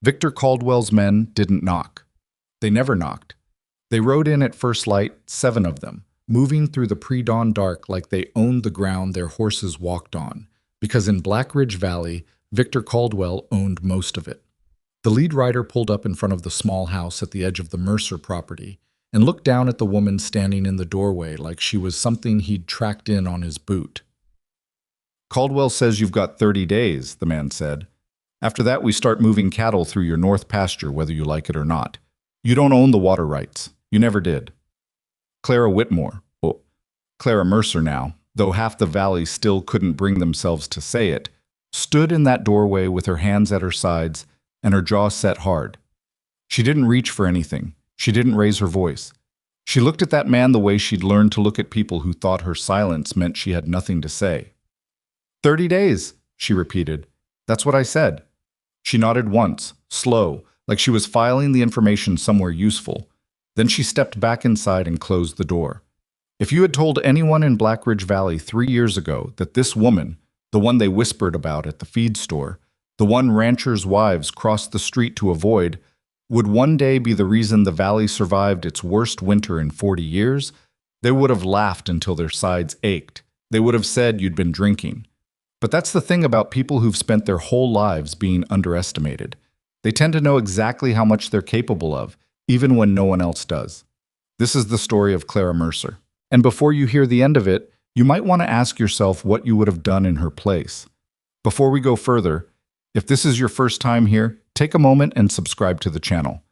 Victor Caldwell's men didn't knock. They never knocked. They rode in at first light, 7 of them, moving through the pre-dawn dark like they owned the ground their horses walked on, because in Black Ridge Valley, Victor Caldwell owned most of it. The lead rider pulled up in front of the small house at the edge of the Mercer property and looked down at the woman standing in the doorway like she was something he'd tracked in on his boot. "Caldwell says you've got 30 days, the man said. "After that, we start moving cattle through your north pasture, whether you like it or not. You don't own the water rights. You never did." Clara Whitmore, Clara Mercer now, though half the valley still couldn't bring themselves to say it, stood in that doorway with her hands at her sides and her jaw set hard. She didn't reach for anything. She didn't raise her voice. She looked at that man the way she'd learned to look at people who thought her silence meant she had nothing to say. 30 days, she repeated. "That's what I said." She nodded once, slow, like she was filing the information somewhere useful. Then she stepped back inside and closed the door. If you had told anyone in Black Ridge Valley 3 years ago that this woman, the one they whispered about at the feed store, the one ranchers' wives crossed the street to avoid, would one day be the reason the valley survived its worst winter in 40 years, they would have laughed until their sides ached. They would have said you'd been drinking. But that's the thing about people who've spent their whole lives being underestimated. They tend to know exactly how much they're capable of, even when no one else does. This is the story of Clara Mercer. And before you hear the end of it, you might want to ask yourself what you would have done in her place. Before we go further, if this is your first time here, take a moment and subscribe to the channel.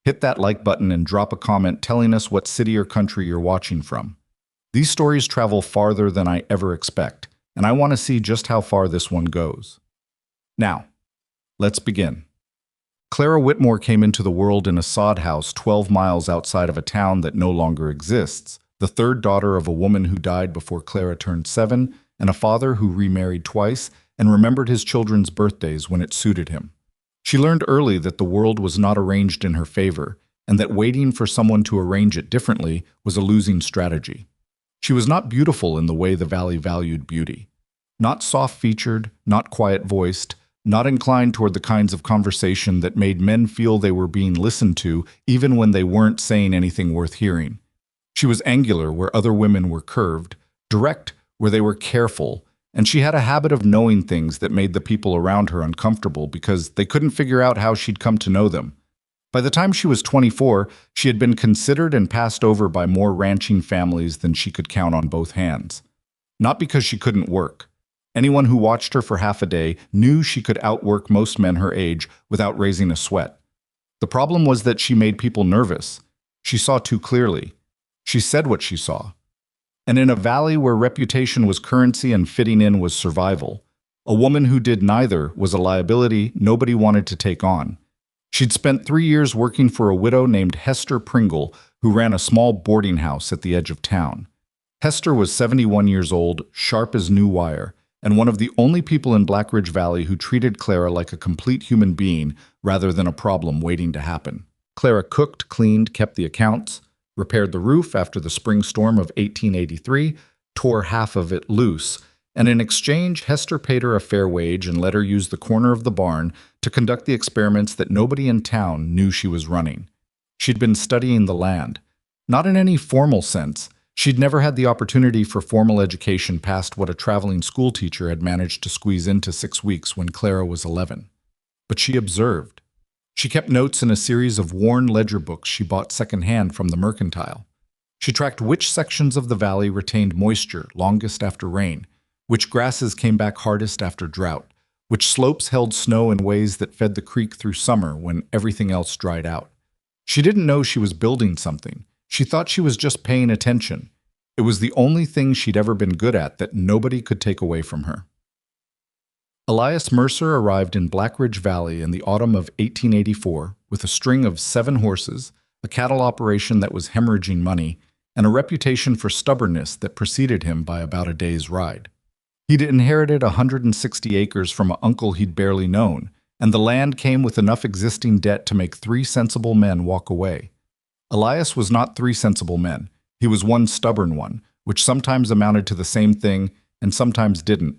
Hit that like button and drop a comment telling us what city or country you're watching from. These stories travel farther than I ever expect, and I want to see just how far this one goes. Now, let's begin. Clara Whitmore came into the world in a sod house 12 miles outside of a town that no longer exists, the third daughter of a woman who died before Clara turned 7, and a father who remarried twice and remembered his children's birthdays when it suited him. She learned early that the world was not arranged in her favor, and that waiting for someone to arrange it differently was a losing strategy. She was not beautiful in the way the valley valued beauty. Not soft-featured, not quiet-voiced, not inclined toward the kinds of conversation that made men feel they were being listened to even when they weren't saying anything worth hearing. She was angular where other women were curved, direct where they were careful, and she had a habit of knowing things that made the people around her uncomfortable because they couldn't figure out how she'd come to know them. By the time she was 24, she had been considered and passed over by more ranching families than she could count on both hands. Not because she couldn't work. Anyone who watched her for half a day knew she could outwork most men her age without raising a sweat. The problem was that she made people nervous. She saw too clearly. She said what she saw. And in a valley where reputation was currency and fitting in was survival, a woman who did neither was a liability nobody wanted to take on. She'd spent 3 years working for a widow named Hester Pringle, who ran a small boarding house at the edge of town. Hester was 71 years old, sharp as new wire, and one of the only people in Black Ridge Valley who treated Clara like a complete human being rather than a problem waiting to happen. Clara cooked, cleaned, kept the accounts, repaired the roof after the spring storm of 1883, tore half of it loose, and in exchange, Hester paid her a fair wage and let her use the corner of the barn to conduct the experiments that nobody in town knew she was running. She'd been studying the land. Not in any formal sense. She'd never had the opportunity for formal education past what a traveling school teacher had managed to squeeze into 6 weeks when Clara was 11. But she observed. She kept notes in a series of worn ledger books she bought secondhand from the mercantile. She tracked which sections of the valley retained moisture longest after rain, which grasses came back hardest after drought, which slopes held snow in ways that fed the creek through summer when everything else dried out. She didn't know she was building something. She thought she was just paying attention. It was the only thing she'd ever been good at that nobody could take away from her. Elias Mercer arrived in Black Ridge Valley in the autumn of 1884 with a string of 7 horses, a cattle operation that was hemorrhaging money, and a reputation for stubbornness that preceded him by about a day's ride. He'd inherited 160 acres from an uncle he'd barely known, and the land came with enough existing debt to make 3 sensible men walk away. Elias was not 3 sensible men. He was one stubborn one, which sometimes amounted to the same thing and sometimes didn't.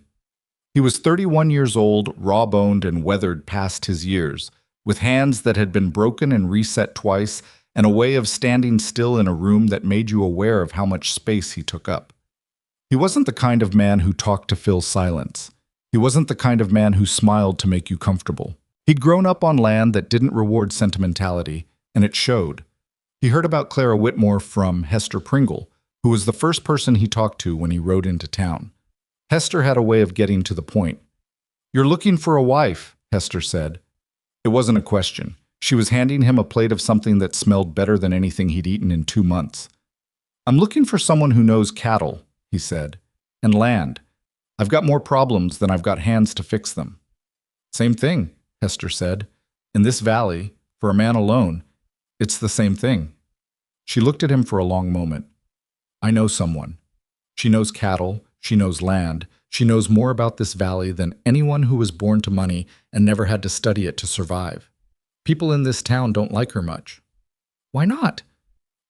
He was 31 years old, raw-boned and weathered past his years, with hands that had been broken and reset twice, and a way of standing still in a room that made you aware of how much space he took up. He wasn't the kind of man who talked to fill silence. He wasn't the kind of man who smiled to make you comfortable. He'd grown up on land that didn't reward sentimentality, and it showed. He heard about Clara Whitmore from Hester Pringle, who was the first person he talked to when he rode into town. Hester had a way of getting to the point. "You're looking for a wife," Hester said. It wasn't a question. She was handing him a plate of something that smelled better than anything he'd eaten in 2 months. "I'm looking for someone who knows cattle," he said, "and land. I've got more problems than I've got hands to fix them." "Same thing," Hester said. "In this valley, for a man alone, it's the same thing." She looked at him for a long moment. "I know someone. She knows cattle, she knows land, she knows more about this valley than anyone who was born to money and never had to study it to survive. People in this town don't like her much." "Why not?"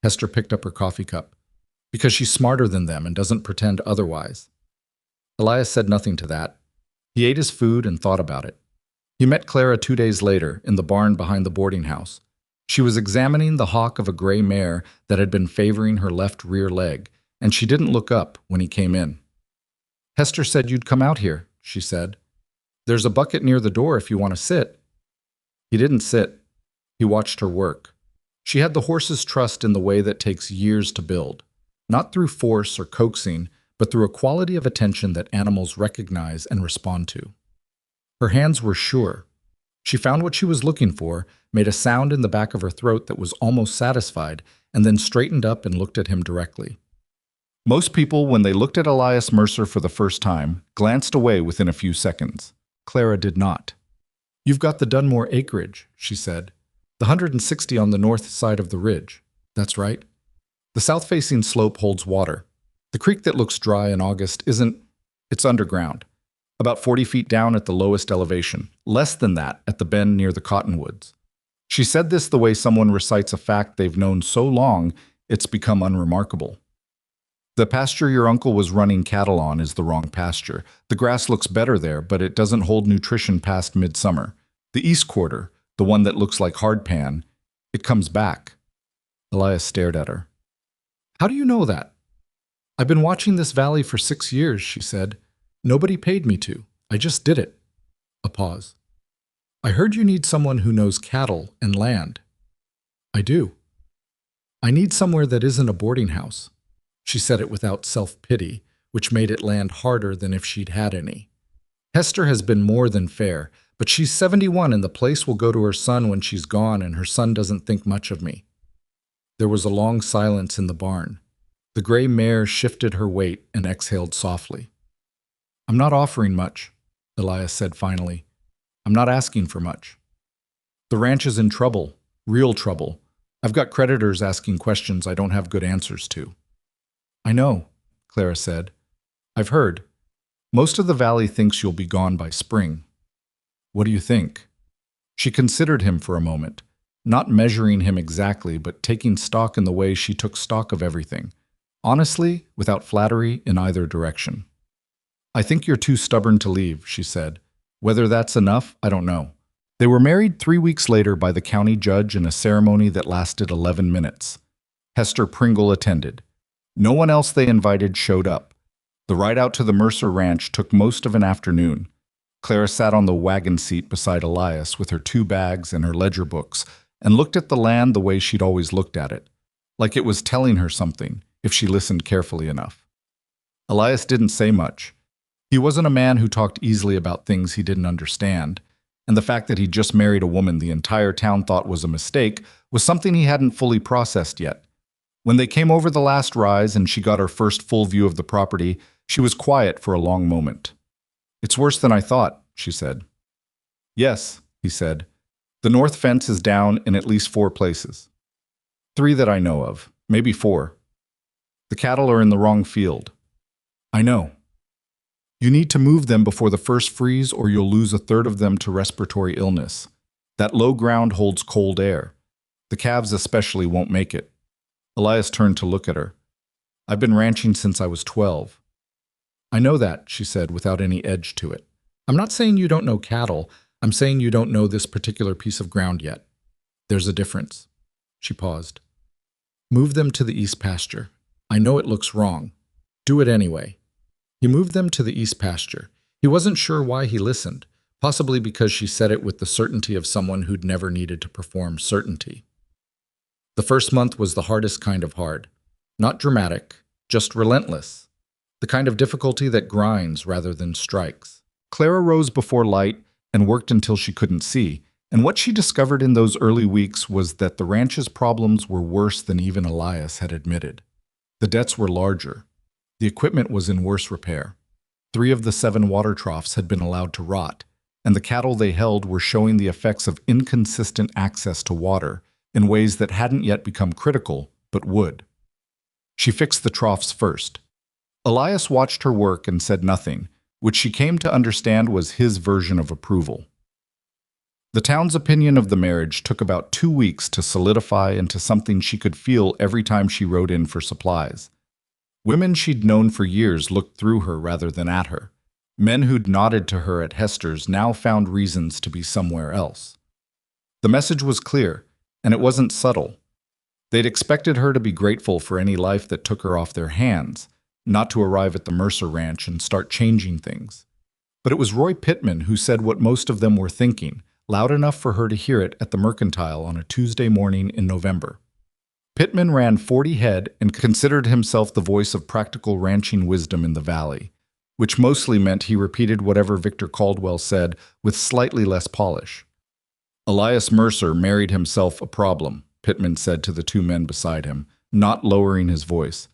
Hester picked up her coffee cup. "Because she's smarter than them and doesn't pretend otherwise." Elias said nothing to that. He ate his food and thought about it. He met Clara 2 days later in the barn behind the boarding house. She was examining the hock of a gray mare that had been favoring her left rear leg, and she didn't look up when he came in. "Hester said you'd come out here," she said. "There's a bucket near the door if you want to sit." He didn't sit. He watched her work. She had the horse's trust in the way that takes years to build, not through force or coaxing, but through a quality of attention that animals recognize and respond to. Her hands were sure. She found what she was looking for, made a sound in the back of her throat that was almost satisfied, and then straightened up and looked at him directly. Most people, when they looked at Elias Mercer for the first time, glanced away within a few seconds. Clara did not. "You've got the Dunmore acreage," she said. "The 160 on the north side of the ridge. That's right. The south-facing slope holds water. The creek that looks dry in August it's underground. About 40 feet down at the lowest elevation, less than that at the bend near the cottonwoods." She said this the way someone recites a fact they've known so long it's become unremarkable. "The pasture your uncle was running cattle on is the wrong pasture. The grass looks better there, but it doesn't hold nutrition past midsummer. The east quarter, the one that looks like hardpan, it comes back." Elias stared at her. "How do you know that?" "I've been watching this valley for 6 years," she said. "Nobody paid me to. I just did it." A pause. "I heard you need someone who knows cattle and land." "I do. I need somewhere that isn't a boarding house." She said it without self-pity, which made it land harder than if she'd had any. "Hester has been more than fair, but she's 71 and the place will go to her son when she's gone, and her son doesn't think much of me." There was a long silence in the barn. The gray mare shifted her weight and exhaled softly. "I'm not offering much," Elias said finally. "I'm not asking for much. The ranch is in trouble, real trouble. I've got creditors asking questions I don't have good answers to." "I know," Clara said. "I've heard. Most of the valley thinks you'll be gone by spring." "What do you think?" She considered him for a moment, not measuring him exactly, but taking stock in the way she took stock of everything. Honestly, without flattery in either direction. "I think you're too stubborn to leave," she said. "Whether that's enough, I don't know." They were married 3 weeks later by the county judge in a ceremony that lasted 11 minutes. Hester Pringle attended. No one else they invited showed up. The ride out to the Mercer Ranch took most of an afternoon. Clara sat on the wagon seat beside Elias with her 2 bags and her ledger books and looked at the land the way she'd always looked at it, like it was telling her something if she listened carefully enough. Elias didn't say much. He wasn't a man who talked easily about things he didn't understand, and the fact that he'd just married a woman the entire town thought was a mistake was something he hadn't fully processed yet. When they came over the last rise and she got her first full view of the property, she was quiet for a long moment. "It's worse than I thought," she said. "Yes," he said. "The north fence is down in at least 4 places. 3 that I know of, maybe 4. The cattle are in the wrong field." "I know. You need to move them before the first freeze or you'll lose 1/3 of them to respiratory illness. That low ground holds cold air. The calves especially won't make it." Elias turned to look at her. "I've been ranching since I was 12. "I know that," she said without any edge to it. "I'm not saying you don't know cattle. I'm saying you don't know this particular piece of ground yet. There's a difference. She paused. Move them to the east pasture. I know it looks wrong. Do it anyway. He moved them to the east pasture. He wasn't sure why he listened, possibly because she said it with the certainty of someone who'd never needed to perform certainty. The first month was the hardest kind of hard. Not dramatic, just relentless. The kind of difficulty that grinds rather than strikes. Clara rose before light and worked until she couldn't see, and what she discovered in those early weeks was that the ranch's problems were worse than even Elias had admitted. The debts were larger. The equipment was in worse repair. 3 of the 7 water troughs had been allowed to rot, and the cattle they held were showing the effects of inconsistent access to water in ways that hadn't yet become critical, but would. She fixed the troughs first. Elias watched her work and said nothing, which she came to understand was his version of approval. The town's opinion of the marriage took about 2 weeks to solidify into something she could feel every time she rode in for supplies. Women she'd known for years looked through her rather than at her. Men who'd nodded to her at Hester's now found reasons to be somewhere else. The message was clear, and it wasn't subtle. They'd expected her to be grateful for any life that took her off their hands, not to arrive at the Mercer Ranch and start changing things. But it was Roy Pittman who said what most of them were thinking, loud enough for her to hear it at the Mercantile on a Tuesday morning in November. Pittman ran 40 head and considered himself the voice of practical ranching wisdom in the valley, which mostly meant he repeated whatever Victor Caldwell said with slightly less polish. Elias Mercer married himself a problem, Pittman said to the 2 men beside him, not lowering his voice.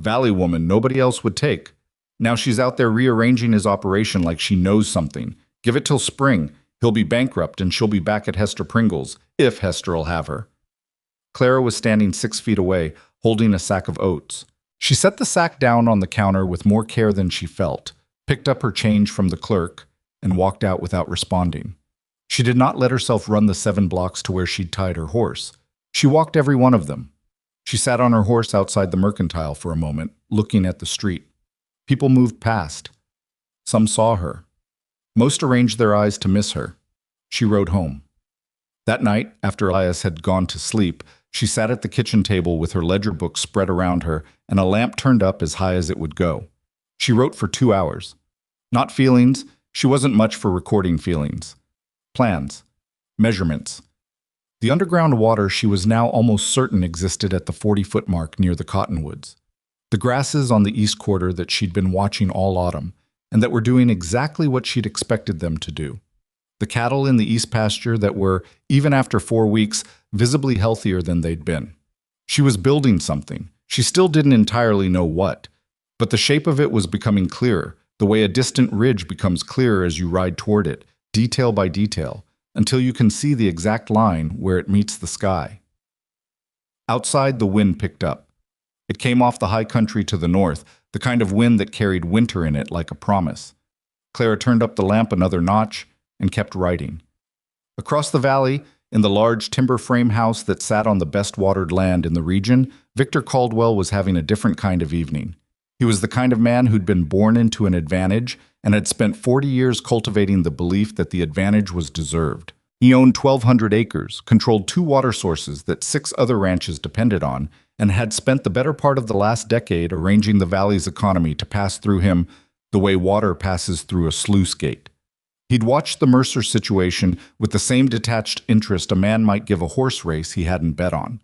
Valley woman nobody else would take. Now she's out there rearranging his operation like she knows something. Give it till spring. He'll be bankrupt and she'll be back at Hester Pringle's, if Hester'll have her. Clara was standing 6 feet away, holding a sack of oats. She set the sack down on the counter with more care than she felt, picked up her change from the clerk, and walked out without responding. She did not let herself run the 7 blocks to where she'd tied her horse. She walked every one of them. She sat on her horse outside the Mercantile for a moment, looking at the street. People moved past. Some saw her. Most arranged their eyes to miss her. She rode home. That night, after Elias had gone to sleep, she sat at the kitchen table with her ledger book spread around her and a lamp turned up as high as it would go. She wrote for 2 hours. Not feelings, she wasn't much for recording feelings. Plans. Measurements. The underground water she was now almost certain existed at the 40-foot mark near the cottonwoods. The grasses on the east quarter that she'd been watching all autumn, and that were doing exactly what she'd expected them to do. The cattle in the east pasture that were, even after 4 weeks, visibly healthier than they'd been. She was building something. She still didn't entirely know what, but the shape of it was becoming clearer, the way a distant ridge becomes clearer as you ride toward it, detail by detail, until you can see the exact line where it meets the sky. Outside, the wind picked up. It came off the high country to the north, the kind of wind that carried winter in it like a promise. Clara turned up the lamp another notch and kept writing. Across the valley, in the large timber frame house that sat on the best watered land in the region, Victor Caldwell was having a different kind of evening. He was the kind of man who'd been born into an advantage and had spent 40 years cultivating the belief that the advantage was deserved. He owned 1,200 acres, controlled 2 water sources that 6 other ranches depended on, and had spent the better part of the last decade arranging the valley's economy to pass through him the way water passes through a sluice gate. He'd watched the Mercer situation with the same detached interest a man might give a horse race he hadn't bet on.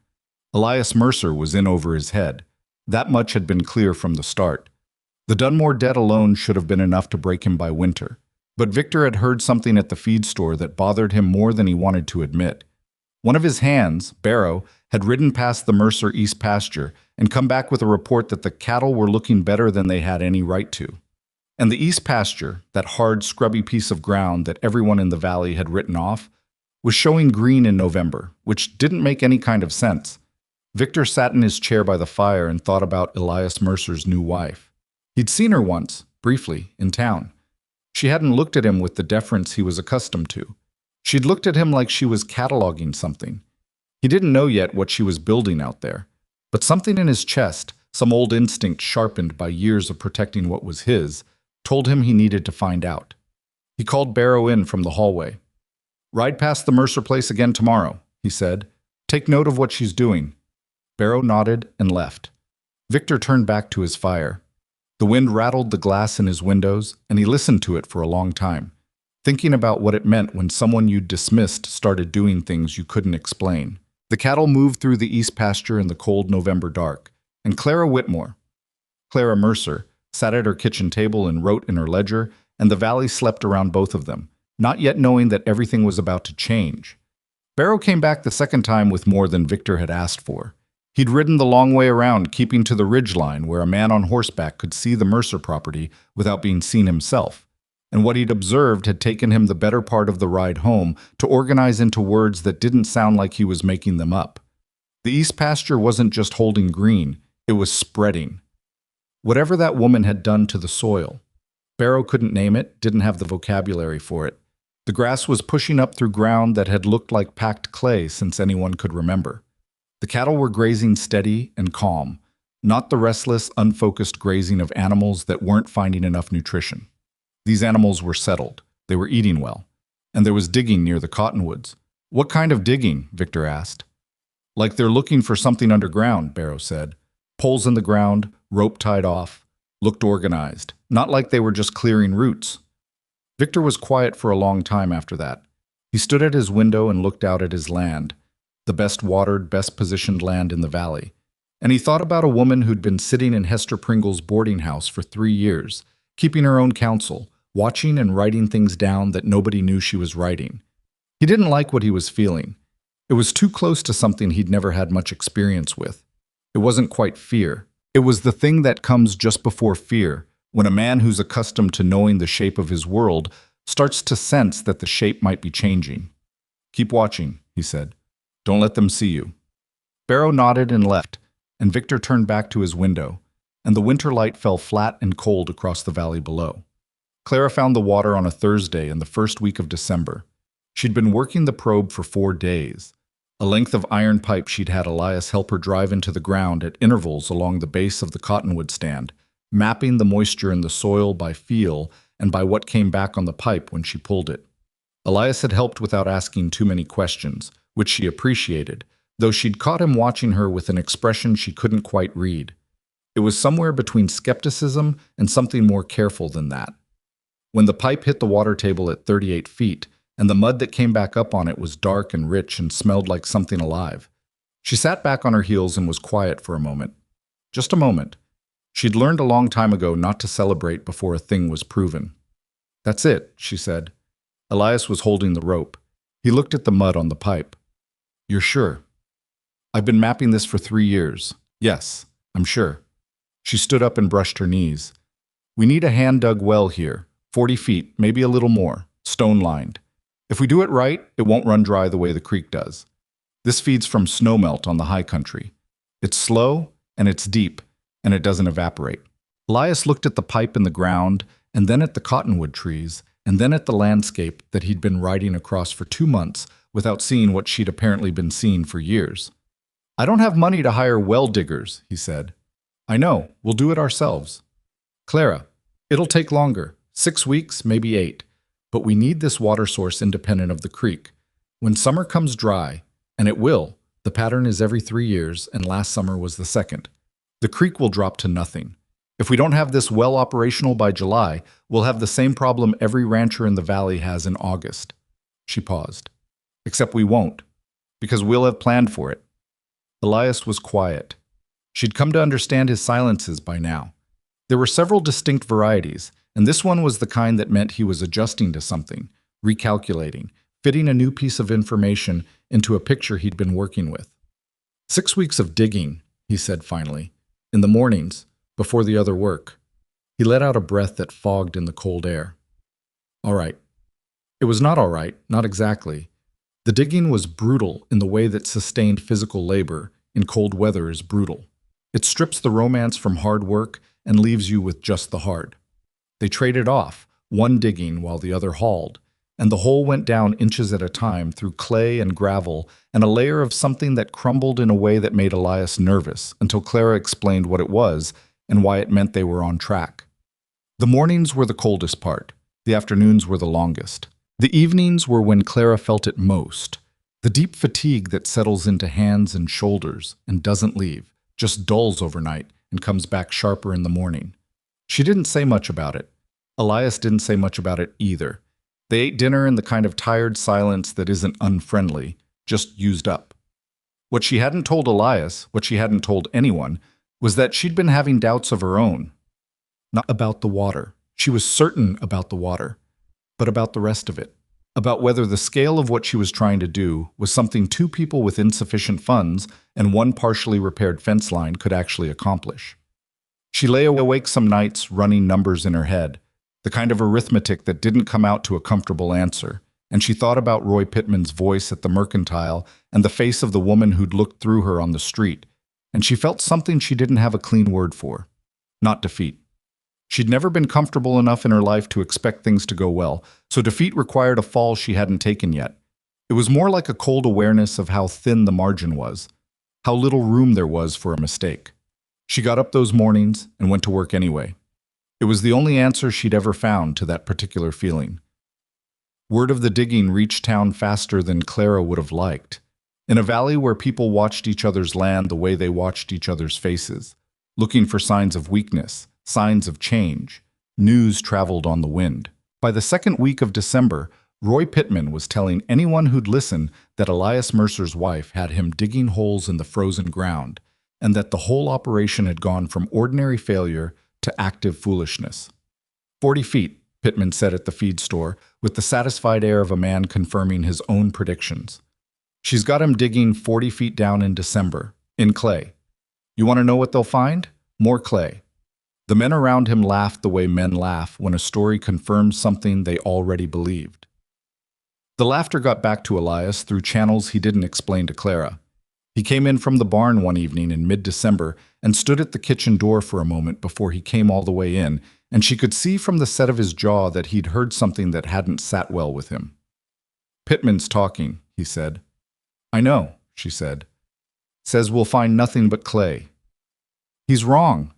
Elias Mercer was in over his head. That much had been clear from the start. The Dunmore debt alone should have been enough to break him by winter. But Victor had heard something at the feed store that bothered him more than he wanted to admit. One of his hands, Barrow, had ridden past the Mercer East pasture and come back with a report that the cattle were looking better than they had any right to. And the East pasture, that hard, scrubby piece of ground that everyone in the valley had written off, was showing green in November, which didn't make any kind of sense. Victor sat in his chair by the fire and thought about Elias Mercer's new wife. He'd seen her once, briefly, in town. She hadn't looked at him with the deference he was accustomed to. She'd looked at him like she was cataloging something. He didn't know yet what she was building out there, but something in his chest, some old instinct sharpened by years of protecting what was his, told him he needed to find out. He called Barrow in from the hallway. Ride past the Mercer place again tomorrow, he said. Take note of what she's doing. Barrow nodded and left. Victor turned back to his fire. The wind rattled the glass in his windows, and he listened to it for a long time, thinking about what it meant when someone you'd dismissed started doing things you couldn't explain. The cattle moved through the east pasture in the cold November dark, and Clara Whitmore, Clara Mercer, sat at her kitchen table and wrote in her ledger, and the valley slept around both of them, not yet knowing that everything was about to change. Barrow came back the second time with more than Victor had asked for. He'd ridden the long way around, keeping to the ridgeline where a man on horseback could see the Mercer property without being seen himself. And what he'd observed had taken him the better part of the ride home to organize into words that didn't sound like he was making them up. The east pasture wasn't just holding green, it was spreading. Whatever that woman had done to the soil. Barrow couldn't name it, didn't have the vocabulary for it. The grass was pushing up through ground that had looked like packed clay since anyone could remember. The cattle were grazing steady and calm, not the restless, unfocused grazing of animals that weren't finding enough nutrition. These animals were settled. They were eating well. And there was digging near the cottonwoods. What kind of digging? Victor asked. Like they're looking for something underground, Barrow said. Poles in the ground, rope tied off. Looked organized. Not like they were just clearing roots. Victor was quiet for a long time after that. He stood at his window and looked out at his land, the best watered, best positioned land in the valley. And he thought about a woman who'd been sitting in Hester Pringle's boarding house for 3 years, keeping her own counsel, watching and writing things down that nobody knew she was writing. He didn't like what he was feeling. It was too close to something he'd never had much experience with. It wasn't quite fear. It was the thing that comes just before fear, when a man who's accustomed to knowing the shape of his world starts to sense that the shape might be changing. Keep watching, he said. Don't let them see you. Barrow nodded and left, and Victor turned back to his window, and the winter light fell flat and cold across the valley below. Clara found the water on a Thursday in the first week of December. She'd been working the probe for 4 days, a length of iron pipe she'd had Elias help her drive into the ground at intervals along the base of the cottonwood stand, mapping the moisture in the soil by feel and by what came back on the pipe when she pulled it. Elias had helped without asking too many questions, which she appreciated, though she'd caught him watching her with an expression she couldn't quite read. It was somewhere between skepticism and something more careful than that. When the pipe hit the water table at 38 feet, and the mud that came back up on it was dark and rich and smelled like something alive, she sat back on her heels and was quiet for a moment. Just a moment. She'd learned a long time ago not to celebrate before a thing was proven. That's it, she said. Elias was holding the rope. He looked at the mud on the pipe. You're sure? I've been mapping this for 3 years. Yes, I'm sure. She stood up and brushed her knees. We need a hand-dug well here, 40 feet, maybe a little more, stone-lined. If we do it right, it won't run dry the way the creek does. This feeds from snowmelt on the high country. It's slow, and it's deep, and it doesn't evaporate. Elias looked at the pipe in the ground, and then at the cottonwood trees, and then at the landscape that he'd been riding across for 2 months without seeing what she'd apparently been seeing for years. I don't have money to hire well diggers, he said. I know, we'll do it ourselves. Clara, it'll take longer, 6 weeks, maybe 8, but we need this water source independent of the creek. When summer comes dry, and it will, the pattern is every 3 years, and last summer was the second. The creek will drop to nothing. If we don't have this well operational by July, we'll have the same problem every rancher in the valley has in August. She paused. Except we won't, because we'll have planned for it. Elias was quiet. She'd come to understand his silences by now. There were several distinct varieties, and this one was the kind that meant he was adjusting to something, recalculating, fitting a new piece of information into a picture he'd been working with. 6 weeks of digging, he said finally, in the mornings, before the other work. He let out a breath that fogged in the cold air. All right. It was not all right, not exactly. The digging was brutal in the way that sustained physical labor in cold weather is brutal. It strips the romance from hard work and leaves you with just the hard. They traded off, one digging while the other hauled, and the hole went down inches at a time through clay and gravel and a layer of something that crumbled in a way that made Elias nervous until Clara explained what it was and why it meant they were on track. The mornings were the coldest part. The afternoons were the longest. The evenings were when Clara felt it most. The deep fatigue that settles into hands and shoulders and doesn't leave, just dulls overnight and comes back sharper in the morning. She didn't say much about it. Elias didn't say much about it either. They ate dinner in the kind of tired silence that isn't unfriendly, just used up. What she hadn't told Elias, what she hadn't told anyone, was that she'd been having doubts of her own. Not about the water. She was certain about the water, but about the rest of it. About whether the scale of what she was trying to do was something two people with insufficient funds and one partially repaired fence line could actually accomplish. She lay awake some nights running numbers in her head, the kind of arithmetic that didn't come out to a comfortable answer, and she thought about Roy Pittman's voice at the mercantile and the face of the woman who'd looked through her on the street, and she felt something she didn't have a clean word for. Not defeat. She'd never been comfortable enough in her life to expect things to go well, so defeat required a fall she hadn't taken yet. It was more like a cold awareness of how thin the margin was, how little room there was for a mistake. She got up those mornings and went to work anyway. It was the only answer she'd ever found to that particular feeling. Word of the digging reached town faster than Clara would have liked. In a valley where people watched each other's land the way they watched each other's faces, looking for signs of weakness, signs of change, news traveled on the wind. By the second week of December, Roy Pittman was telling anyone who'd listen that Elias Mercer's wife had him digging holes in the frozen ground, and that the whole operation had gone from ordinary failure to active foolishness. 40 feet, Pittman said at the feed store, with the satisfied air of a man confirming his own predictions. She's got him digging 40 feet down in December, in clay. You want to know what they'll find? More clay. The men around him laughed the way men laugh when a story confirms something they already believed. The laughter got back to Elias through channels he didn't explain to Clara. He came in from the barn one evening in mid-December and stood at the kitchen door for a moment before he came all the way in, and she could see from the set of his jaw that he'd heard something that hadn't sat well with him. "Pittman's talking," he said. "I know," she said. "Says we'll find nothing but clay." "He's wrong."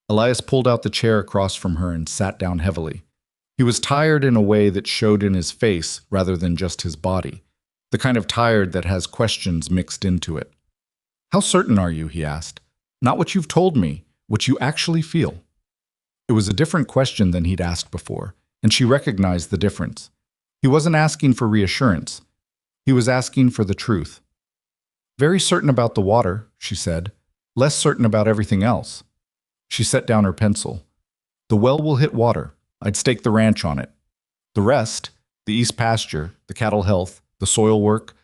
Elias pulled out the chair across from her and sat down heavily. He was tired in a way that showed in his face rather than just his body, the kind of tired that has questions mixed into it. "How certain are you?" he asked. "Not what you've told me, what you actually feel." It was a different question than he'd asked before, and she recognized the difference. He wasn't asking for reassurance. He was asking for the truth. "Very certain about the water," she said. "Less certain about everything else." She set down her pencil. "The well will hit water. I'd stake the ranch on it. The rest, the east pasture, the cattle health, the soil work,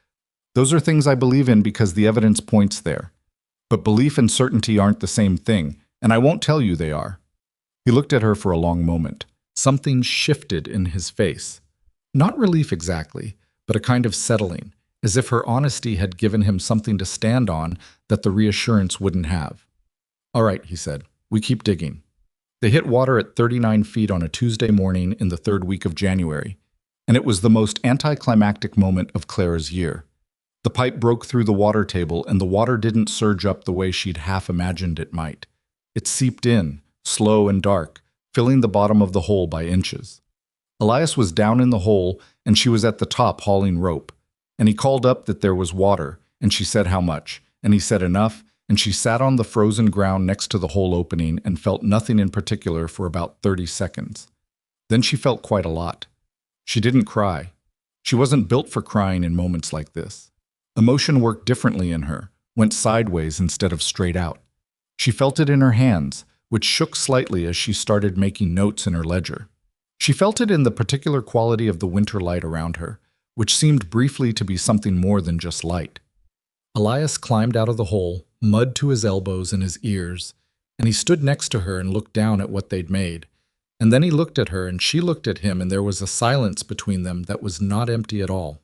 those are things I believe in because the evidence points there. But belief and certainty aren't the same thing, and I won't tell you they are." He looked at her for a long moment. Something shifted in his face. Not relief exactly, but a kind of settling, as if her honesty had given him something to stand on that the reassurance wouldn't have. "All right," he said. "We keep digging." They hit water at 39 feet on a Tuesday morning in the third week of January, and it was the most anticlimactic moment of Clara's year. The pipe broke through the water table, and the water didn't surge up the way she'd half imagined it might. It seeped in, slow and dark, filling the bottom of the hole by inches. Elias was down in the hole, and she was at the top hauling rope. And he called up that there was water, and she said how much, and he said enough, and she sat on the frozen ground next to the hole opening and felt nothing in particular for about 30 seconds. Then she felt quite a lot. She didn't cry. She wasn't built for crying in moments like this. Emotion worked differently in her, went sideways instead of straight out. She felt it in her hands, which shook slightly as she started making notes in her ledger. She felt it in the particular quality of the winter light around her, which seemed briefly to be something more than just light. Elias climbed out of the hole, mud to his elbows and his ears, and he stood next to her and looked down at what they'd made. And then he looked at her and she looked at him, and there was a silence between them that was not empty at all.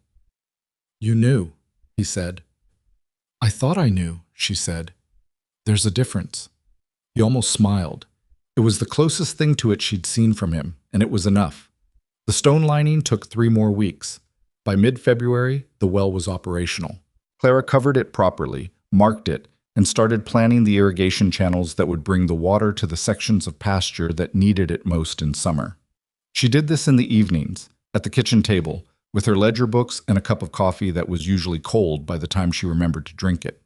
"You knew," he said. "I thought I knew," she said. "There's a difference." He almost smiled. It was the closest thing to it she'd seen from him, and it was enough. The stone lining took 3 more weeks. By mid-February, the well was operational. Clara covered it properly, marked it, and started planning the irrigation channels that would bring the water to the sections of pasture that needed it most in summer. She did this in the evenings, at the kitchen table, with her ledger books and a cup of coffee that was usually cold by the time she remembered to drink it.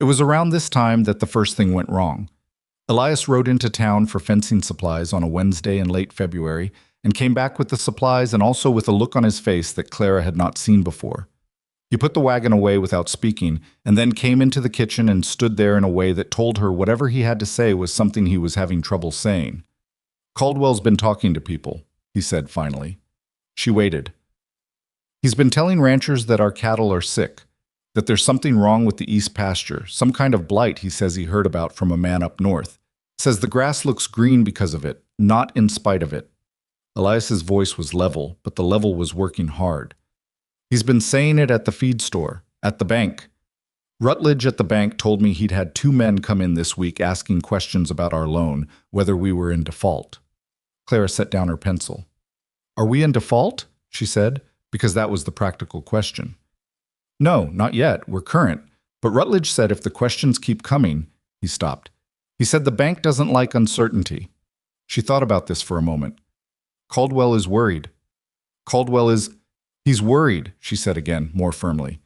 It was around this time that the first thing went wrong. Elias rode into town for fencing supplies on a Wednesday in late February and came back with the supplies and also with a look on his face that Clara had not seen before. He put the wagon away without speaking and then came into the kitchen and stood there in a way that told her whatever he had to say was something he was having trouble saying. "Caldwell's been talking to people," he said finally. She waited. "He's been telling ranchers that our cattle are sick, that there's something wrong with the east pasture, some kind of blight he says he heard about from a man up north. Says the grass looks green because of it, not in spite of it." Elias's voice was level, but the level was working hard. "He's been saying it at the feed store, at the bank. Rutledge at the bank told me he'd had 2 men come in this week asking questions about our loan, whether we were in default." Clara set down her pencil. "Are we in default?" she said, because that was the practical question. "No, not yet. We're current. But Rutledge said if the questions keep coming—" He stopped. "He said the bank doesn't like uncertainty." She thought about this for a moment. "Caldwell is worried." "Caldwell is—" "He's worried," she said again, more firmly.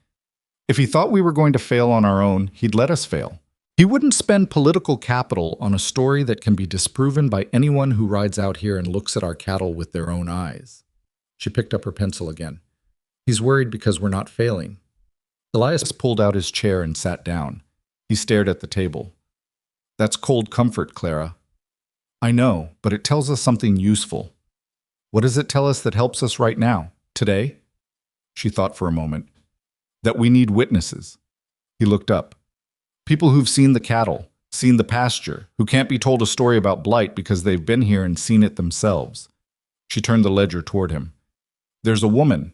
"If he thought we were going to fail on our own, he'd let us fail. He wouldn't spend political capital on a story that can be disproven by anyone who rides out here and looks at our cattle with their own eyes." She picked up her pencil again. "He's worried because we're not failing." Elias pulled out his chair and sat down. He stared at the table. "That's cold comfort, Clara." "I know, but it tells us something useful." "What does it tell us that helps us right now, today?" She thought for a moment. "That we need witnesses." He looked up. "People who've seen the cattle, seen the pasture, who can't be told a story about blight because they've been here and seen it themselves." She turned the ledger toward him. "There's a woman,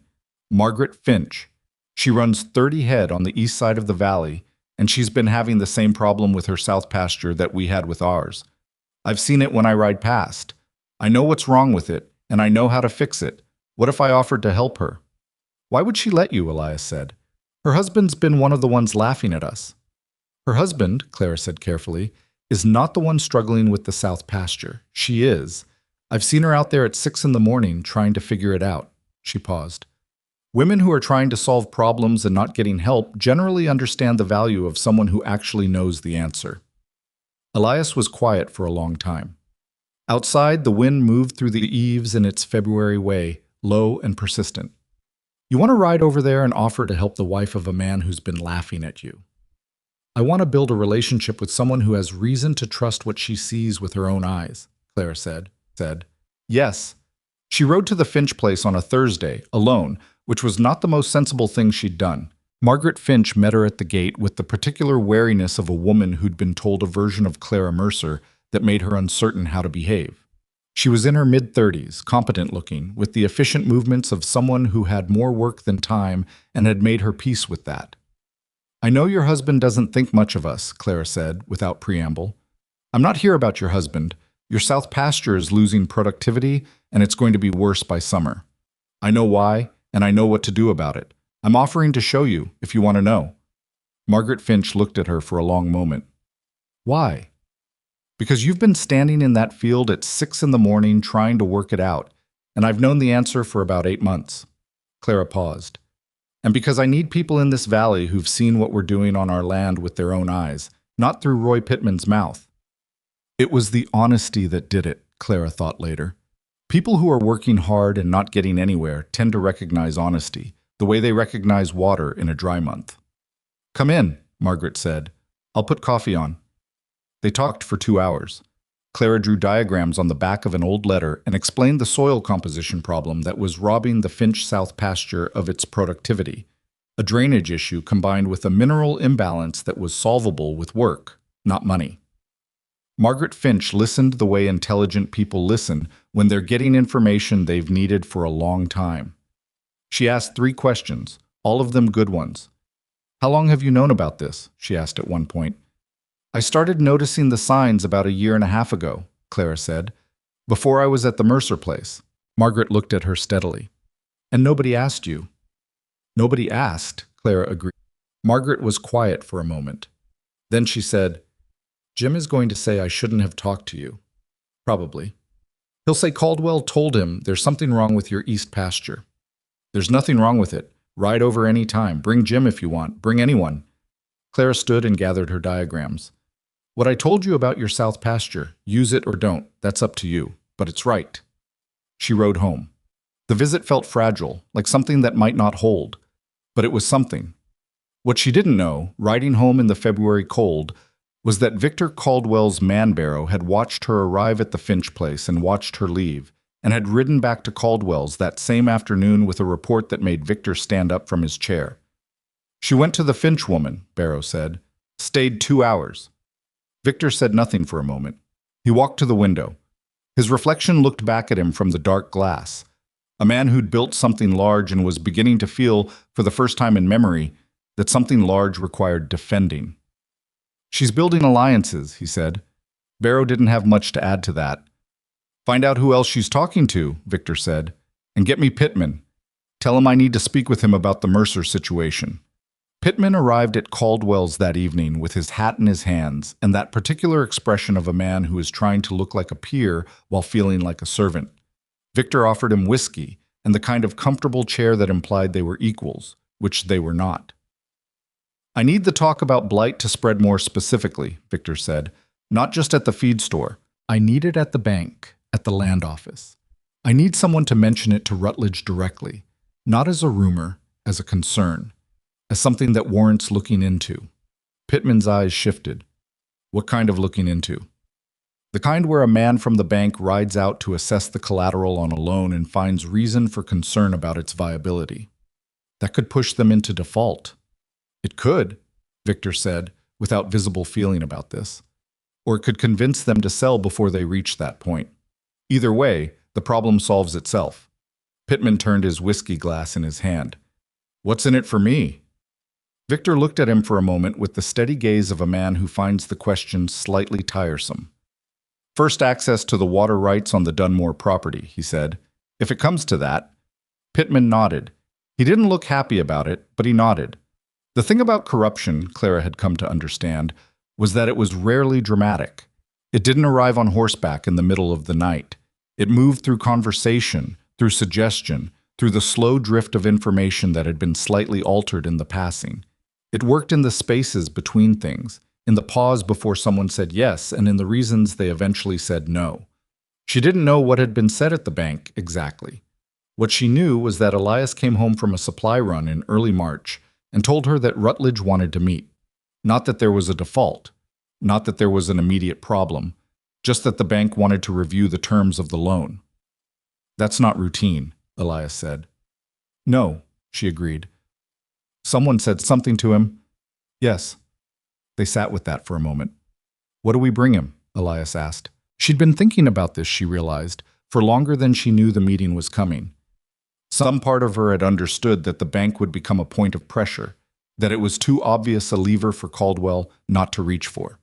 Margaret Finch. She runs 30 head on the east side of the valley, and she's been having the same problem with her south pasture that we had with ours. I've seen it when I ride past. I know what's wrong with it, and I know how to fix it. What if I offered to help her?" "Why would she let you?" Elias said. "Her husband's been one of the ones laughing at us." "Her husband," Clara said carefully, "is not the one struggling with the south pasture. She is. I've seen her out there at 6 in the morning trying to figure it out." She paused. "Women who are trying to solve problems and not getting help generally understand the value of someone who actually knows the answer." Elias was quiet for a long time. Outside, the wind moved through the eaves in its February way, low and persistent. "You want to ride over there and offer to help the wife of a man who's been laughing at you?" "I want to build a relationship with someone who has reason to trust what she sees with her own eyes," Clara said. "Yes." She rode to the Finch place on a Thursday, alone, which was not the most sensible thing she'd done. Margaret Finch met her at the gate with the particular wariness of a woman who'd been told a version of Clara Mercer that made her uncertain how to behave. She was in her mid-30s, competent-looking, with the efficient movements of someone who had more work than time and had made her peace with that. "I know your husband doesn't think much of us," Clara said, without preamble. "I'm not here about your husband. Your south pasture is losing productivity, and it's going to be worse by summer. I know why, and I know what to do about it. I'm offering to show you, if you want to know." Margaret Finch looked at her for a long moment. "Why?" "Because you've been standing in that field at 6 in the morning trying to work it out, and I've known the answer for about 8 months. Clara paused. "And because I need people in this valley who've seen what we're doing on our land with their own eyes, not through Roy Pittman's mouth." It was the honesty that did it, Clara thought later. People who are working hard and not getting anywhere tend to recognize honesty, the way they recognize water in a dry month. "Come in," Margaret said. "I'll put coffee on." They talked for 2 hours. Clara drew diagrams on the back of an old letter and explained the soil composition problem that was robbing the Finch South pasture of its productivity, a drainage issue combined with a mineral imbalance that was solvable with work, not money. Margaret Finch listened the way intelligent people listen when they're getting information they've needed for a long time. She asked 3 questions, all of them good ones. "How long have you known about this?" she asked at one point. "I started noticing the signs about a 1.5 years ago," Clara said, "before I was at the Mercer place." Margaret looked at her steadily. "And nobody asked you?" "Nobody asked," Clara agreed. Margaret was quiet for a moment. Then she said, "Jim is going to say I shouldn't have talked to you. Probably. He'll say Caldwell told him there's something wrong with your east pasture." There's nothing wrong with it. Ride over any time. Bring Jim if you want. Bring anyone. Clara stood and gathered her diagrams. What I told you about your south pasture, use it or don't, that's up to you. But it's right. She rode home. The visit felt fragile, like something that might not hold. But it was something. What she didn't know, riding home in the February cold, was that Victor Caldwell's man barrow had watched her arrive at the Finch place and watched her leave, and had ridden back to Caldwell's that same afternoon with a report that made Victor stand up from his chair. She went to the Finch woman, Barrow said. Stayed 2 hours. Victor said nothing for a moment. He walked to the window. His reflection looked back at him from the dark glass. A man who'd built something large and was beginning to feel, for the first time in memory, that something large required defending. She's building alliances, he said. Barrow didn't have much to add to that. Find out who else she's talking to, Victor said, and get me Pittman. Tell him I need to speak with him about the Mercer situation. Pittman arrived at Caldwell's that evening with his hat in his hands and that particular expression of a man who is trying to look like a peer while feeling like a servant. Victor offered him whiskey and the kind of comfortable chair that implied they were equals, which they were not. I need the talk about blight to spread more specifically, Victor said, not just at the feed store. I need it at the bank, at the land office. I need someone to mention it to Rutledge directly, not as a rumor, as a concern, as something that warrants looking into. Pittman's eyes shifted. What kind of looking into? The kind where a man from the bank rides out to assess the collateral on a loan and finds reason for concern about its viability. That could push them into default. It could, Victor said, without visible feeling about this. Or it could convince them to sell before they reach that point. Either way, the problem solves itself. Pittman turned his whiskey glass in his hand. What's in it for me? Victor looked at him for a moment with the steady gaze of a man who finds the question slightly tiresome. First access to the water rights on the Dunmore property, he said. If it comes to that. Pittman nodded. He didn't look happy about it, but he nodded. The thing about corruption, Clara had come to understand, was that it was rarely dramatic. It didn't arrive on horseback in the middle of the night. It moved through conversation, through suggestion, through the slow drift of information that had been slightly altered in the passing. It worked in the spaces between things, in the pause before someone said yes, and in the reasons they eventually said no. She didn't know what had been said at the bank exactly. What she knew was that Elias came home from a supply run in early March and told her that Rutledge wanted to meet. Not that there was a default, not that there was an immediate problem, just that the bank wanted to review the terms of the loan. That's not routine, Elias said. No, she agreed. Someone said something to him? Yes. They sat with that for a moment. What do we bring him? Elias asked. She'd been thinking about this, she realized, for longer than she knew the meeting was coming. Some part of her had understood that the bank would become a point of pressure, that it was too obvious a lever for Caldwell not to reach for.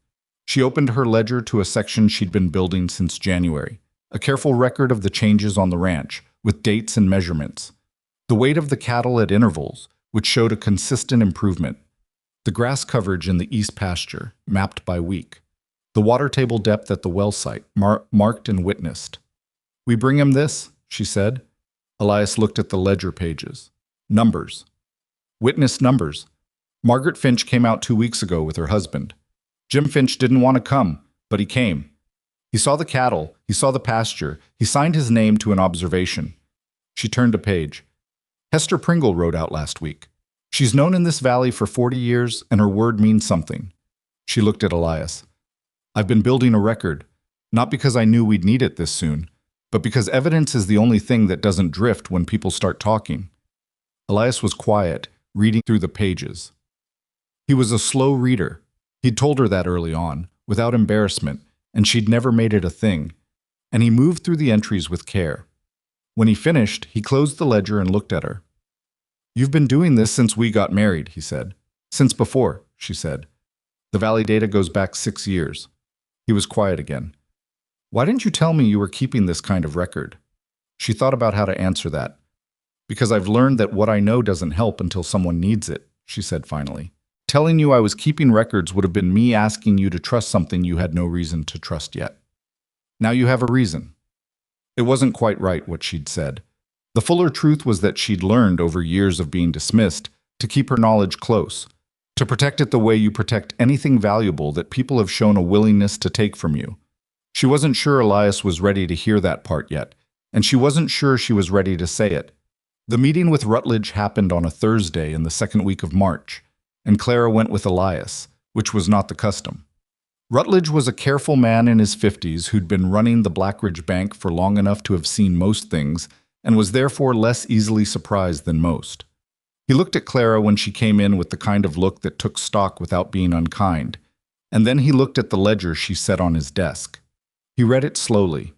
She opened her ledger to a section she'd been building since January, a careful record of the changes on the ranch, with dates and measurements. The weight of the cattle at intervals, which showed a consistent improvement. The grass coverage in the east pasture, mapped by week. The water table depth at the well site, marked and witnessed. We bring him this, she said. Elias looked at the ledger pages. Numbers. Witnessed numbers. Margaret Finch came out 2 weeks ago with her husband. Jim Finch didn't want to come, but he came. He saw the cattle, he saw the pasture, he signed his name to an observation. She turned a page. Hester Pringle rode out last week. She's known in this valley for 40 years, and her word means something. She looked at Elias. I've been building a record, not because I knew we'd need it this soon, but because evidence is the only thing that doesn't drift when people start talking. Elias was quiet, reading through the pages. He was a slow reader. He'd told her that early on, without embarrassment, and she'd never made it a thing. And he moved through the entries with care. When he finished, he closed the ledger and looked at her. You've been doing this since we got married, he said. Since before, she said. The valley data goes back 6 years. He was quiet again. Why didn't you tell me you were keeping this kind of record? She thought about how to answer that. Because I've learned that what I know doesn't help until someone needs it, she said finally. Telling you I was keeping records would have been me asking you to trust something you had no reason to trust yet. Now you have a reason. It wasn't quite right what she'd said. The fuller truth was that she'd learned over years of being dismissed to keep her knowledge close, to protect it the way you protect anything valuable that people have shown a willingness to take from you. She wasn't sure Elias was ready to hear that part yet, and she wasn't sure she was ready to say it. The meeting with Rutledge happened on a Thursday in the second week of March, and Clara went with Elias, which was not the custom. Rutledge was a careful man in his 50s who'd been running the Blackridge Bank for long enough to have seen most things, and was therefore less easily surprised than most. He looked at Clara when she came in with the kind of look that took stock without being unkind, and then he looked at the ledger she set on his desk. He read it slowly.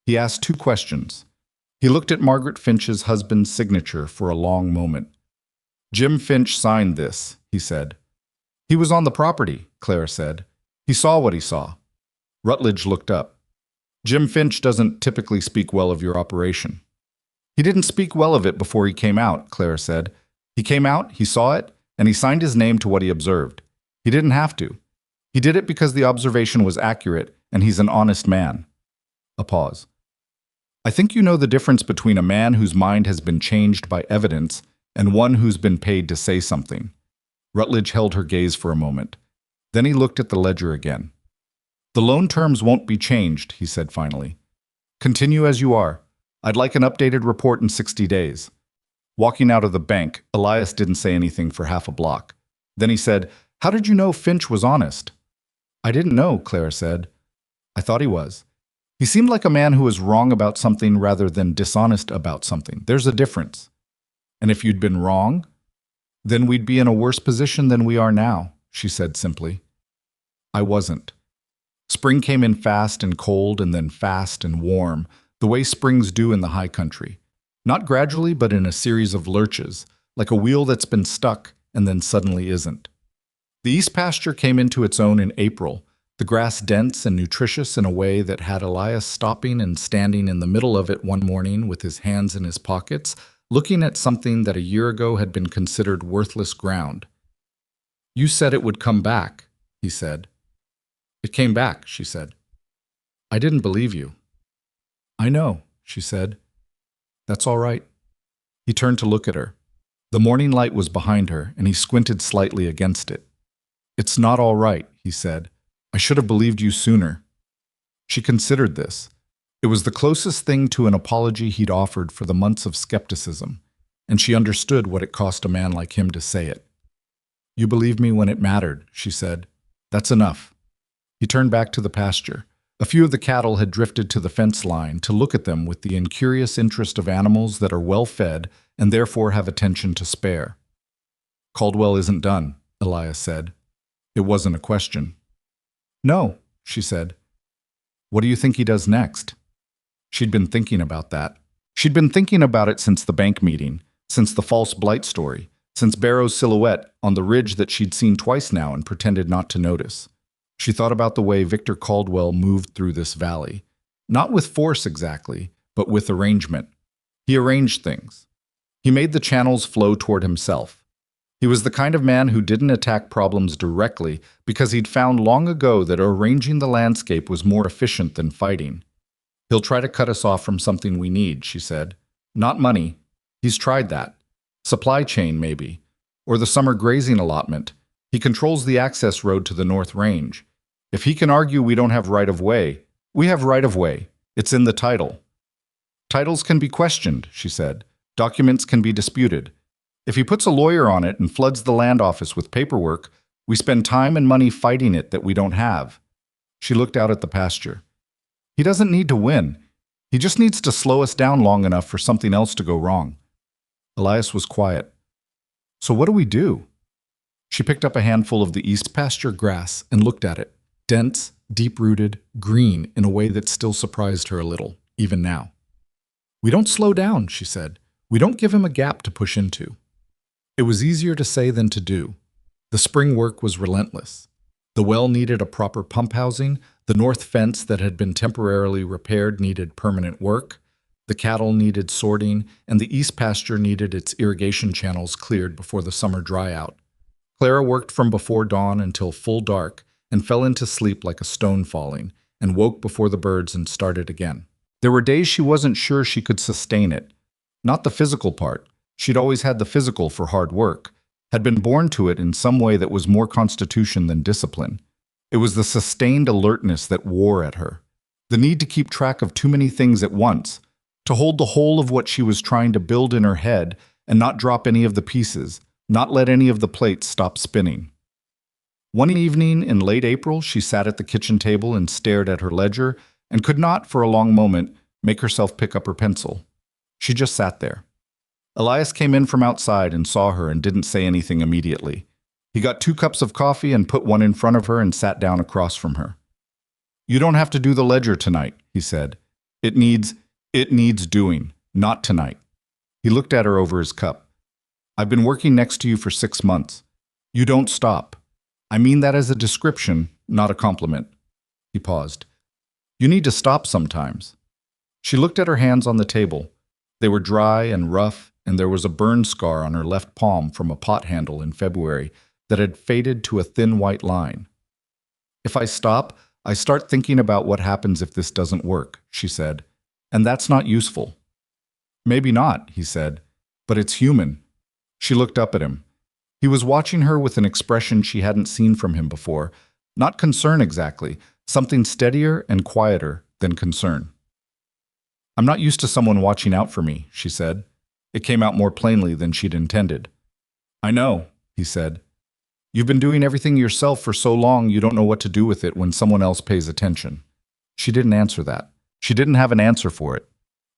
He asked 2 questions. He looked at Margaret Finch's husband's signature for a long moment. "Jim Finch signed this," he said. "He was on the property," Clara said. "He saw what he saw." Rutledge looked up. "Jim Finch doesn't typically speak well of your operation." "He didn't speak well of it before he came out," Clara said. "He came out, he saw it, and he signed his name to what he observed. He didn't have to. He did it because the observation was accurate, and he's an honest man." A pause. "I think you know the difference between a man whose mind has been changed by evidence and one who's been paid to say something." Rutledge held her gaze for a moment. Then he looked at the ledger again. "The loan terms won't be changed," he said finally. "Continue as you are. I'd like an updated report in 60 days. Walking out of the bank, Elias didn't say anything for half a block. Then he said, "How did you know Finch was honest?" "I didn't know," Clara said. "I thought he was. He seemed like a man who was wrong about something rather than dishonest about something. There's a difference. And if you'd been wrong, then we'd be in a worse position than we are now," she said simply. "I wasn't. Spring came in fast and cold and then fast and warm, the way springs do in the high country. Not gradually, but in a series of lurches, like a wheel that's been stuck and then suddenly isn't. The east pasture came into its own in April, the grass dense and nutritious in a way that had Elias stopping and standing in the middle of it one morning with his hands in his pockets, looking at something that a year ago had been considered worthless ground. "You said it would come back," he said. "It came back," she said. "I didn't believe you." "I know," she said. "That's all right." He turned to look at her. The morning light was behind her, and he squinted slightly against it. "It's not all right," he said. "I should have believed you sooner." She considered this. It was the closest thing to an apology he'd offered for the months of skepticism, and she understood what it cost a man like him to say it. "You believed me when it mattered," she said. "That's enough." He turned back to the pasture. A few of the cattle had drifted to the fence line to look at them with the incurious interest of animals that are well fed and therefore have attention to spare. "Caldwell isn't done," Elias said. It wasn't a question. "No," she said. "What do you think he does next?" She'd been thinking about that. She'd been thinking about it since the bank meeting, since the false blight story, since Barrow's silhouette on the ridge that she'd seen twice now and pretended not to notice. She thought about the way Victor Caldwell moved through this valley. Not with force exactly, but with arrangement. He arranged things. He made the channels flow toward himself. He was the kind of man who didn't attack problems directly because he'd found long ago that arranging the landscape was more efficient than fighting. "He'll try to cut us off from something we need," she said. "Not money. He's tried that. Supply chain, maybe. Or the summer grazing allotment. He controls the access road to the North Range. If he can argue we don't have right-of-way, we have right-of-way. It's in the title." "Titles can be questioned," she said. "Documents can be disputed. If he puts a lawyer on it and floods the land office with paperwork, we spend time and money fighting it that we don't have." She looked out at the pasture. "He doesn't need to win. He just needs to slow us down long enough for something else to go wrong." Elias was quiet. "So what do we do?" She picked up a handful of the east pasture grass and looked at it. Dense, deep-rooted, green in a way that still surprised her a little, even now. "We don't slow down," she said. "We don't give him a gap to push into." It was easier to say than to do. The spring work was relentless. The well needed a proper pump housing, the north fence that had been temporarily repaired needed permanent work, the cattle needed sorting, and the east pasture needed its irrigation channels cleared before the summer dryout. Clara worked from before dawn until full dark, and fell into sleep like a stone falling, and woke before the birds and started again. There were days she wasn't sure she could sustain it. Not the physical part. She'd always had the physical for hard work, had been born to it in some way that was more constitution than discipline. It was the sustained alertness that wore at her. The need to keep track of too many things at once, to hold the whole of what she was trying to build in her head and not drop any of the pieces, not let any of the plates stop spinning. One evening in late April, she sat at the kitchen table and stared at her ledger and could not, for a long moment, make herself pick up her pencil. She just sat there. Elias came in from outside and saw her and didn't say anything immediately. He got 2 cups of coffee and put one in front of her and sat down across from her. "You don't have to do the ledger tonight," he said. It needs doing, not tonight." He looked at her over his cup. "I've been working next to you for 6 months. You don't stop. I mean that as a description, not a compliment." He paused. "You need to stop sometimes." She looked at her hands on the table. They were dry and rough, and there was a burn scar on her left palm from a pot handle in February that had faded to a thin white line. "If I stop, I start thinking about what happens if this doesn't work," she said. "And that's not useful." "Maybe not," he said, "but it's human." She looked up at him. He was watching her with an expression she hadn't seen from him before. Not concern exactly, something steadier and quieter than concern. "I'm not used to someone watching out for me," she said. It came out more plainly than she'd intended. "I know," he said. "You've been doing everything yourself for so long you don't know what to do with it when someone else pays attention." She didn't answer that. She didn't have an answer for it.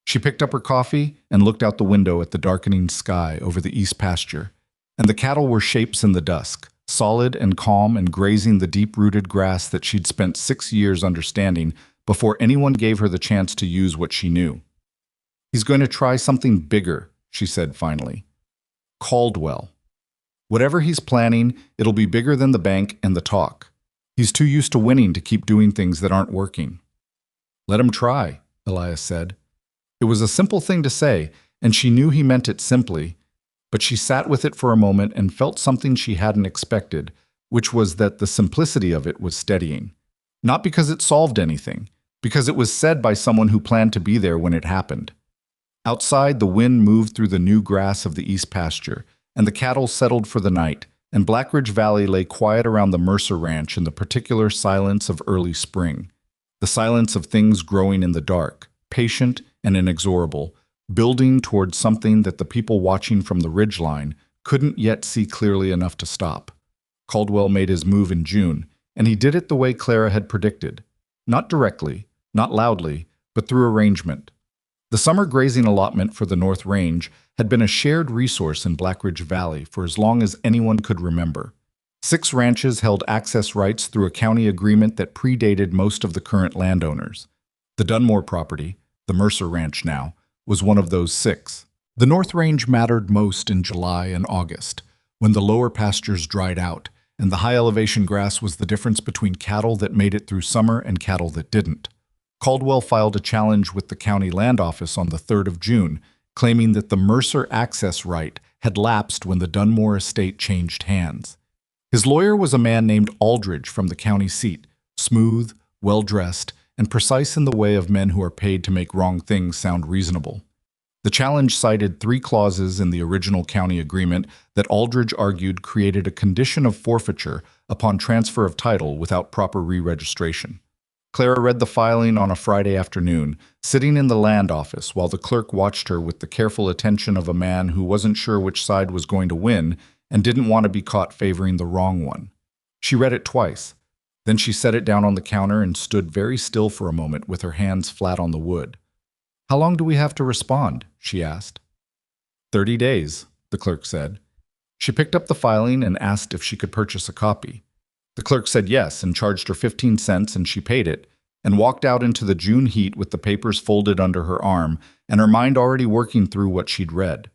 She picked up her coffee and looked out the window at the darkening sky over the east pasture, and the cattle were shapes in the dusk, solid and calm and grazing the deep-rooted grass that she'd spent 6 years understanding before anyone gave her the chance to use what she knew. "He's going to try something bigger," she said finally. "Caldwell. Whatever he's planning, it'll be bigger than the bank and the talk. He's too used to winning to keep doing things that aren't working." "Let him try," Elias said. It was a simple thing to say, and she knew he meant it simply, but she sat with it for a moment and felt something she hadn't expected, which was that the simplicity of it was steadying. Not because it solved anything, because it was said by someone who planned to be there when it happened. Outside, the wind moved through the new grass of the east pasture, and the cattle settled for the night, and Blackridge Valley lay quiet around the Mercer Ranch in the particular silence of early spring, the silence of things growing in the dark, patient and inexorable, building towards something that the people watching from the ridgeline couldn't yet see clearly enough to stop. Caldwell made his move in June, and he did it the way Clara had predicted. Not directly, not loudly, but through arrangement. The summer grazing allotment for the North Range had been a shared resource in Blackridge Valley for as long as anyone could remember. 6 ranches held access rights through a county agreement that predated most of the current landowners. The Dunmore property, the Mercer Ranch now, was one of those 6. The North Range mattered most in July and August, when the lower pastures dried out, and the high-elevation grass was the difference between cattle that made it through summer and cattle that didn't. Caldwell filed a challenge with the county land office on the 3rd of June, claiming that the Mercer access right had lapsed when the Dunmore estate changed hands. His lawyer was a man named Aldridge from the county seat, smooth, well-dressed, and precise in the way of men who are paid to make wrong things sound reasonable. The challenge cited 3 clauses in the original county agreement that Aldridge argued created a condition of forfeiture upon transfer of title without proper re-registration. Clara read the filing on a Friday afternoon, sitting in the land office while the clerk watched her with the careful attention of a man who wasn't sure which side was going to win and didn't want to be caught favoring the wrong one. She read it twice. Then she set it down on the counter and stood very still for a moment with her hands flat on the wood. "How long do we have to respond?" she asked. 30 days, the clerk said. She picked up the filing and asked if she could purchase a copy. The clerk said yes and charged her 15 cents, and she paid it, and walked out into the June heat with the papers folded under her arm and her mind already working through what she'd read.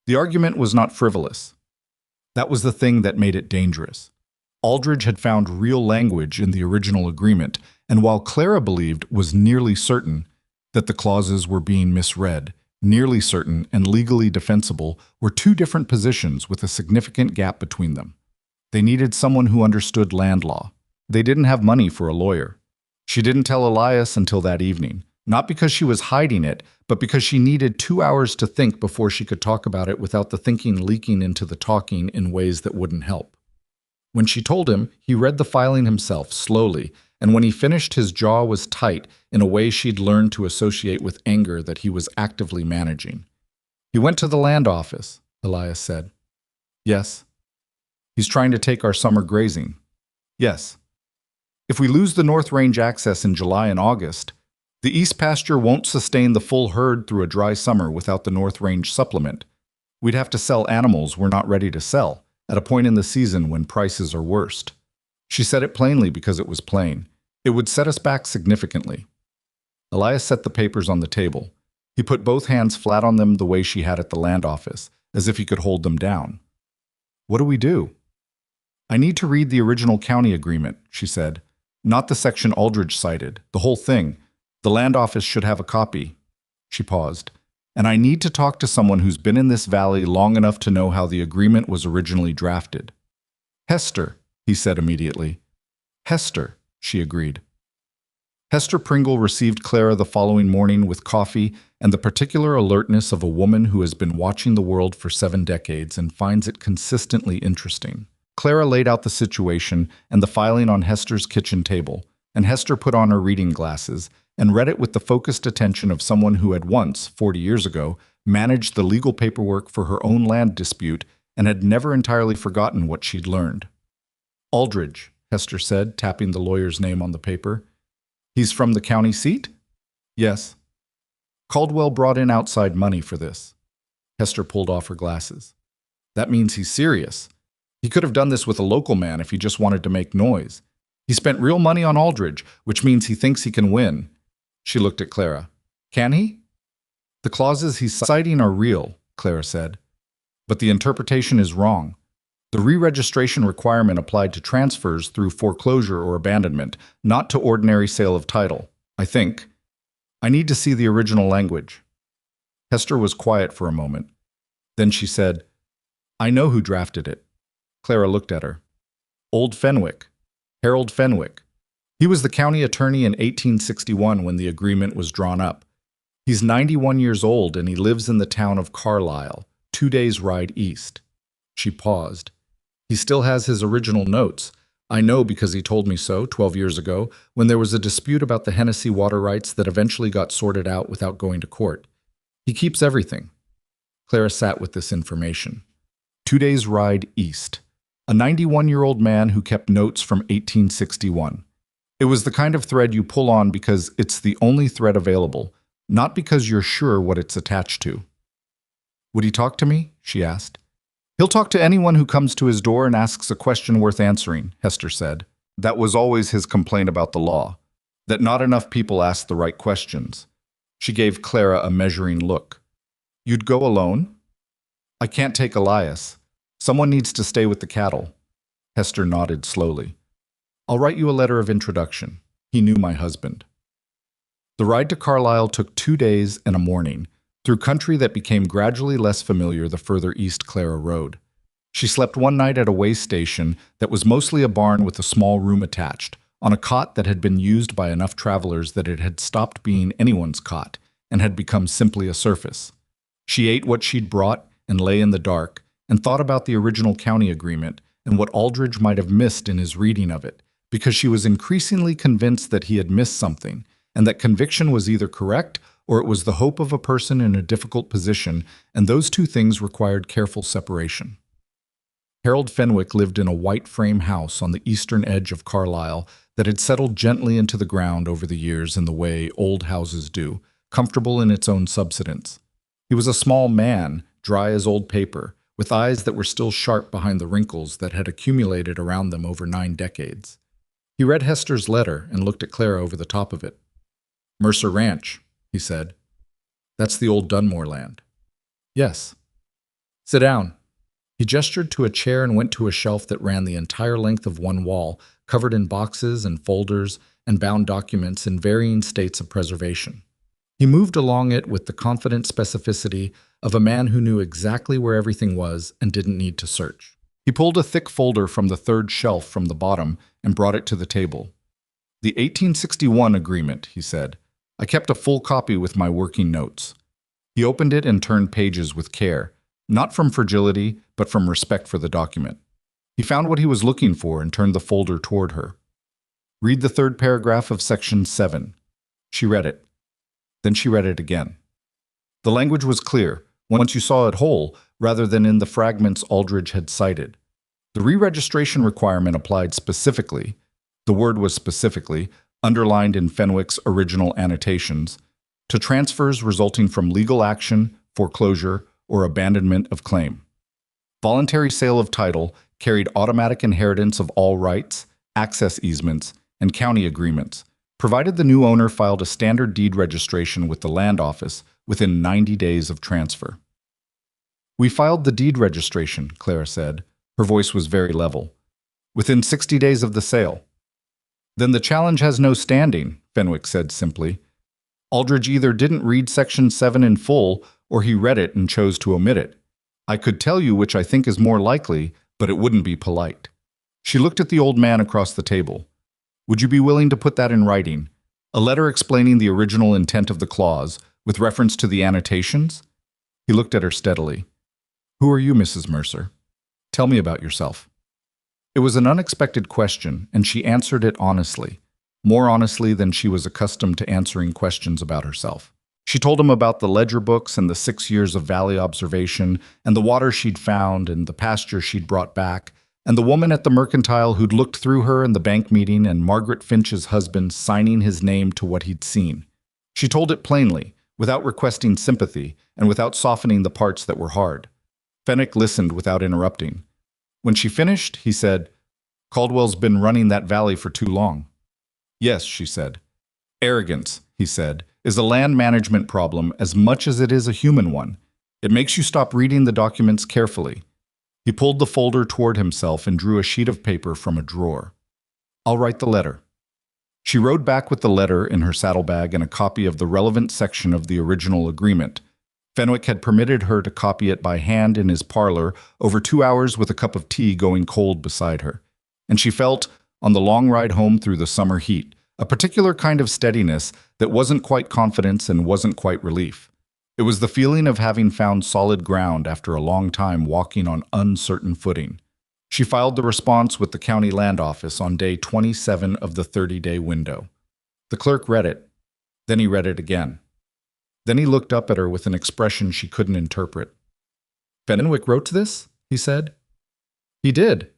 The argument was not frivolous. That was the thing that made it dangerous. Aldridge had found real language in the original agreement, and while Clara believed was nearly certain that the clauses were being misread, nearly certain and legally defensible were 2 different positions with a significant gap between them. They needed someone who understood land law. They didn't have money for a lawyer. She didn't tell Elias until that evening, not because she was hiding it, but because she needed 2 hours to think before she could talk about it without the thinking leaking into the talking in ways that wouldn't help. When she told him, he read the filing himself, slowly, and when he finished, his jaw was tight in a way she'd learned to associate with anger that he was actively managing. He went to the land office, Elias said. Yes. He's trying to take our summer grazing. Yes. If we lose the North Range access in July and August, the East pasture won't sustain the full herd through a dry summer without the North Range supplement. We'd have to sell animals we're not ready to sell, at a point in the season when prices are worst. She said it plainly because it was plain. It would set us back significantly. Elias set the papers on the table. He put both hands flat on them the way she had at the land office, as if he could hold them down. What do we do? I need to read the original county agreement, she said. Not the section Aldridge cited, the whole thing. The land office should have a copy. She paused. And I need to talk to someone who's been in this valley long enough to know how the agreement was originally drafted. Hester, he said immediately. Hester, she agreed. Hester Pringle received Clara the following morning with coffee and the particular alertness of a woman who has been watching the world for 7 decades and finds it consistently interesting. Clara laid out the situation and the filing on Hester's kitchen table, and Hester put on her reading glasses and read it with the focused attention of someone who had once, 40 years ago, managed the legal paperwork for her own land dispute and had never entirely forgotten what she'd learned. Aldridge, Hester said, tapping the lawyer's name on the paper. He's from the county seat? Yes. Caldwell brought in outside money for this. Hester pulled off her glasses. That means he's serious. He could have done this with a local man if he just wanted to make noise. He spent real money on Aldridge, which means he thinks he can win. She looked at Clara. Can he? The clauses he's citing are real, Clara said. But the interpretation is wrong. The re-registration requirement applied to transfers through foreclosure or abandonment, not to ordinary sale of title, I think. I need to see the original language. Hester was quiet for a moment. Then she said, I know who drafted it. Clara looked at her. Old Fenwick. Harold Fenwick. He was the county attorney in 1861 when the agreement was drawn up. He's 91 years old and he lives in the town of Carlisle, 2 days' ride east. She paused. He still has his original notes. I know because he told me so 12 years ago when there was a dispute about the Hennessy water rights that eventually got sorted out without going to court. He keeps everything. Clara sat with this information. 2 days' ride east. A 91-year-old man who kept notes from 1861. It was the kind of thread you pull on because it's the only thread available, not because you're sure what it's attached to. Would he talk to me? She asked. He'll talk to anyone who comes to his door and asks a question worth answering, Hester said. That was always his complaint about the law, that not enough people asked the right questions. She gave Clara a measuring look. You'd go alone? I can't take Elias. Someone needs to stay with the cattle. Hester nodded slowly. I'll write you a letter of introduction. He knew my husband. The ride to Carlisle took 2 days and a morning, through country that became gradually less familiar the further east Clara rode. She slept one night at a way station that was mostly a barn with a small room attached, on a cot that had been used by enough travelers that it had stopped being anyone's cot and had become simply a surface. She ate what she'd brought and lay in the dark, and thought about the original county agreement and what Aldridge might have missed in his reading of it, because she was increasingly convinced that he had missed something, and that conviction was either correct or it was the hope of a person in a difficult position, and those two things required careful separation. Harold Fenwick lived in a white frame house on the eastern edge of Carlisle that had settled gently into the ground over the years in the way old houses do, comfortable in its own subsidence. He was a small man, dry as old paper, with eyes that were still sharp behind the wrinkles that had accumulated around them over 9 decades. He read Hester's letter and looked at Clara over the top of it. Mercer Ranch, he said. That's the old Dunmore land. Yes. Sit down. He gestured to a chair and went to a shelf that ran the entire length of one wall, covered in boxes and folders and bound documents in varying states of preservation. He moved along it with the confident specificity of a man who knew exactly where everything was and didn't need to search. He pulled a thick folder from the third shelf from the bottom and brought it to the table. The 1861 agreement, he said. I kept a full copy with my working notes. He opened it and turned pages with care, not from fragility, but from respect for the document. He found what he was looking for and turned the folder toward her. Read the third paragraph of section 7. She read it. Then she read it again. The language was clear, once you saw it whole, rather than in the fragments Aldridge had cited. The re-registration requirement applied specifically, the word was specifically, underlined in Fenwick's original annotations, to transfers resulting from legal action, foreclosure, or abandonment of claim. Voluntary sale of title carried automatic inheritance of all rights, access easements, and county agreements, provided the new owner filed a standard deed registration with the land office within 90 days of transfer. We filed the deed registration, Clara said. Her voice was very level. Within 60 days of the sale. Then the challenge has no standing, Fenwick said simply. Aldridge either didn't read Section 7 in full, or he read it and chose to omit it. I could tell you which I think is more likely, but it wouldn't be polite. She looked at the old man across the table. Would you be willing to put that in writing? A letter explaining the original intent of the clause, with reference to the annotations? He looked at her steadily. Who are you, Mrs. Mercer? Tell me about yourself. It was an unexpected question, and she answered it honestly, more honestly than she was accustomed to answering questions about herself. She told him about the ledger books and the 6 years of valley observation, and the water she'd found and the pasture she'd brought back, and the woman at the mercantile who'd looked through her in the bank meeting, and Margaret Finch's husband signing his name to what he'd seen. She told it plainly, without requesting sympathy, and without softening the parts that were hard. Fenwick listened without interrupting. When she finished, he said, Caldwell's been running that valley for too long. Yes, she said. Arrogance, he said, is a land management problem as much as it is a human one. It makes you stop reading the documents carefully. He pulled the folder toward himself and drew a sheet of paper from a drawer. I'll write the letter. She rode back with the letter in her saddlebag and a copy of the relevant section of the original agreement. Fenwick had permitted her to copy it by hand in his parlor over 2 hours with a cup of tea going cold beside her. And she felt, on the long ride home through the summer heat, a particular kind of steadiness that wasn't quite confidence and wasn't quite relief. It was the feeling of having found solid ground after a long time walking on uncertain footing. She filed the response with the county land office on day 27 of the 30-day window. The clerk read it. Then he read it again. Then he looked up at her with an expression she couldn't interpret. Fenwick wrote this? He said. He did.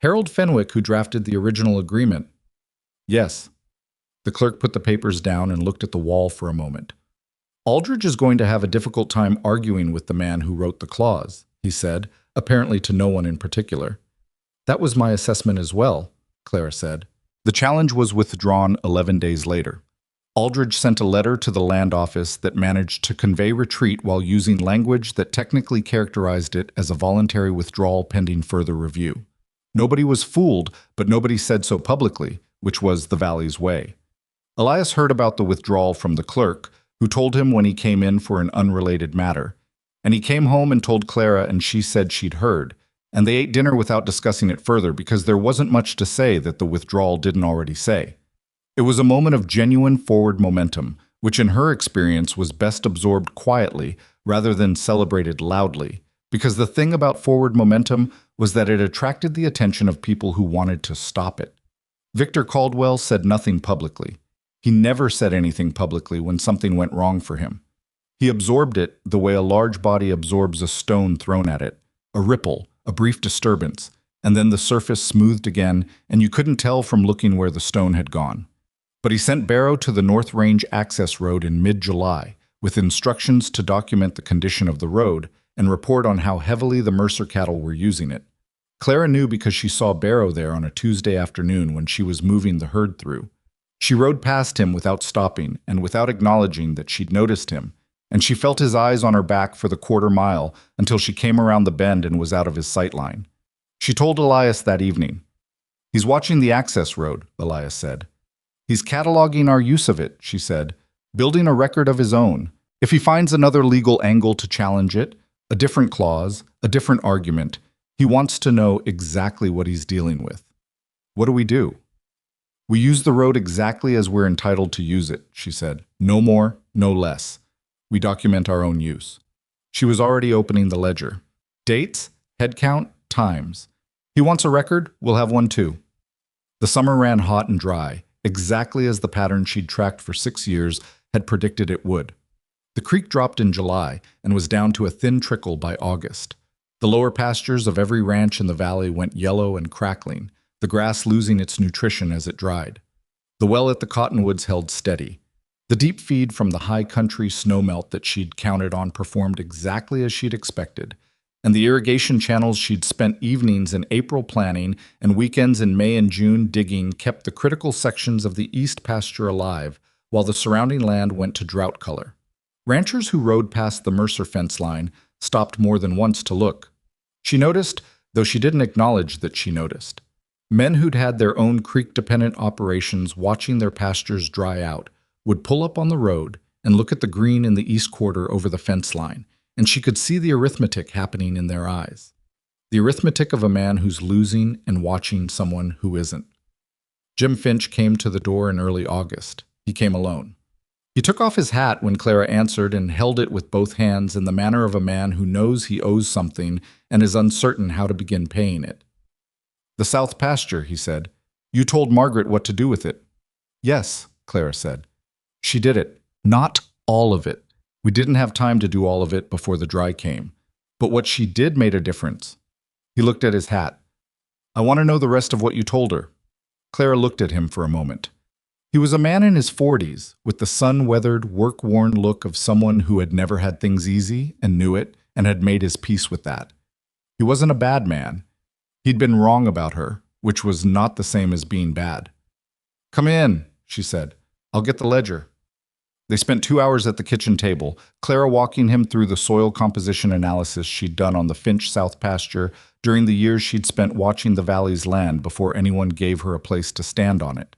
Harold Fenwick, who drafted the original agreement. Yes. The clerk put the papers down and looked at the wall for a moment. Aldridge is going to have a difficult time arguing with the man who wrote the clause, he said, apparently to no one in particular. That was my assessment as well, Clara said. The challenge was withdrawn 11 days later. Aldridge sent a letter to the land office that managed to convey retreat while using language that technically characterized it as a voluntary withdrawal pending further review. Nobody was fooled, but nobody said so publicly, which was the Valley's way. Elias heard about the withdrawal from the clerk, who told him when he came in for an unrelated matter. And he came home and told Clara, and she said she'd heard. And they ate dinner without discussing it further because there wasn't much to say that the withdrawal didn't already say. It was a moment of genuine forward momentum, which in her experience was best absorbed quietly rather than celebrated loudly, because the thing about forward momentum was that it attracted the attention of people who wanted to stop it. Victor Caldwell said nothing publicly. He never said anything publicly when something went wrong for him. He absorbed it the way a large body absorbs a stone thrown at it, a ripple, a brief disturbance, and then the surface smoothed again, and you couldn't tell from looking where the stone had gone. But he sent Barrow to the North Range access road in mid-July, with instructions to document the condition of the road and report on how heavily the Mercer cattle were using it. Clara knew because she saw Barrow there on a Tuesday afternoon when she was moving the herd through. She rode past him without stopping and without acknowledging that she'd noticed him, and she felt his eyes on her back for the quarter mile until she came around the bend and was out of his sight line. She told Elias that evening. He's watching the access road, Elias said. He's cataloging our use of it, she said, building a record of his own. If he finds another legal angle to challenge it, a different clause, a different argument, he wants to know exactly what he's dealing with. What do we do? We use the road exactly as we're entitled to use it, she said. No more, no less. We document our own use. She was already opening the ledger. Dates, head count, times. He wants a record, we'll have one too. The summer ran hot and dry, exactly as the pattern she'd tracked for 6 years had predicted it would. The creek dropped in July and was down to a thin trickle by August. The lower pastures of every ranch in the valley went yellow and crackling, the grass losing its nutrition as it dried. The well at the cottonwoods held steady. The deep feed from the high country snowmelt that she'd counted on performed exactly as she'd expected, and the irrigation channels she'd spent evenings in April planning and weekends in May and June digging kept the critical sections of the east pasture alive, while the surrounding land went to drought color. Ranchers who rode past the Mercer fence line stopped more than once to look. She noticed, though she didn't acknowledge that she noticed. Men who'd had their own creek-dependent operations watching their pastures dry out would pull up on the road and look at the green in the east quarter over the fence line, and she could see the arithmetic happening in their eyes. The arithmetic of a man who's losing and watching someone who isn't. Jim Finch came to the door in early August. He came alone. He took off his hat when Clara answered and held it with both hands in the manner of a man who knows he owes something and is uncertain how to begin paying it. "The south pasture," he said. "You told Margaret what to do with it." "Yes," Clara said. "She did it. Not all of it. We didn't have time to do all of it before the dry came. But what she did made a difference." He looked at his hat. "I want to know the rest of what you told her." Clara looked at him for a moment. He was a man in his 40s, with the sun-weathered, work-worn look of someone who had never had things easy and knew it and had made his peace with that. He wasn't a bad man. He'd been wrong about her, which was not the same as being bad. "Come in," she said. "I'll get the ledger." They spent 2 hours at the kitchen table, Clara walking him through the soil composition analysis she'd done on the Finch South pasture during the years she'd spent watching the valley's land before anyone gave her a place to stand on it.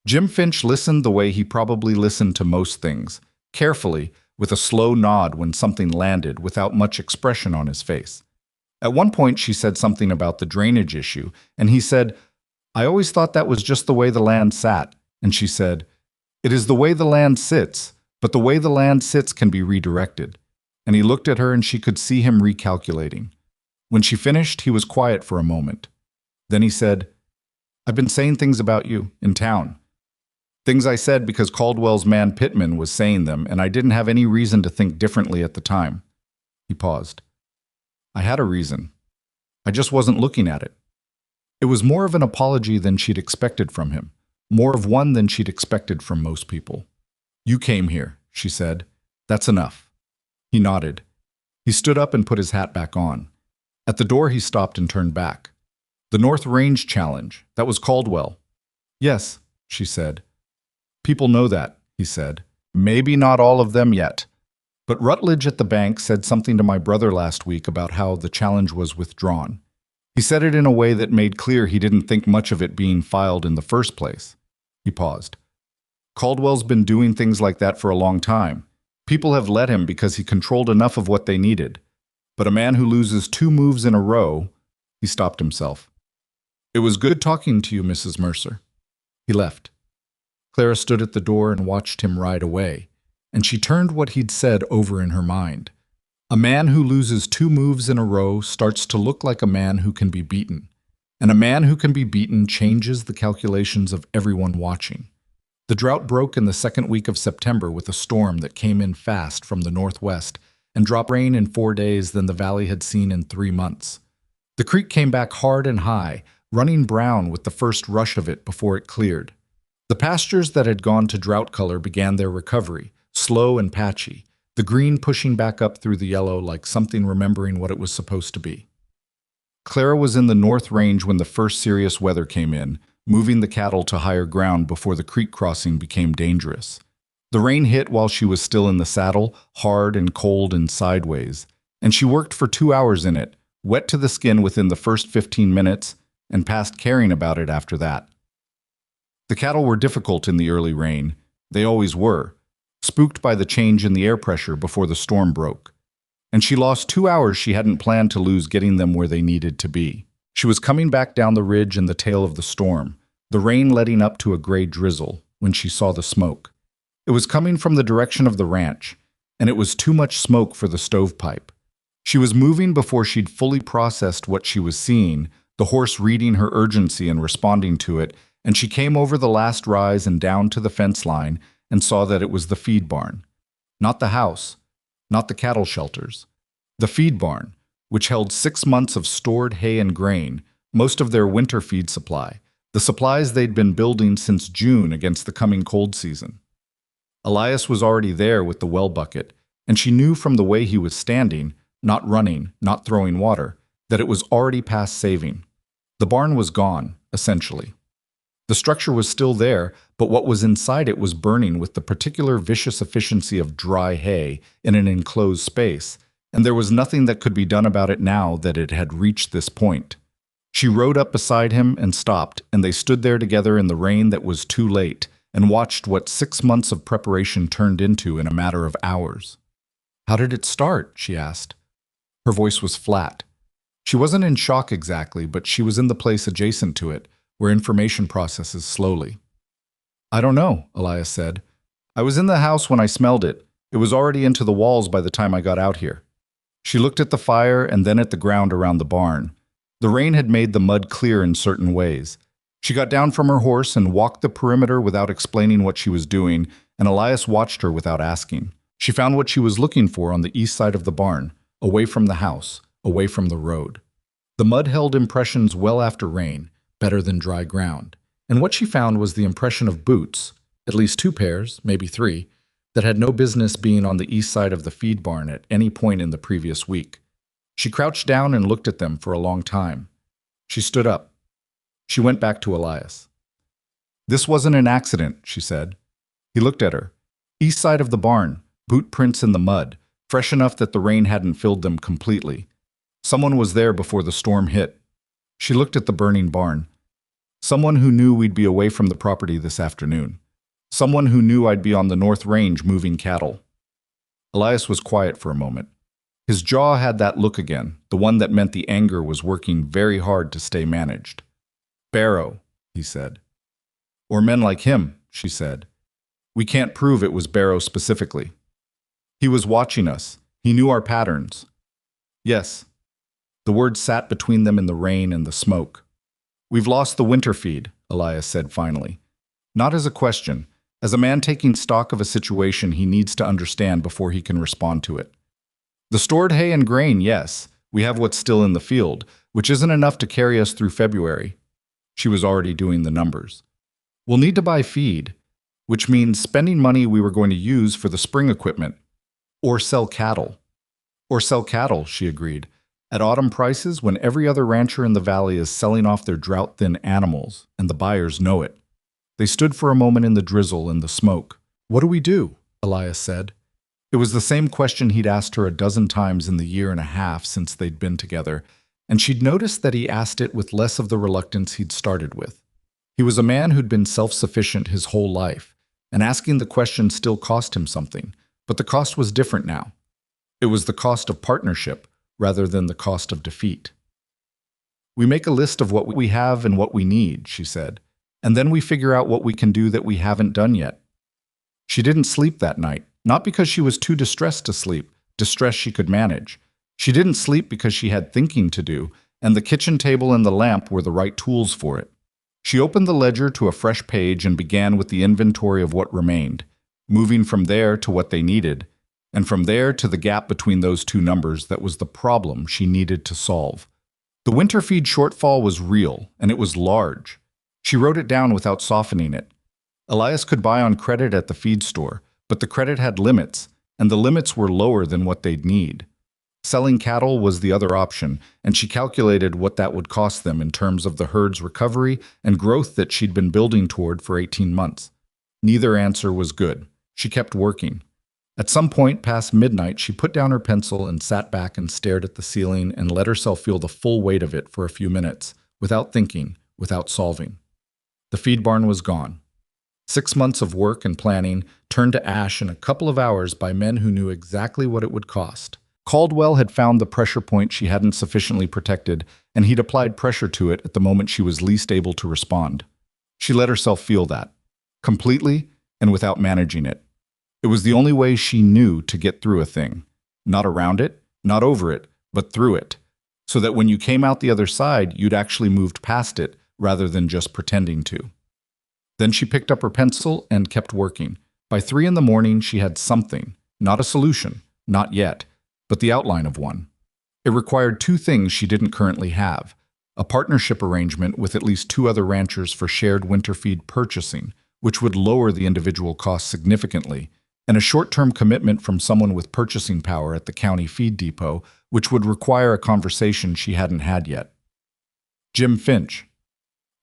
Jim Finch listened the way he probably listened to most things, carefully, with a slow nod when something landed without much expression on his face. At one point she said something about the drainage issue, and he said, "I always thought that was just the way the land sat." And she said, "It is the way the land sits, but the way the land sits can be redirected." And he looked at her and she could see him recalculating. When she finished, he was quiet for a moment. Then he said, "I've been saying things about you in town. Things I said because Caldwell's man Pittman was saying them, and I didn't have any reason to think differently at the time." He paused. "I had a reason. I just wasn't looking at it." It was more of an apology than she'd expected from him, more of one than she'd expected from most people. "You came here," she said. "That's enough." He nodded. He stood up and put his hat back on. At the door he stopped and turned back. "The North Range Challenge, that was Caldwell." "Yes," she said. "People know that," he said. "Maybe not all of them yet. But Rutledge at the bank said something to my brother last week about how the challenge was withdrawn. He said it in a way that made clear he didn't think much of it being filed in the first place." He paused. "Caldwell's been doing things like that for a long time. People have let him because he controlled enough of what they needed. But a man who loses 2 moves in a row..." He stopped himself. "It was good talking to you, Mrs. Mercer." He left. Clara stood at the door and watched him ride away, and she turned what he'd said over in her mind. A man who loses 2 moves in a row starts to look like a man who can be beaten, and a man who can be beaten changes the calculations of everyone watching. The drought broke in the second week of September with a storm that came in fast from the northwest and dropped rain in 4 days than the valley had seen in 3 months. The creek came back hard and high, running brown with the first rush of it before it cleared. The pastures that had gone to drought color began their recovery, slow and patchy, the green pushing back up through the yellow like something remembering what it was supposed to be. Clara was in the North Range when the first serious weather came in, moving the cattle to higher ground before the creek crossing became dangerous. The rain hit while she was still in the saddle, hard and cold and sideways, and she worked for 2 hours in it, wet to the skin within the first 15 minutes, and past caring about it after that. The cattle were difficult in the early rain. They always were, spooked by the change in the air pressure before the storm broke. And she lost 2 hours she hadn't planned to lose getting them where they needed to be. She was coming back down the ridge in the tail of the storm, the rain letting up to a gray drizzle when she saw the smoke. It was coming from the direction of the ranch, and it was too much smoke for the stovepipe. She was moving before she'd fully processed what she was seeing, the horse reading her urgency and responding to it, and she came over the last rise and down to the fence line and saw that it was the feed barn. Not the house, not the cattle shelters. The feed barn, which held 6 months of stored hay and grain, most of their winter feed supply, the supplies they'd been building since June against the coming cold season. Elias was already there with the well bucket, and she knew from the way he was standing, not running, not throwing water, that it was already past saving. The barn was gone, essentially. The structure was still there, but what was inside it was burning with the particular vicious efficiency of dry hay in an enclosed space, and there was nothing that could be done about it now that it had reached this point. She rode up beside him and stopped, and they stood there together in the rain that was too late, and watched what 6 months of preparation turned into in a matter of hours. "How did it start?" she asked. Her voice was flat. She wasn't in shock exactly, but she was in the place adjacent to it, where information processes slowly. "I don't know," Elias said. "I was in the house when I smelled it. It was already into the walls by the time I got out here." She looked at the fire and then at the ground around the barn. The rain had made the mud clear in certain ways. She got down from her horse and walked the perimeter without explaining what she was doing, and Elias watched her without asking. She found what she was looking for on the east side of the barn, away from the house, away from the road. The mud held impressions well after rain, better than dry ground, and what she found was the impression of boots, at least 2 pairs, maybe 3, that had no business being on the east side of the feed barn at any point in the previous week. She crouched down and looked at them for a long time. She stood up. She went back to Elias. "This wasn't an accident," she said. He looked at her. East side of the barn, boot prints in the mud, fresh enough that the rain hadn't filled them completely. Someone was there before the storm hit. She looked at the burning barn. "Someone who knew we'd be away from the property this afternoon. Someone who knew I'd be on the North Range moving cattle." Elias was quiet for a moment. His jaw had that look again, the one that meant the anger was working very hard to stay managed. "Barrow," he said. "Or men like him," she said. "We can't prove it was Barrow specifically. He was watching us. He knew our patterns." "Yes." The words sat between them in the rain and the smoke. "We've lost the winter feed," Elias said finally. Not as a question. As a man taking stock of a situation he needs to understand before he can respond to it. "The stored hay and grain, yes. We have what's still in the field, which isn't enough to carry us through February." She was already doing the numbers. "We'll need to buy feed, which means spending money we were going to use for the spring equipment. Or sell cattle." "Or sell cattle," she agreed. "At autumn prices when every other rancher in the valley is selling off their drought-thin animals, and the buyers know it." They stood for a moment in the drizzle and the smoke. "What do we do?" Elias said. It was the same question he'd asked her a dozen times in the year and a half since they'd been together, and she'd noticed that he asked it with less of the reluctance he'd started with. He was a man who'd been self-sufficient his whole life, and asking the question still cost him something, but the cost was different now. It was the cost of partnership rather than the cost of defeat. "We make a list of what we have and what we need," she said, "and then we figure out what we can do that we haven't done yet." She didn't sleep that night, not because she was too distressed to sleep, distress she could manage. She didn't sleep because she had thinking to do, and the kitchen table and the lamp were the right tools for it. She opened the ledger to a fresh page and began with the inventory of what remained, moving from there to what they needed, and from there to the gap between those two numbers that was the problem she needed to solve. The winter feed shortfall was real, and it was large. She wrote it down without softening it. Elias could buy on credit at the feed store, but the credit had limits, and the limits were lower than what they'd need. Selling cattle was the other option, and she calculated what that would cost them in terms of the herd's recovery and growth that she'd been building toward for 18 months. Neither answer was good. She kept working. At some point past midnight, she put down her pencil and sat back and stared at the ceiling and let herself feel the full weight of it for a few minutes, without thinking, without solving. The feed barn was gone. 6 months of work and planning turned to ash in a couple of hours by men who knew exactly what it would cost. Caldwell had found the pressure point she hadn't sufficiently protected, and he'd applied pressure to it at the moment she was least able to respond. She let herself feel that, completely and without managing it. It was the only way she knew to get through a thing. Not around it, not over it, but through it. So that when you came out the other side, you'd actually moved past it rather than just pretending to. Then she picked up her pencil and kept working. By 3 in the morning, she had something, not a solution, not yet, but the outline of one. It required 2 things she didn't currently have: a partnership arrangement with at least 2 other ranchers for shared winter feed purchasing, which would lower the individual costs significantly, and a short-term commitment from someone with purchasing power at the county feed depot, which would require a conversation she hadn't had yet. Jim Finch.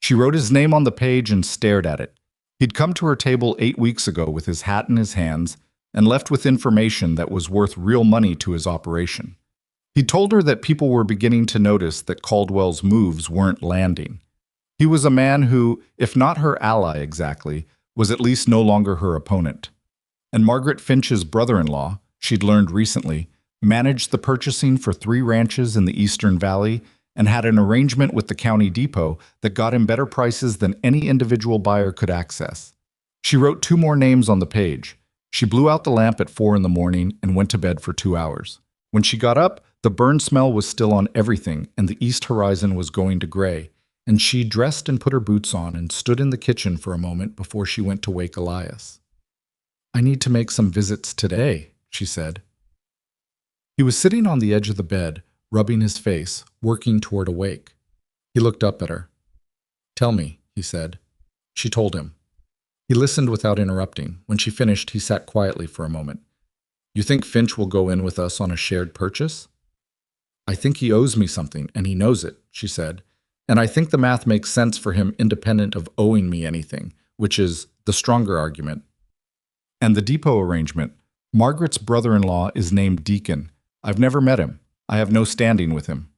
She wrote his name on the page and stared at it. He'd come to her table 8 weeks ago with his hat in his hands and left with information that was worth real money to his operation. He told her that people were beginning to notice that Caldwell's moves weren't landing. He was a man who, if not her ally exactly, was at least no longer her opponent. And Margaret Finch's brother-in-law, she'd learned recently, managed the purchasing for 3 ranches in the Eastern Valley and had an arrangement with the county depot that got him better prices than any individual buyer could access. She wrote 2 more names on the page. She blew out the lamp at 4 in the morning and went to bed for 2 hours. When she got up, the burn smell was still on everything and the east horizon was going to gray, and she dressed and put her boots on and stood in the kitchen for a moment before she went to wake Elias. "I need to make some visits today," she said. He was sitting on the edge of the bed, rubbing his face, working toward a wake. He looked up at her. "Tell me," he said. She told him. He listened without interrupting. When she finished, he sat quietly for a moment. "You think Finch will go in with us on a shared purchase?" "I think he owes me something, and he knows it," she said. "And I think the math makes sense for him independent of owing me anything, which is the stronger argument." "And the depot arrangement. Margaret's brother-in-law is named Deacon. I've never met him. I have no standing with him."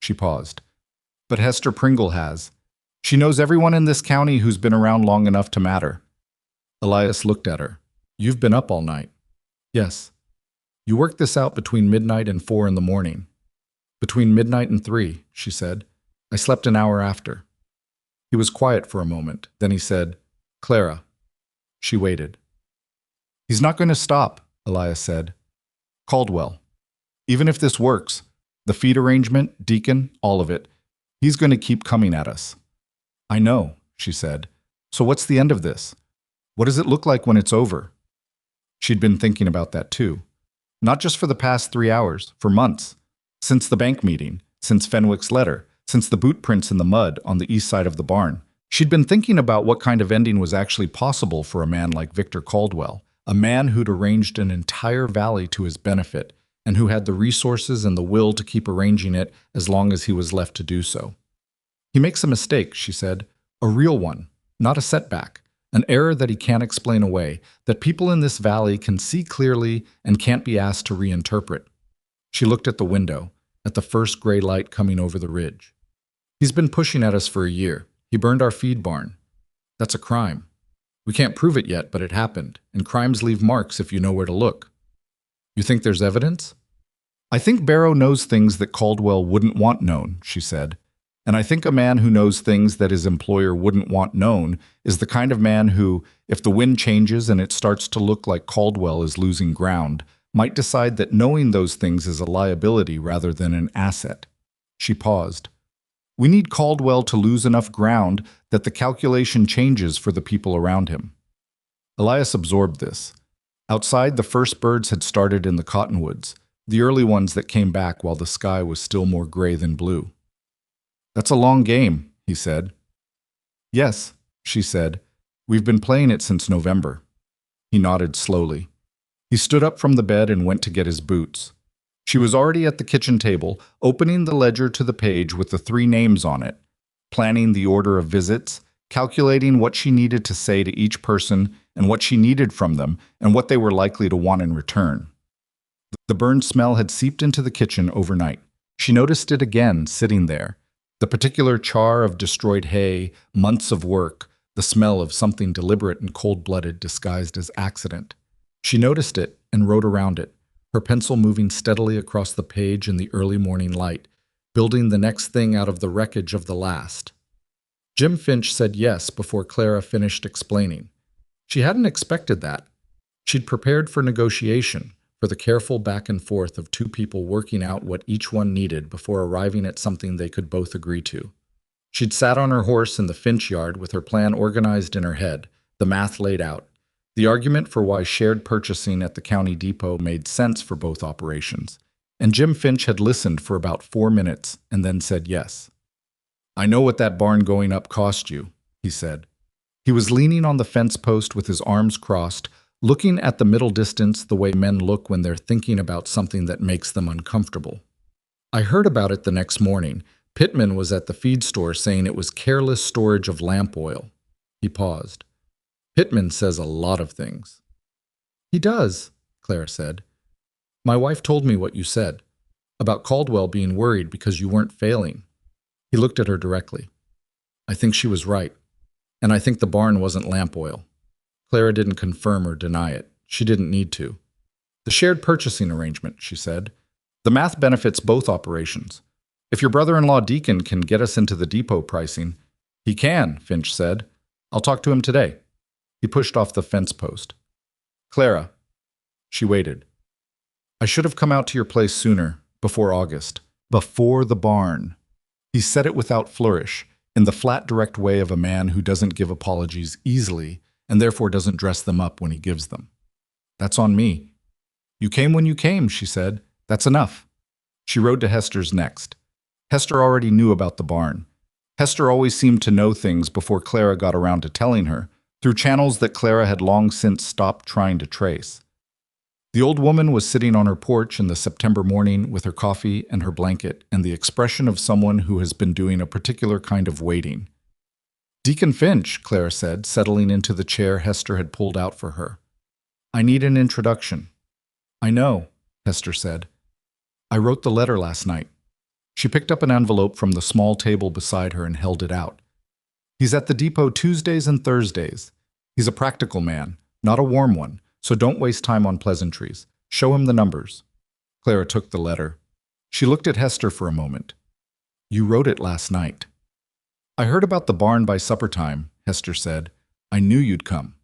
She paused. "But Hester Pringle has. She knows everyone in this county who's been around long enough to matter." Elias looked at her. "You've been up all night." "Yes." "You worked this out between midnight and 4 in the morning." "Between midnight and 3, she said. "I slept an hour after." He was quiet for a moment. Then he said, "Clara." She waited. "He's not going to stop," Elias said. "Caldwell. Even if this works, the feed arrangement, Deacon, all of it, he's going to keep coming at us." "I know," she said. "So what's the end of this? What does it look like when it's over?" She'd been thinking about that too. Not just for the past 3 hours, for months. Since the bank meeting, since Fenwick's letter, since the boot prints in the mud on the east side of the barn. She'd been thinking about what kind of ending was actually possible for a man like Victor Caldwell, a man who'd arranged an entire valley to his benefit, and who had the resources and the will to keep arranging it as long as he was left to do so. "He makes a mistake," she said, "a real one, not a setback, an error that he can't explain away, that people in this valley can see clearly and can't be asked to reinterpret." She looked at the window, at the first gray light coming over the ridge. "He's been pushing at us for a year. He burned our feed barn. That's a crime. We can't prove it yet, but it happened, and crimes leave marks if you know where to look." "You think there's evidence?" "I think Barrow knows things that Caldwell wouldn't want known," she said. "And I think a man who knows things that his employer wouldn't want known is the kind of man who, if the wind changes and it starts to look like Caldwell is losing ground, might decide that knowing those things is a liability rather than an asset." She paused. "We need Caldwell to lose enough ground that the calculation changes for the people around him." Elias absorbed this. Outside, the first birds had started in the cottonwoods, the early ones that came back while the sky was still more gray than blue. "That's a long game," he said. "Yes," she said. "We've been playing it since November." He nodded slowly. He stood up from the bed and went to get his boots. She was already at the kitchen table, opening the ledger to the page with the 3 names on it, planning the order of visits, calculating what she needed to say to each person and what she needed from them and what they were likely to want in return. The burned smell had seeped into the kitchen overnight. She noticed it again sitting there. The particular char of destroyed hay, months of work, the smell of something deliberate and cold-blooded disguised as accident. She noticed it and wrote around it, her pencil moving steadily across the page in the early morning light, building the next thing out of the wreckage of the last. Jim Finch said yes before Clara finished explaining. She hadn't expected that. She'd prepared for negotiation, for the careful back and forth of two people working out what each one needed before arriving at something they could both agree to. She'd sat on her horse in the Finch yard with her plan organized in her head, the math laid out. The argument for why shared purchasing at the county depot made sense for both operations. And Jim Finch had listened for about 4 minutes and then said yes. "I know what that barn going up cost you," he said. He was leaning on the fence post with his arms crossed, looking at the middle distance the way men look when they're thinking about something that makes them uncomfortable. "I heard about it the next morning. Pittman was at the feed store saying it was careless storage of lamp oil." He paused. "Pittman says a lot of things." "He does," Clara said. "My wife told me what you said, about Caldwell being worried because you weren't failing." He looked at her directly. "I think she was right, and I think the barn wasn't lamp oil." Clara didn't confirm or deny it. She didn't need to. "The shared purchasing arrangement," she said. "The math benefits both operations. If your brother-in-law Deacon can get us into the depot pricing—" "He can," Finch said. "I'll talk to him today." He pushed off the fence post. "Clara." She waited. "I should have come out to your place sooner, before August. Before the barn." He said it without flourish, in the flat, direct way of a man who doesn't give apologies easily and therefore doesn't dress them up when he gives them. "That's on me." "You came when you came," she said. "That's enough." She rode to Hester's next. Hester already knew about the barn. Hester always seemed to know things before Clara got around to telling her, through channels that Clara had long since stopped trying to trace. The old woman was sitting on her porch in the September morning with her coffee and her blanket and the expression of someone who has been doing a particular kind of waiting. "Deacon Finch," Clara said, settling into the chair Hester had pulled out for her. "I need an introduction." "I know," Hester said. "I wrote the letter last night." She picked up an envelope from the small table beside her and held it out. "He's at the depot Tuesdays and Thursdays. He's a practical man, not a warm one, so don't waste time on pleasantries. Show him the numbers." Clara took the letter. She looked at Hester for a moment. "You wrote it last night." "I heard about the barn by supper time," Hester said. "I knew you'd come."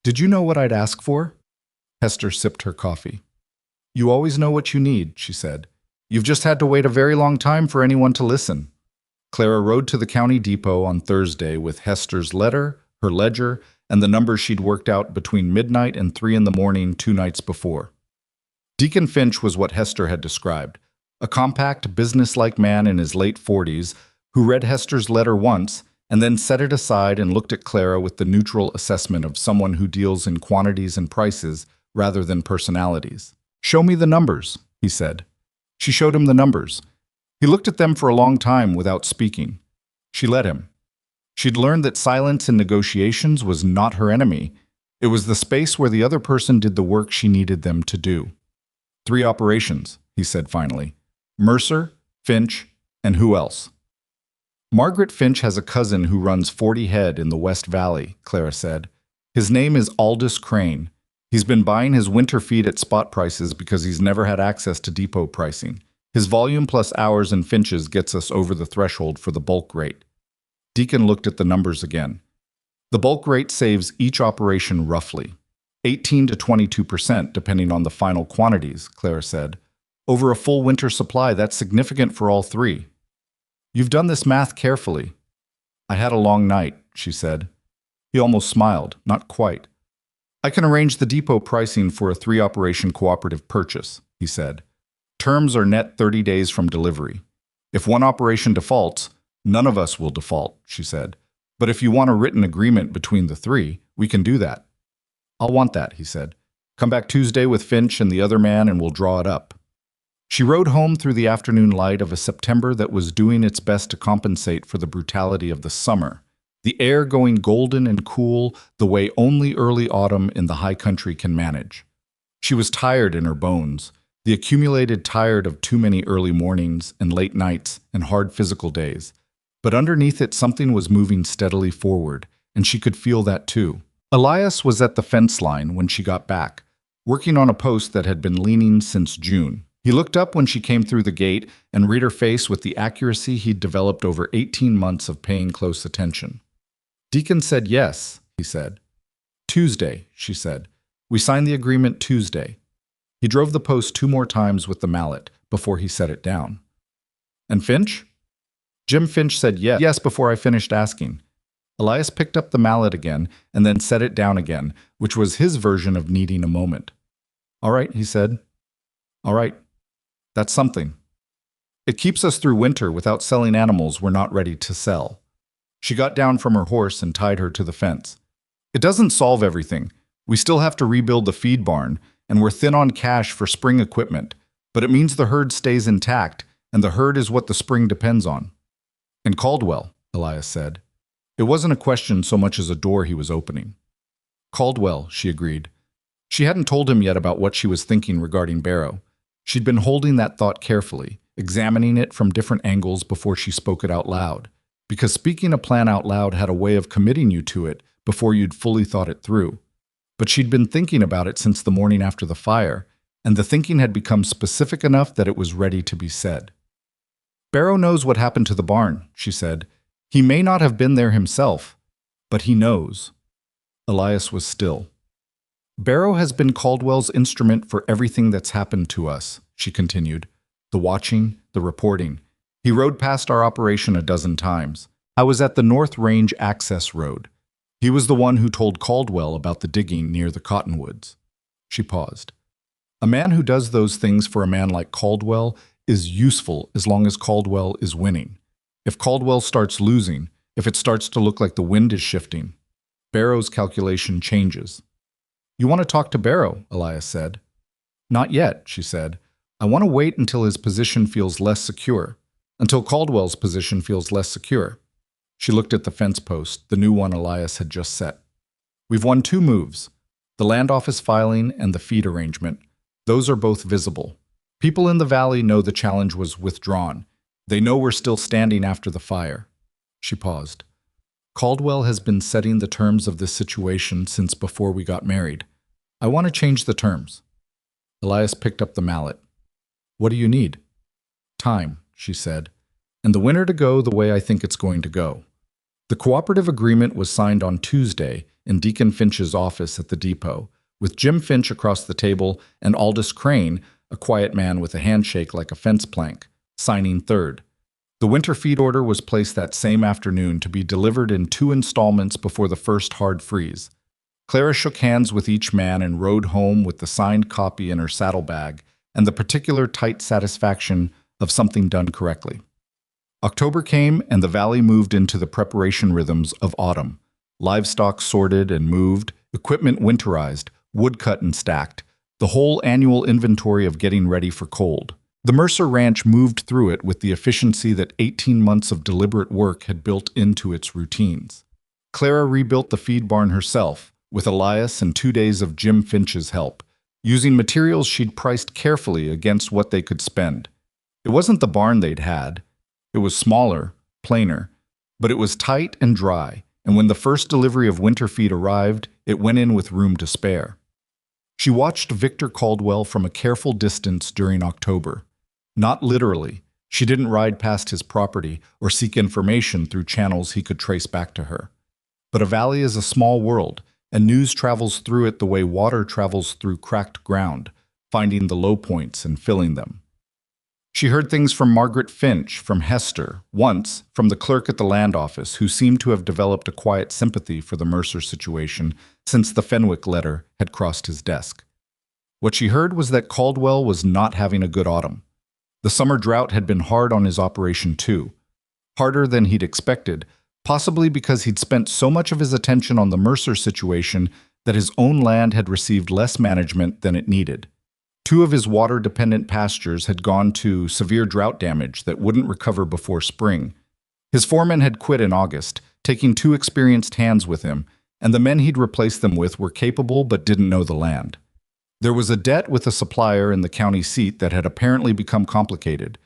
"Did you know what I'd ask for?" Hester sipped her coffee. "You always know what you need," she said. "You've just had to wait a very long time for anyone to listen." Clara rode to the county depot on Thursday with Hester's letter, her ledger, and the numbers she'd worked out between midnight and 3 in the morning 2 nights before. Deacon Finch was what Hester had described, a compact, businesslike man in his late 40s who read Hester's letter once and then set it aside and looked at Clara with the neutral assessment of someone who deals in quantities and prices rather than personalities. "Show me the numbers," he said. She showed him the numbers. He looked at them for a long time without speaking. She let him. She'd learned that silence in negotiations was not her enemy. It was the space where the other person did the work she needed them to do. 3 operations, he said finally. Mercer, Finch, and who else? "Margaret Finch has a cousin who runs 40 head in the West Valley," Clara said. "His name is Aldous Crane. He's been buying his winter feed at spot prices because he's never had access to depot pricing. His volume plus hours and Finch's gets us over the threshold for the bulk rate." Deacon looked at the numbers again. "The bulk rate saves each operation roughly 18 to 22% depending on the final quantities," Clara said. "Over a full winter supply, that's significant for all 3. You've done this math carefully." "I had a long night," she said. He almost smiled, not quite. "I can arrange the depot pricing for a 3-operation cooperative purchase," he said. "Terms are net 30 days from delivery. If one operation defaults, none of us will default," she said. "But if you want a written agreement between the 3, we can do that." "I'll want that," he said. "Come back Tuesday with Finch and the other man and we'll draw it up." She rode home through the afternoon light of a September that was doing its best to compensate for the brutality of the summer, the air going golden and cool the way only early autumn in the high country can manage. She was tired in her bones, the accumulated tired of too many early mornings and late nights and hard physical days. But underneath it something was moving steadily forward, and she could feel that too. Elias was at the fence line when she got back, working on a post that had been leaning since June. He looked up when she came through the gate and read her face with the accuracy he'd developed over 18 months of paying close attention. Deacon said yes, he said. Tuesday, she said. We signed the agreement Tuesday. He drove the post 2 more times with the mallet before he set it down. And Finch? Jim Finch said yes before I finished asking. Elias picked up the mallet again and then set it down again, which was his version of needing a moment. All right, he said. All right. That's something. It keeps us through winter without selling animals we're not ready to sell. She got down from her horse and tied her to the fence. It doesn't solve everything. We still have to rebuild the feed barn, and we're thin on cash for spring equipment, but it means the herd stays intact, and the herd is what the spring depends on. And Caldwell, Elias said. It wasn't a question so much as a door he was opening. Caldwell, she agreed. She hadn't told him yet about what she was thinking regarding Barrow. She'd been holding that thought carefully, examining it from different angles before she spoke it out loud, because speaking a plan out loud had a way of committing you to it before you'd fully thought it through. But she'd been thinking about it since the morning after the fire, and the thinking had become specific enough that it was ready to be said. Barrow knows what happened to the barn, she said. He may not have been there himself, but he knows. Elias was still. Barrow has been Caldwell's instrument for everything that's happened to us, she continued. The watching, the reporting. He rode past our operation a dozen times. I was at the North Range access road. He was the one who told Caldwell about the digging near the cottonwoods. She paused. A man who does those things for a man like Caldwell is useful as long as Caldwell is winning. If Caldwell starts losing, if it starts to look like the wind is shifting, Barrow's calculation changes. You want to talk to Barrow, Elias said. Not yet, she said. I want to wait until his position feels less secure, until Caldwell's position feels less secure. She looked at the fence post, the new one Elias had just set. We've won 2 moves, the land office filing and the feed arrangement. Those are both visible. People in the valley know the challenge was withdrawn. They know we're still standing after the fire. She paused. Caldwell has been setting the terms of this situation since before we got married. I want to change the terms. Elias picked up the mallet. What do you need? Time, she said, and the winter to go the way I think it's going to go. The cooperative agreement was signed on Tuesday in Deacon Finch's office at the depot, with Jim Finch across the table and Aldous Crane, a quiet man with a handshake like a fence plank, signing third. The winter feed order was placed that same afternoon to be delivered in 2 installments before the first hard freeze. Clara shook hands with each man and rode home with the signed copy in her saddlebag and the particular tight satisfaction of something done correctly. October came and the valley moved into the preparation rhythms of autumn. Livestock sorted and moved, equipment winterized, wood cut and stacked, the whole annual inventory of getting ready for cold. The Mercer Ranch moved through it with the efficiency that 18 months of deliberate work had built into its routines. Clara rebuilt the feed barn herself, with Elias and 2 days of Jim Finch's help, using materials she'd priced carefully against what they could spend. It wasn't the barn they'd had. It was smaller, plainer, but it was tight and dry, and when the first delivery of winter feed arrived, it went in with room to spare. She watched Victor Caldwell from a careful distance during October. Not literally. She didn't ride past his property or seek information through channels he could trace back to her. But a valley is a small world, and news travels through it the way water travels through cracked ground, finding the low points and filling them. She heard things from Margaret Finch, from Hester, once from the clerk at the land office, who seemed to have developed a quiet sympathy for the Mercer situation since the Fenwick letter had crossed his desk. What she heard was that Caldwell was not having a good autumn. The summer drought had been hard on his operation too, harder than he'd expected, possibly because he'd spent so much of his attention on the Mercer situation that his own land had received less management than it needed. 2 of his water-dependent pastures had gone to severe drought damage that wouldn't recover before spring. His foreman had quit in August, taking 2 experienced hands with him, and the men he'd replaced them with were capable but didn't know the land. There was a debt with a supplier in the county seat that had apparently become complicated.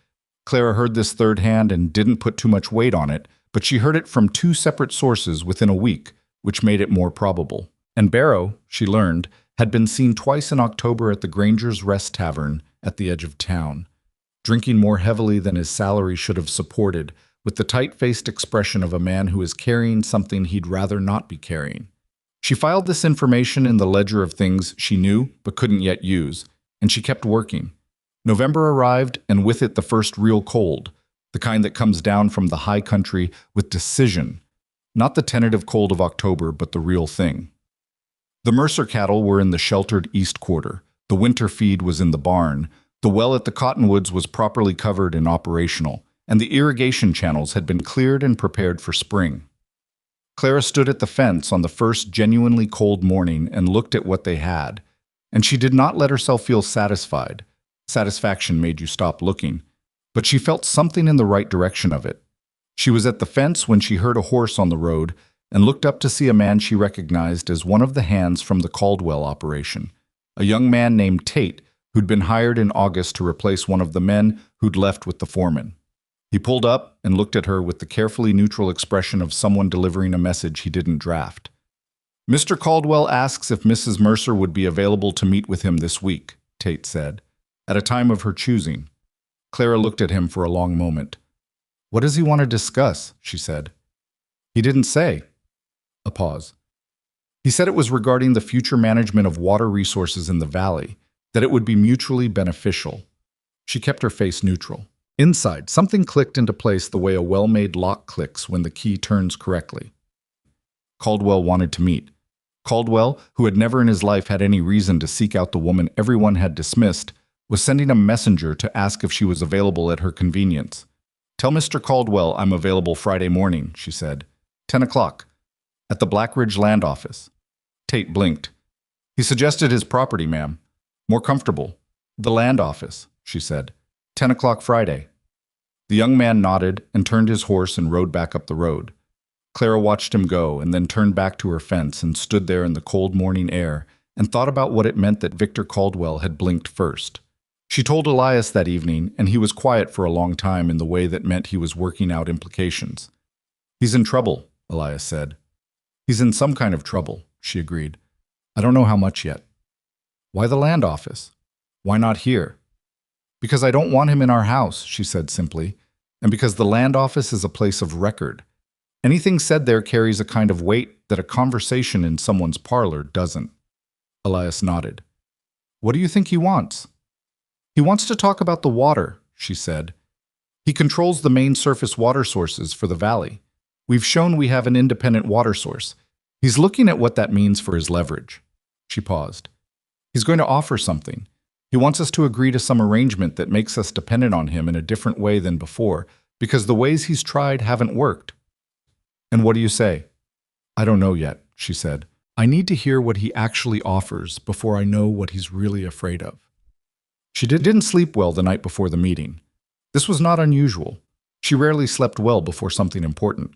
Clara heard this third hand and didn't put too much weight on it, but she heard it from 2 separate sources within a week, which made it more probable. And Barrow, she learned, had been seen twice in October at the Granger's Rest Tavern at the edge of town, drinking more heavily than his salary should have supported, with the tight-faced expression of a man who is carrying something he'd rather not be carrying. She filed this information in the ledger of things she knew but couldn't yet use, and she kept working. November arrived, and with it the first real cold, the kind that comes down from the high country with decision. Not the tentative cold of October, but the real thing. The Mercer cattle were in the sheltered east quarter. The winter feed was in the barn. The well at the cottonwoods was properly covered and operational, and the irrigation channels had been cleared and prepared for spring. Clara stood at the fence on the first genuinely cold morning and looked at what they had, and she did not let herself feel satisfied. Satisfaction made you stop looking, but she felt something in the right direction of it. She was at the fence when she heard a horse on the road and looked up to see a man she recognized as one of the hands from the Caldwell operation, a young man named Tate who'd been hired in August to replace one of the men who'd left with the foreman. He pulled up and looked at her with the carefully neutral expression of someone delivering a message he didn't draft. "Mr. Caldwell asks if Mrs. Mercer would be available to meet with him this week," Tate said, "at a time of her choosing." Clara looked at him for a long moment. "What does he want to discuss?" she said. "He didn't say." A pause. "He said it was regarding the future management of water resources in the valley, that it would be mutually beneficial." She kept her face neutral. Inside, something clicked into place the way a well-made lock clicks when the key turns correctly. Caldwell wanted to meet. Caldwell, who had never in his life had any reason to seek out the woman everyone had dismissed, was sending a messenger to ask if she was available at her convenience. "Tell Mr. Caldwell I'm available Friday morning," she said. 10 o'clock. At the Blackridge Land Office. Tate blinked. "He suggested his property, ma'am. More comfortable." "The land office," she said. 10 o'clock Friday." The young man nodded and turned his horse and rode back up the road. Clara watched him go and then turned back to her fence and stood there in the cold morning air and thought about what it meant that Victor Caldwell had blinked first. She told Elias that evening, and he was quiet for a long time in the way that meant he was working out implications. "He's in trouble," Elias said. "He's in some kind of trouble," she agreed. "I don't know how much yet." "Why the land office? Why not here?" "Because I don't want him in our house," she said simply, "and because the land office is a place of record. Anything said there carries a kind of weight that a conversation in someone's parlor doesn't." Elias nodded. "What do you think he wants?" "He wants to talk about the water," she said. "He controls the main surface water sources for the valley. We've shown we have an independent water source. He's looking at what that means for his leverage." She paused. "He's going to offer something. He wants us to agree to some arrangement that makes us dependent on him in a different way than before, because the ways he's tried haven't worked." "And what do you say?" "I don't know yet," she said. "I need to hear what he actually offers before I know what he's really afraid of." She didn't sleep well the night before the meeting. This was not unusual. She rarely slept well before something important.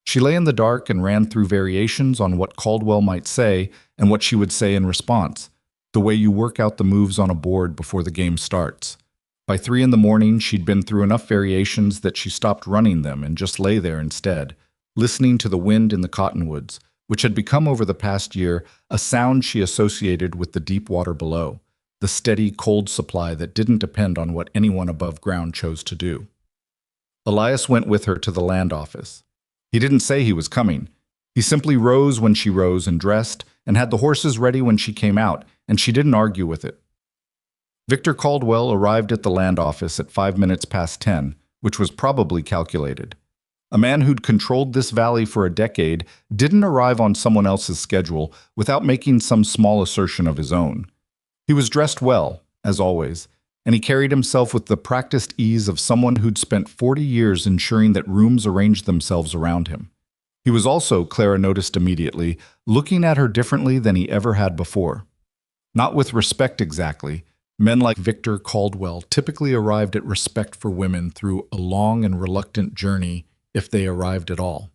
She lay in the dark and ran through variations on what Caldwell might say and what she would say in response, the way you work out the moves on a board before the game starts. By 3 in the morning, she'd been through enough variations that she stopped running them and just lay there instead, listening to the wind in the cottonwoods, which had become over the past year a sound she associated with the deep water below, the steady, cold supply that didn't depend on what anyone above ground chose to do. Elias went with her to the land office. He didn't say he was coming. He simply rose when she rose and dressed and had the horses ready when she came out, and she didn't argue with it. Victor Caldwell arrived at the land office at 5 minutes past 10, which was probably calculated. A man who'd controlled this valley for a decade didn't arrive on someone else's schedule without making some small assertion of his own. He was dressed well, as always, and he carried himself with the practiced ease of someone who'd spent 40 years ensuring that rooms arranged themselves around him. He was also, Clara noticed immediately, looking at her differently than he ever had before. Not with respect exactly. Men like Victor Caldwell typically arrived at respect for women through a long and reluctant journey, if they arrived at all.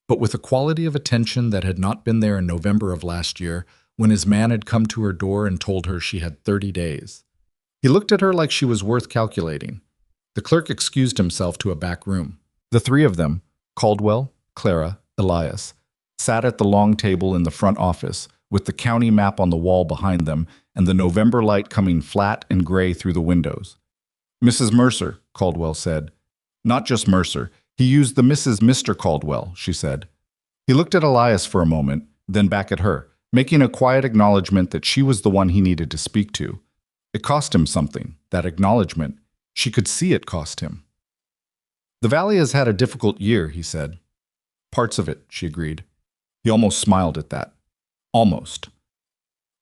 But with a quality of attention that had not been there in November of last year, when his man had come to her door and told her she had 30 days. He looked at her like she was worth calculating. The clerk excused himself to a back room. The 3 of them, Caldwell, Clara, Elias, sat at the long table in the front office, with the county map on the wall behind them and the November light coming flat and gray through the windows. "Mrs. Mercer," Caldwell said. Not just Mercer. He used the Mr. Caldwell, she said. He looked at Elias for a moment, then back at her, making a quiet acknowledgement that she was the one he needed to speak to. It cost him something, that acknowledgement. She could see it cost him. "The valley has had a difficult year," he said. "Parts of it," she agreed. He almost smiled at that. Almost.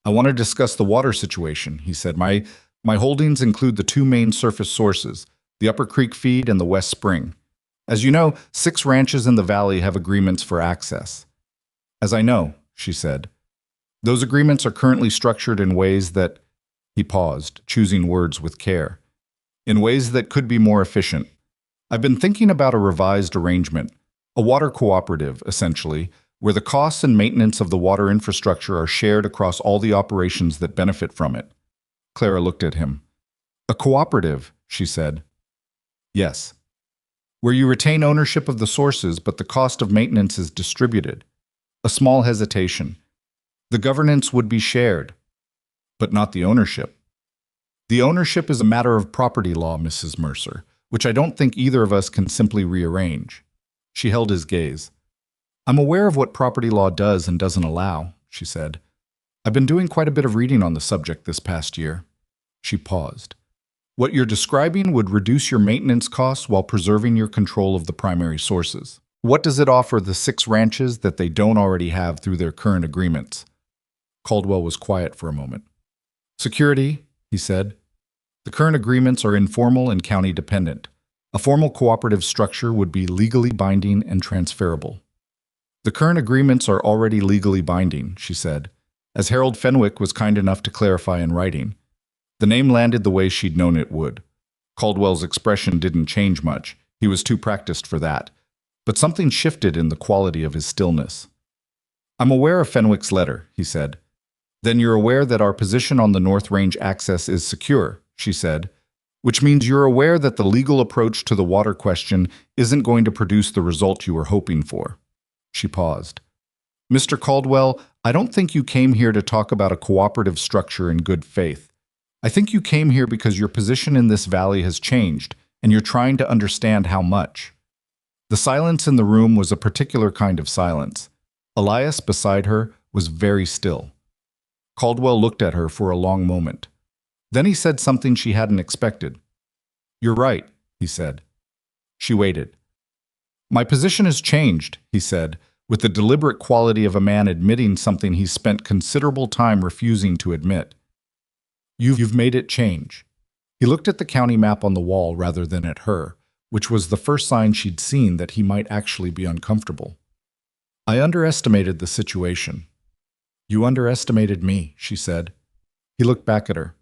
"I want to discuss the water situation," he said. My holdings include the two main surface sources, the Upper Creek Feed and the West Spring. As you know, 6 ranches in the valley have agreements for access. "As I know," she said. "Those agreements are currently structured in ways that—" He paused, choosing words with care. "In ways that could be more efficient. I've been thinking about a revised arrangement, a water cooperative, essentially, where the costs and maintenance of the water infrastructure are shared across all the operations that benefit from it." Clara looked at him. "A cooperative," she said. "Yes. Where you retain ownership of the sources, but the cost of maintenance is distributed." A small hesitation. "The governance would be shared, but not the ownership." "The ownership is a matter of property law, Mrs. Mercer, which I don't think either of us can simply rearrange." She held his gaze. "I'm aware of what property law does and doesn't allow," she said. "I've been doing quite a bit of reading on the subject this past year." She paused. "What you're describing would reduce your maintenance costs while preserving your control of the primary sources. What does it offer the 6 ranches that they don't already have through their current agreements?" Caldwell was quiet for a moment. "Security," he said. "The current agreements are informal and county dependent. A formal cooperative structure would be legally binding and transferable." "The current agreements are already legally binding," she said, as Harold Fenwick was kind enough to clarify in writing. The name landed the way she'd known it would. Caldwell's expression didn't change much. He was too practiced for that. But something shifted in the quality of his stillness. "I'm aware of Fenwick's letter," he said. "Then you're aware that our position on the North Range access is secure," she said, "which means you're aware that the legal approach to the water question isn't going to produce the result you were hoping for." She paused. "Mr. Caldwell, I don't think you came here to talk about a cooperative structure in good faith. I think you came here because your position in this valley has changed, and you're trying to understand how much." The silence in the room was a particular kind of silence. Elias, beside her, was very still. Caldwell looked at her for a long moment. Then he said something she hadn't expected. "You're right," he said. She waited. "My position has changed," he said, with the deliberate quality of a man admitting something he spent considerable time refusing to admit. You've made it change." He looked at the county map on the wall rather than at her, which was the first sign she'd seen that he might actually be uncomfortable. "I underestimated the situation." "You underestimated me," she said. He looked back at her.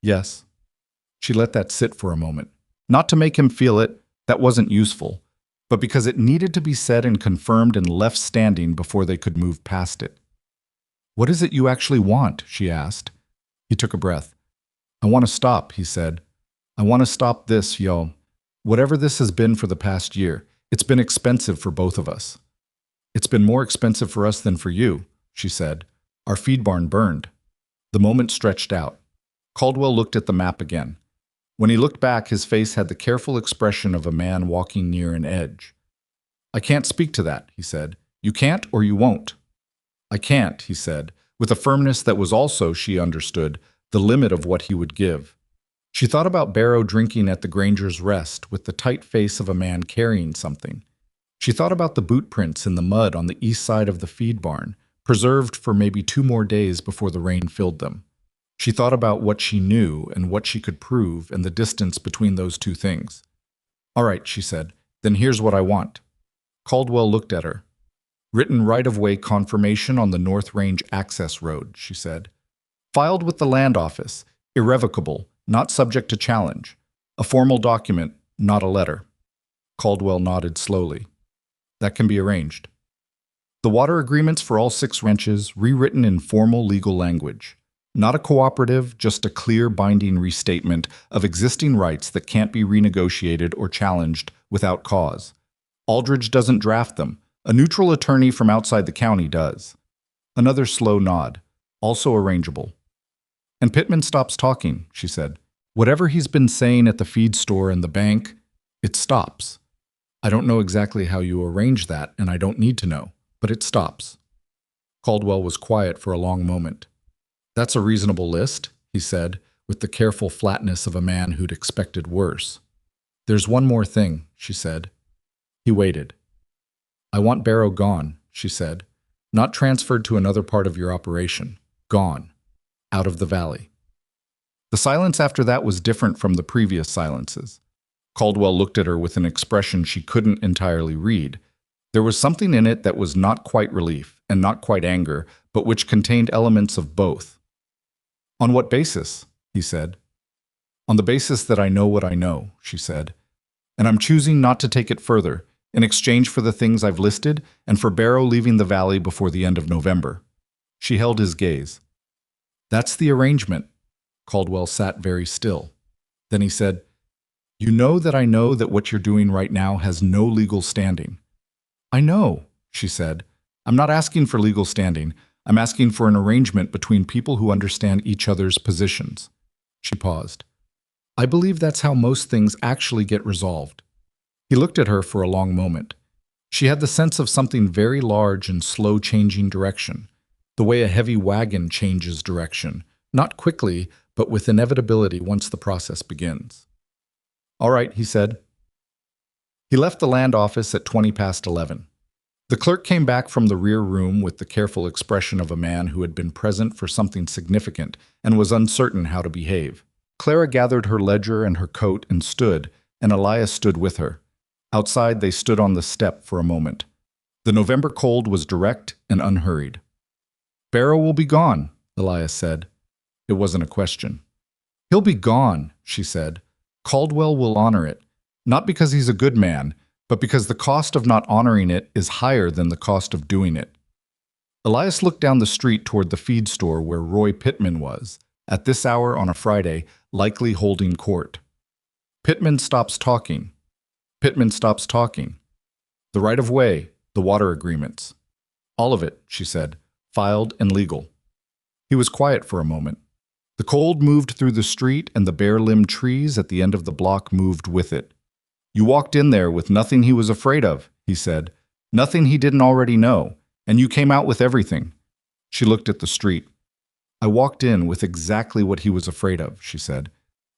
"Yes." She let that sit for a moment. Not to make him feel it, that wasn't useful, but because it needed to be said and confirmed and left standing before they could move past it. "What is it you actually want?" she asked. He took a breath. "I want to stop," he said. "I want to stop this, whatever this has been for the past year. It's been expensive for both of us." "It's been more expensive for us than for you," she said. "Our feed barn burned." The moment stretched out. Caldwell looked at the map again. When he looked back, his face had the careful expression of a man walking near an edge. "I can't speak to that," he said. "You can't or you won't." "I can't," he said, with a firmness that was also, she understood, the limit of what he would give. She thought about Barrow drinking at the Granger's Rest with the tight face of a man carrying something. She thought about the boot prints in the mud on the east side of the feed barn, preserved for maybe 2 more days before the rain filled them. She thought about what she knew and what she could prove and the distance between those two things. "All right," she said, "then here's what I want." Caldwell looked at her. "Written right-of-way confirmation on the North Range access road," she said. "Filed with the land office, irrevocable, not subject to challenge. A formal document, not a letter." Caldwell nodded slowly. "That can be arranged." The water agreements for all 6 ranches, rewritten in formal legal language. Not a cooperative, just a clear binding restatement of existing rights that can't be renegotiated or challenged without cause. Aldridge doesn't draft them. A neutral attorney from outside the county does. Another slow nod. Also arrangeable. And Pittman stops talking, she said. Whatever he's been saying at the feed store and the bank, it stops. I don't know exactly how you arrange that, and I don't need to know, but it stops. Caldwell was quiet for a long moment. That's a reasonable list, he said, with the careful flatness of a man who'd expected worse. There's one more thing, she said. He waited. I want Barrow gone, she said. Not transferred to another part of your operation. Gone. Out of the valley. The silence after that was different from the previous silences. Caldwell looked at her with an expression she couldn't entirely read. There was something in it that was not quite relief and not quite anger, but which contained elements of both. On what basis? He said. On the basis that I know what I know, she said. And I'm choosing not to take it further, in exchange for the things I've listed and for Barrow leaving the valley before the end of November. She held his gaze. That's the arrangement. Caldwell sat very still. Then he said, You know that what you're doing right now has no legal standing. I know, she said. I'm not asking for legal standing. I'm asking for an arrangement between people who understand each other's positions. She paused. I believe that's how most things actually get resolved. He looked at her for a long moment. She had the sense of something very large and slow changing direction, the way a heavy wagon changes direction, not quickly, but with inevitability once the process begins. All right, he said. He left the land office at 11:20. The clerk came back from the rear room with the careful expression of a man who had been present for something significant and was uncertain how to behave. Clara gathered her ledger and her coat and stood, and Elias stood with her. Outside, they stood on the step for a moment. The November cold was direct and unhurried. Barrow will be gone, Elias said. It wasn't a question. He'll be gone, she said. Caldwell will honor it, not because he's a good man, but because the cost of not honoring it is higher than the cost of doing it. Elias looked down the street toward the feed store where Roy Pittman was, at this hour on a Friday, likely holding court. Pittman stops talking. Pittman stops talking. The right-of-way, the water agreements. All of it, she said, filed and legal. He was quiet for a moment. The cold moved through the street and the bare-limbed trees at the end of the block moved with it. You walked in there with nothing he was afraid of, he said, nothing he didn't already know, and you came out with everything. She looked at the street. I walked in with exactly what he was afraid of, she said.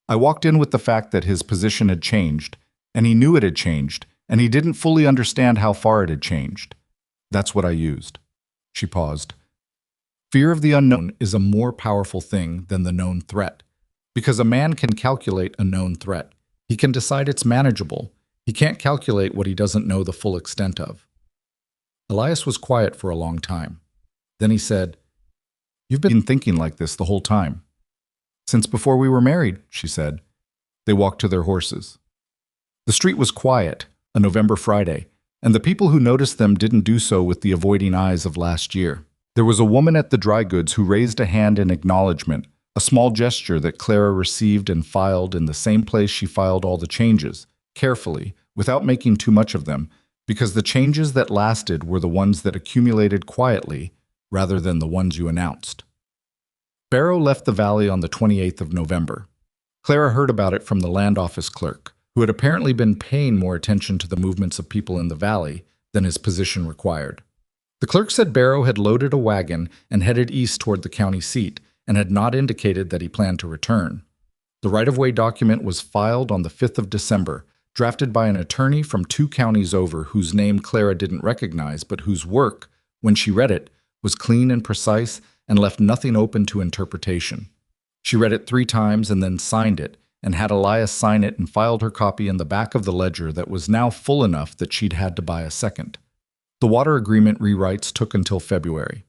I walked in with the fact that his position had changed, and he knew it had changed, and he didn't fully understand how far it had changed. That's what I used. She paused. Fear of the unknown is a more powerful thing than the known threat, because a man can calculate a known threat. He can decide it's manageable. He can't calculate what he doesn't know the full extent of. Elias was quiet for a long time. Then he said, You've been thinking like this the whole time. Since before we were married, she said. They walked to their horses. The street was quiet, a November Friday, and the people who noticed them didn't do so with the avoiding eyes of last year. There was a woman at the dry goods who raised a hand in acknowledgement, a small gesture that Clara received and filed in the same place she filed all the changes, carefully, without making too much of them, because the changes that lasted were the ones that accumulated quietly rather than the ones you announced. Barrow left the valley on the 28th of November. Clara heard about it from the land office clerk, who had apparently been paying more attention to the movements of people in the valley than his position required. The clerk said Barrow had loaded a wagon and headed east toward the county seat, and had not indicated that he planned to return. The right-of-way document was filed on the 5th of December, drafted by an attorney from 2 counties over whose name Clara didn't recognize, but whose work, when she read it, was clean and precise and left nothing open to interpretation. She read it 3 times and then signed it, and had Elias sign it and filed her copy in the back of the ledger that was now full enough that she'd had to buy a second. The water agreement rewrites took until February.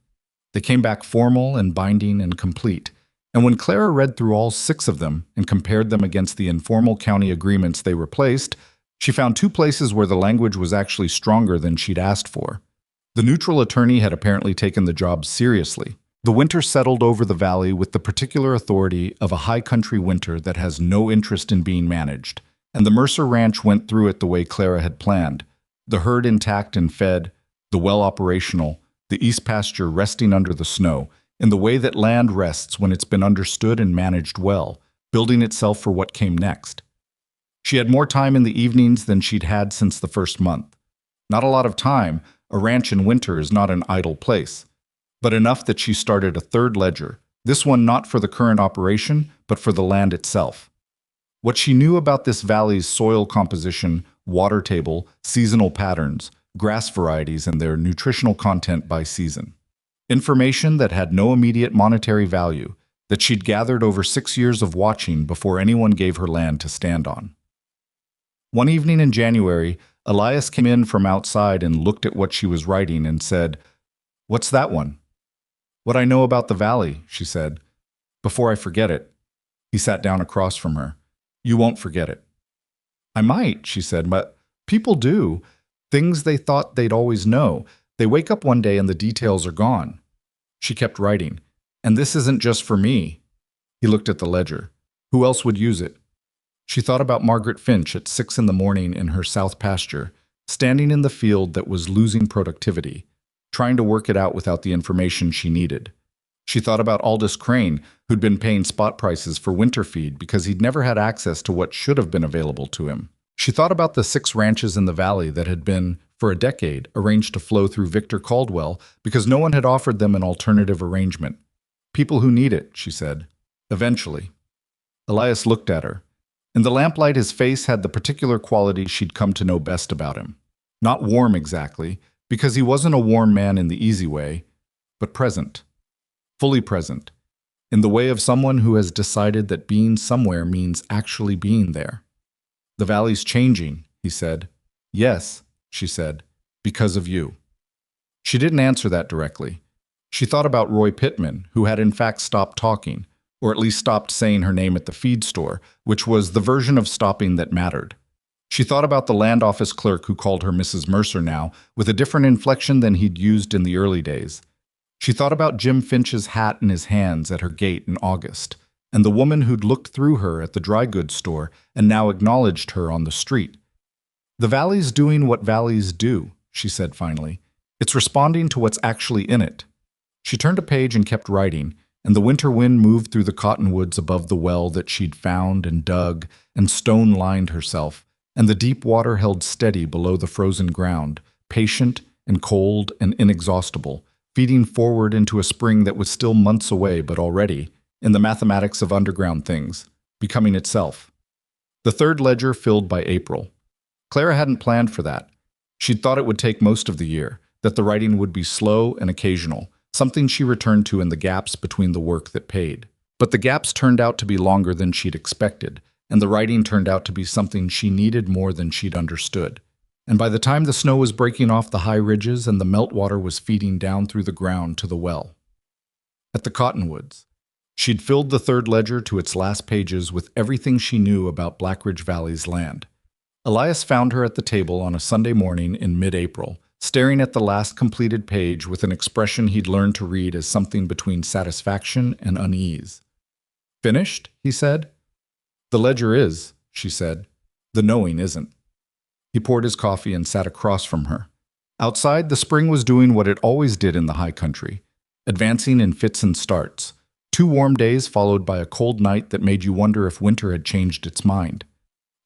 They came back formal and binding and complete, and when Clara read through all 6 of them and compared them against the informal county agreements they replaced, she found 2 places where the language was actually stronger than she'd asked for. The neutral attorney had apparently taken the job seriously. The winter settled over the valley with the particular authority of a high country winter that has no interest in being managed, and the Mercer Ranch went through it the way Clara had planned, the herd intact and fed, the well operational, the east pasture resting under the snow, in the way that land rests when it's been understood and managed well, building itself for what came next. She had more time in the evenings than she'd had since the first month. Not a lot of time. A ranch in winter is not an idle place, but enough that she started a third ledger, this one not for the current operation, but for the land itself. What she knew about this valley's soil composition, water table, seasonal patterns, grass varieties, and their nutritional content by season. Information that had no immediate monetary value, that she'd gathered over 6 years of watching before anyone gave her land to stand on. One evening in January, Elias came in from outside and looked at what she was writing and said, "What's that one?" "What I know about the valley," she said. "Before I forget it." He sat down across from her. "You won't forget it." "I might," she said, "but people do. Things they thought they'd always know. They wake up one day and the details are gone." She kept writing. "And this isn't just for me." He looked at the ledger. "Who else would use it?" She thought about Margaret Finch at 6 in the morning in her south pasture, standing in the field that was losing productivity, trying to work it out without the information she needed. She thought about Aldous Crane, who'd been paying spot prices for winter feed because he'd never had access to what should have been available to him. She thought about the 6 ranches in the valley that had been, for a decade, arranged to flow through Victor Caldwell because no one had offered them an alternative arrangement. "People who need it," she said. "Eventually." Elias looked at her. In the lamplight, his face had the particular quality she'd come to know best about him. Not warm exactly, because he wasn't a warm man in the easy way, but present. Fully present. In the way of someone who has decided that being somewhere means actually being there. "The valley's changing," he said. "Yes," she said, "because of you." She didn't answer that directly. She thought about Roy Pittman, who had in fact stopped talking, or at least stopped saying her name at the feed store, which was the version of stopping that mattered. She thought about the land office clerk who called her Mrs. Mercer now, with a different inflection than he'd used in the early days. She thought about Jim Finch's hat in his hands at her gate in August, and the woman who'd looked through her at the dry goods store and now acknowledged her on the street. "The valley's doing what valleys do," she said finally. "It's responding to what's actually in it." She turned a page and kept writing, and the winter wind moved through the cottonwoods above the well that she'd found and dug and stone-lined herself, and the deep water held steady below the frozen ground, patient and cold and inexhaustible, feeding forward into a spring that was still months away but already, in the mathematics of underground things, becoming itself. The third ledger filled by April. Clara hadn't planned for that. She'd thought it would take most of the year, that the writing would be slow and occasional, something she returned to in the gaps between the work that paid. But the gaps turned out to be longer than she'd expected, and the writing turned out to be something she needed more than she'd understood. And by the time the snow was breaking off the high ridges and the meltwater was feeding down through the ground to the well. At the cottonwoods. She'd filled the third ledger to its last pages with everything she knew about Blackridge Valley's land. Elias found her at the table on a Sunday morning in mid-April, staring at the last completed page with an expression he'd learned to read as something between satisfaction and unease. "Finished?" he said. "The ledger is," she said. "The knowing isn't." He poured his coffee and sat across from her. Outside, the spring was doing what it always did in the high country, advancing in fits and starts. 2 warm days followed by a cold night that made you wonder if winter had changed its mind.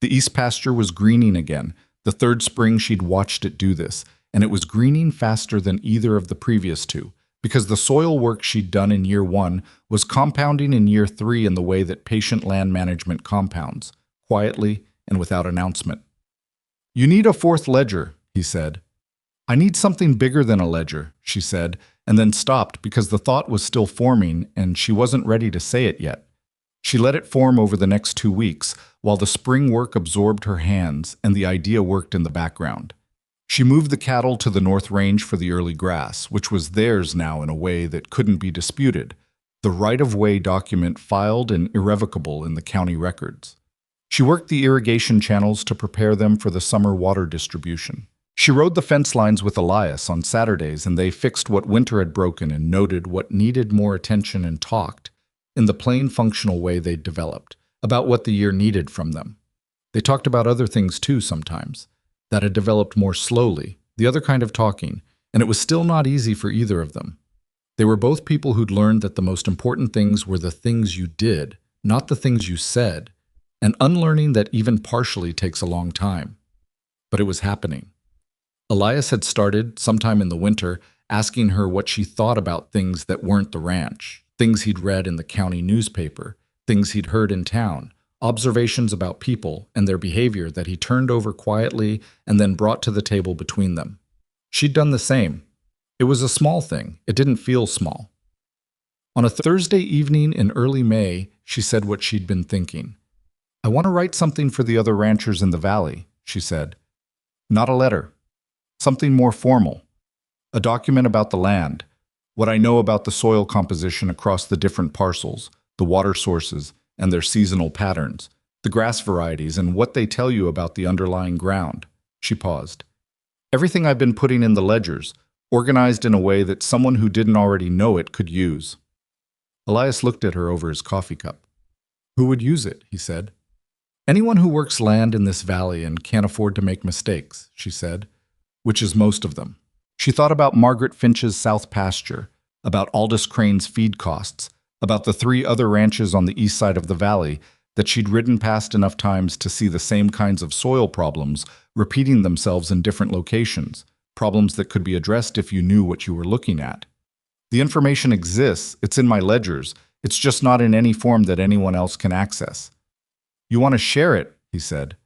The east pasture was greening again, the third spring she'd watched it do this, and it was greening faster than either of the previous 2, because the soil work she'd done in year 1 was compounding in year 3 in the way that patient land management compounds, quietly and without announcement. "You need a 4th ledger," he said. "I need something bigger than a ledger," she said, and then stopped because the thought was still forming and she wasn't ready to say it yet. She let it form over the next 2 weeks, while the spring work absorbed her hands and the idea worked in the background. She moved the cattle to the North Range for the early grass, which was theirs now in a way that couldn't be disputed, the right-of-way document filed and irrevocable in the county records. She worked the irrigation channels to prepare them for the summer water distribution. She rode the fence lines with Elias on Saturdays, and they fixed what winter had broken and noted what needed more attention and talked, in the plain functional way they'd developed, about what the year needed from them. They talked about other things too sometimes, that had developed more slowly, the other kind of talking, and it was still not easy for either of them. They were both people who'd learned that the most important things were the things you did, not the things you said, and unlearning that even partially takes a long time. But it was happening. Elias had started, sometime in the winter, asking her what she thought about things that weren't the ranch, things he'd read in the county newspaper, things he'd heard in town, observations about people and their behavior that he turned over quietly and then brought to the table between them. She'd done the same. It was a small thing. It didn't feel small. On a Thursday evening in early May, she said what she'd been thinking. "I want to write something for the other ranchers in the valley," she said. "Not a letter. Something more formal. A document about the land, what I know about the soil composition across the different parcels, the water sources, and their seasonal patterns, the grass varieties, and what they tell you about the underlying ground." She paused. "Everything I've been putting in the ledgers, organized in a way that someone who didn't already know it could use." Elias looked at her over his coffee cup. "Who would use it?" he said. "Anyone who works land in this valley and can't afford to make mistakes," she said, "which is most of them." She thought about Margaret Finch's south pasture, about Aldous Crane's feed costs, about the 3 other ranches on the east side of the valley that she'd ridden past enough times to see the same kinds of soil problems repeating themselves in different locations, problems that could be addressed if you knew what you were looking at. "The information exists, it's in my ledgers, it's just not in any form that anyone else can access." "You want to share it," he said.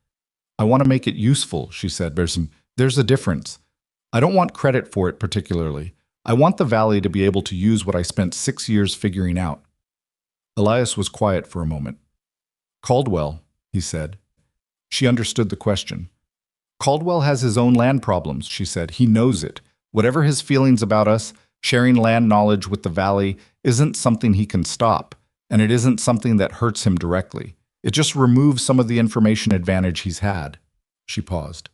"I want to make it useful," she said. There's a difference. I don't want credit for it particularly. I want the valley to be able to use what I spent 6 years figuring out." Elias was quiet for a moment. "Caldwell," he said. She understood the question. "Caldwell has his own land problems," she said. "He knows it. Whatever his feelings about us, sharing land knowledge with the valley isn't something he can stop, and it isn't something that hurts him directly. It just removes some of the information advantage he's had." She paused.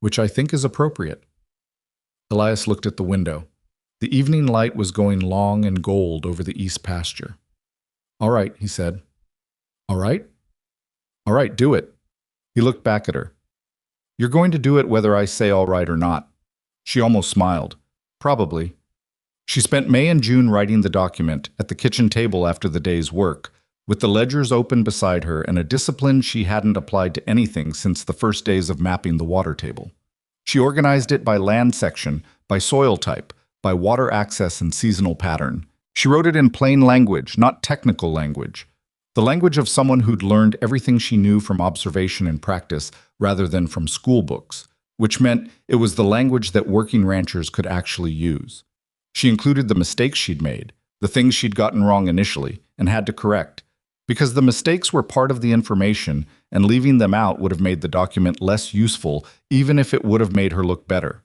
"Which I think is appropriate." Elias looked at the window. The evening light was going long and gold over the east pasture. "All right," he said. "All right? All right, do it." He looked back at her. "You're going to do it whether I say all right or not." She almost smiled. "Probably." She spent May and June writing the document at the kitchen table after the day's work, with the ledgers open beside her and a discipline she hadn't applied to anything since the first days of mapping the water table. She organized it by land section, by soil type, by water access and seasonal pattern. She wrote it in plain language, not technical language. The language of someone who'd learned everything she knew from observation and practice rather than from school books, which meant it was the language that working ranchers could actually use. She included the mistakes she'd made, the things she'd gotten wrong initially, and had to correct. Because the mistakes were part of the information, and leaving them out would have made the document less useful, even if it would have made her look better.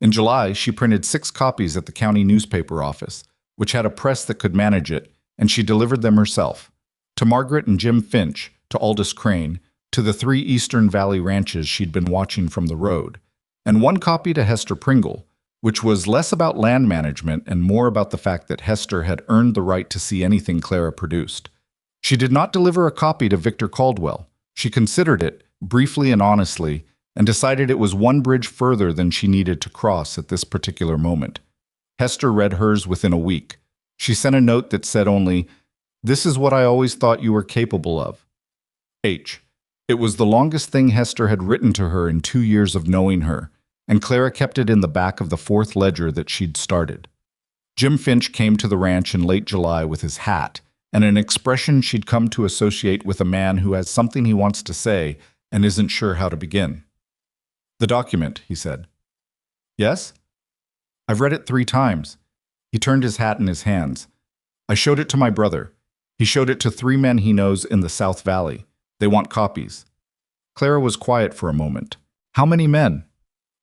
In July, she printed 6 copies at the county newspaper office, which had a press that could manage it, and she delivered them herself. To Margaret and Jim Finch, to Aldous Crane, to the 3 Eastern Valley ranches she'd been watching from the road, and 1 copy to Hester Pringle, which was less about land management and more about the fact that Hester had earned the right to see anything Clara produced. She did not deliver a copy to Victor Caldwell. She considered it, briefly and honestly, and decided it was 1 bridge further than she needed to cross at this particular moment. Hester read hers within a week. She sent a note that said only, "This is what I always thought you were capable of. H." It was the longest thing Hester had written to her in 2 years of knowing her, and Clara kept it in the back of the 4th ledger that she'd started. Jim Finch came to the ranch in late July with his hat, and an expression she'd come to associate with a man who has something he wants to say and isn't sure how to begin. "The document," he said. "Yes?" "I've read it 3 times. He turned his hat in his hands. "I showed it to my brother. He showed it to 3 men he knows in the South Valley. They want copies." Clara was quiet for a moment. "How many men?"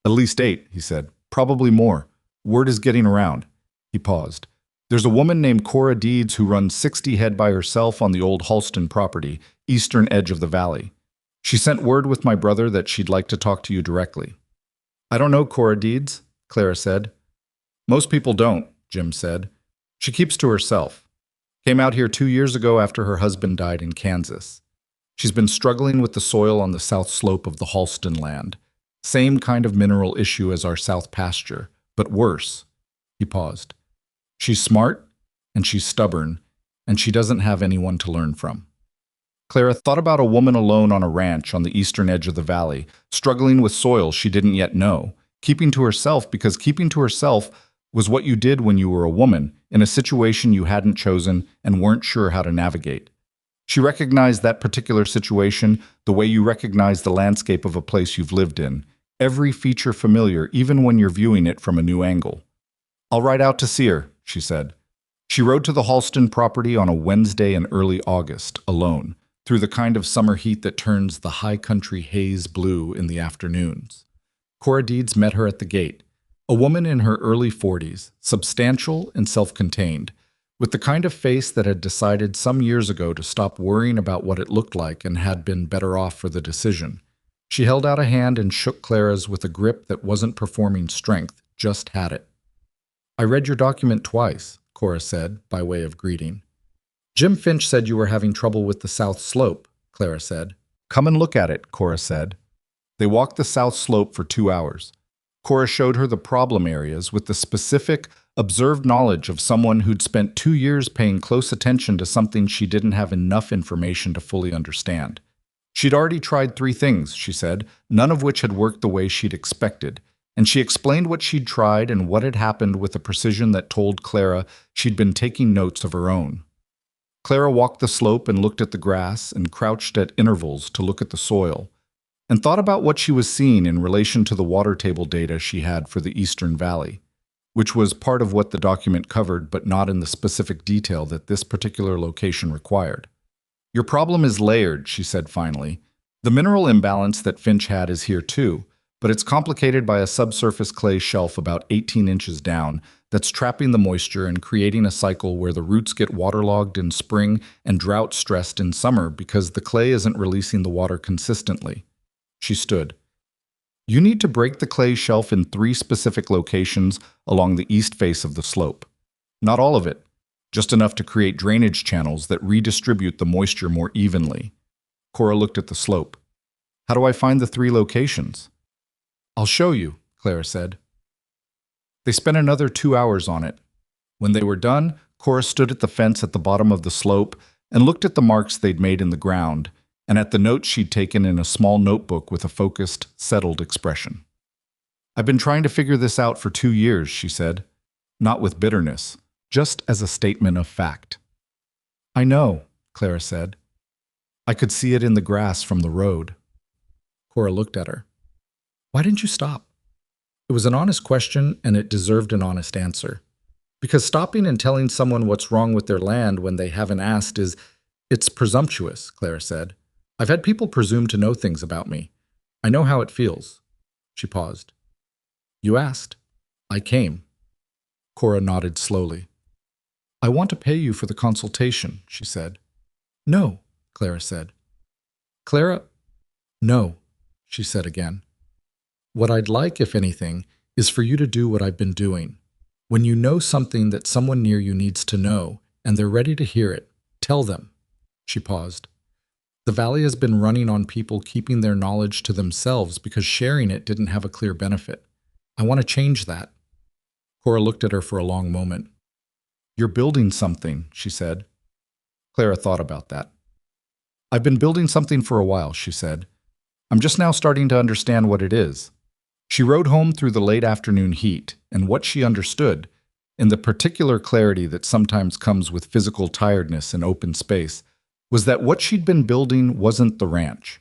"At least 8, he said. "Probably more. Word is getting around." He paused. "There's a woman named Cora Deeds who runs 60 head by herself on the old Halston property, eastern edge of the valley. She sent word with my brother that she'd like to talk to you directly." "I don't know Cora Deeds," Clara said. "Most people don't," Jim said. "She keeps to herself. Came out here 2 years ago after her husband died in Kansas. She's been struggling with the soil on the south slope of the Halston land. Same kind of mineral issue as our south pasture, but worse. He paused. She's smart, and she's stubborn, and she doesn't have anyone to learn from. Clara thought about a woman alone on a ranch on the eastern edge of the valley, struggling with soil she didn't yet know, keeping to herself because keeping to herself was what you did when you were a woman in a situation you hadn't chosen and weren't sure how to navigate. She recognized that particular situation the way you recognize the landscape of a place you've lived in, every feature familiar even when you're viewing it from a new angle. "I'll ride out to see her," she said. She rode to the Halston property on a Wednesday in early August, alone, through the kind of summer heat that turns the high country haze blue in the afternoons. Cora Deeds met her at the gate, a woman in her early 40s, substantial and self-contained, with the kind of face that had decided some years ago to stop worrying about what it looked like and had been better off for the decision. She held out a hand and shook Clara's with a grip that wasn't performing strength, just had it. "I read your document twice," Cora said, by way of greeting. "Jim Finch said you were having trouble with the south slope," Clara said. "Come and look at it," Cora said. They walked the south slope for 2 hours. Cora showed her the problem areas with the specific, observed knowledge of someone who'd spent 2 years paying close attention to something she didn't have enough information to fully understand. She'd already tried 3 things, she said, none of which had worked the way she'd expected, and she explained what she'd tried and what had happened with a precision that told Clara she'd been taking notes of her own. Clara walked the slope and looked at the grass and crouched at intervals to look at the soil, and thought about what she was seeing in relation to the water table data she had for the Eastern Valley, which was part of what the document covered but not in the specific detail that this particular location required. "Your problem is layered," she said finally. "The mineral imbalance that Finch had is here too, but it's complicated by a subsurface clay shelf about 18 inches down that's trapping the moisture and creating a cycle where the roots get waterlogged in spring and drought-stressed in summer because the clay isn't releasing the water consistently." She stood. "You need to break the clay shelf in 3 specific locations along the east face of the slope. Not all of it, just enough to create drainage channels that redistribute the moisture more evenly." Cora looked at the slope. "How do I find the 3 locations?" "I'll show you," Clara said. They spent another 2 hours on it. When they were done, Cora stood at the fence at the bottom of the slope and looked at the marks they'd made in the ground, and at the notes she'd taken in a small notebook with a focused, settled expression. "I've been trying to figure this out for 2 years," she said, not with bitterness, just as a statement of fact. "I know," Clara said. "I could see it in the grass from the road." Cora looked at her. "Why didn't you stop?" It was an honest question, and it deserved an honest answer. Because stopping and telling someone what's wrong with their land when they haven't asked it's presumptuous, Clara said. "I've had people presume to know things about me. I know how it feels." She paused. "You asked. I came." Cora nodded slowly. "I want to pay you for the consultation," she said. "No," Clara said. "Clara, no," she said again. "What I'd like, if anything, is for you to do what I've been doing. When you know something that someone near you needs to know, and they're ready to hear it, tell them." She paused. "The Valley has been running on people keeping their knowledge to themselves because sharing it didn't have a clear benefit. I want to change that." Cora looked at her for a long moment. "You're building something," she said. Clara thought about that. "I've been building something for a while," she said. "I'm just now starting to understand what it is." She rode home through the late afternoon heat, and what she understood, in the particular clarity that sometimes comes with physical tiredness in open space, was that what she'd been building wasn't the ranch.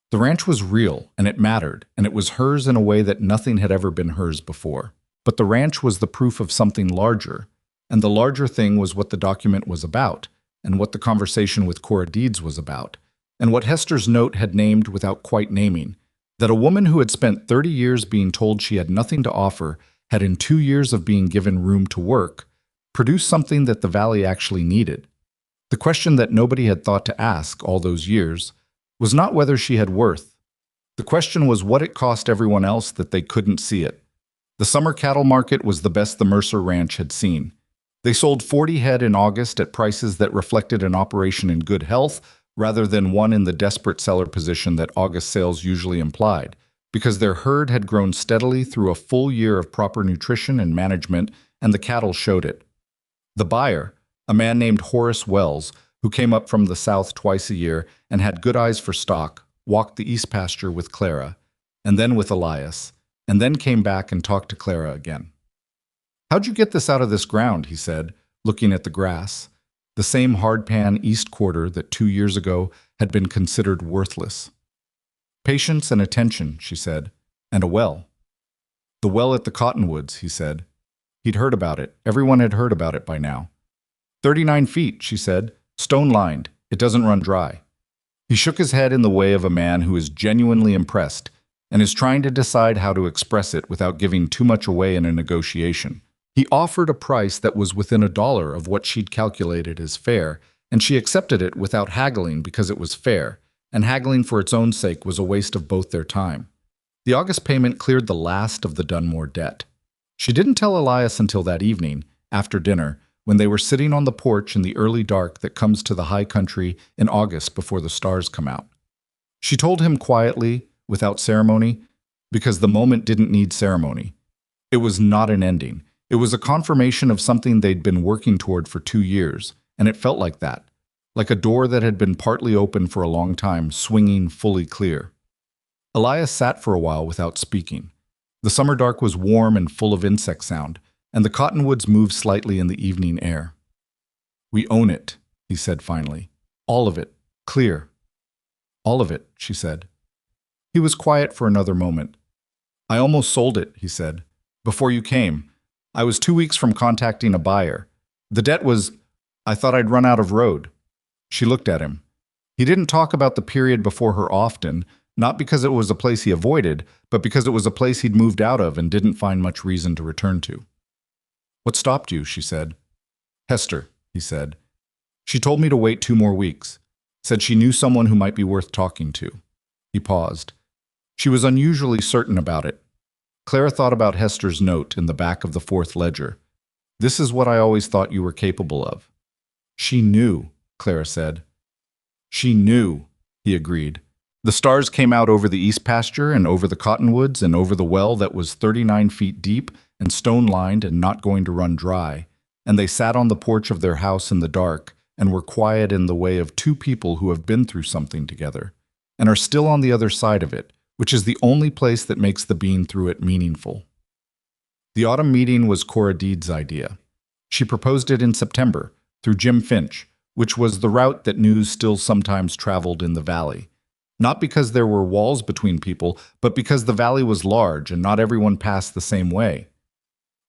The ranch was real, and it mattered, and it was hers in a way that nothing had ever been hers before. But the ranch was the proof of something larger, and the larger thing was what the document was about, and what the conversation with Cora Deeds was about, and what Hester's note had named without quite naming, that a woman who had spent 30 years being told she had nothing to offer had in 2 years of being given room to work, produced something that the Valley actually needed. The question that nobody had thought to ask all those years was not whether she had worth. The question was what it cost everyone else that they couldn't see it. The summer cattle market was the best the Mercer Ranch had seen. They sold 40 head in August at prices that reflected an operation in good health rather than one in the desperate seller position that August sales usually implied, because their herd had grown steadily through a full year of proper nutrition and management, and the cattle showed it. The buyer, a man named Horace Wells, who came up from the south twice a year and had good eyes for stock, walked the east pasture with Clara, and then with Elias, and then came back and talked to Clara again. "How'd you get this out of this ground?" he said, looking at the grass, the same hardpan east quarter that 2 years ago had been considered worthless. "Patience and attention," she said, "and a well." "The well at the cottonwoods," he said. He'd heard about it. Everyone had heard about it by now. 39 feet, she said, stone-lined. It doesn't run dry. He shook his head in the way of a man who is genuinely impressed and is trying to decide how to express it without giving too much away in a negotiation. He offered a price that was within $1 of what she'd calculated as fair, and she accepted it without haggling because it was fair, and haggling for its own sake was a waste of both their time. The August payment cleared the last of the Dunmore debt. She didn't tell Elias until that evening, after dinner, when they were sitting on the porch in the early dark that comes to the high country in August before the stars come out. She told him quietly, without ceremony, because the moment didn't need ceremony. It was not an ending. It was a confirmation of something they'd been working toward for 2 years, and it felt like that, like a door that had been partly open for a long time, swinging fully clear. Elias sat for a while without speaking. The summer dark was warm and full of insect sound, and the cottonwoods moved slightly in the evening air. "We own it," he said finally. "All of it. Clear." "All of it," she said. He was quiet for another moment. "I almost sold it," he said. "Before you came. I was 2 weeks from contacting a buyer. The debt was, I thought I'd run out of road." She looked at him. He didn't talk about the period before her often, not because it was a place he avoided, but because it was a place he'd moved out of and didn't find much reason to return to. "What stopped you?" she said. "Hester," he said. "She told me to wait 2 more weeks. Said she knew someone who might be worth talking to." He paused. She was unusually certain about it. Clara thought about Hester's note in the back of the 4th ledger. "This is what I always thought you were capable of." "She knew," Clara said. "She knew," he agreed. The stars came out over the east pasture and over the cottonwoods and over the well that was 39 feet deep and stone-lined and not going to run dry, and they sat on the porch of their house in the dark and were quiet in the way of 2 people who have been through something together and are still on the other side of it, which is the only place that makes the being through it meaningful. The autumn meeting was Cora Deed's idea. She proposed it in September, through Jim Finch, which was the route that news still sometimes traveled in the valley. Not because there were walls between people, but because the valley was large and not everyone passed the same way.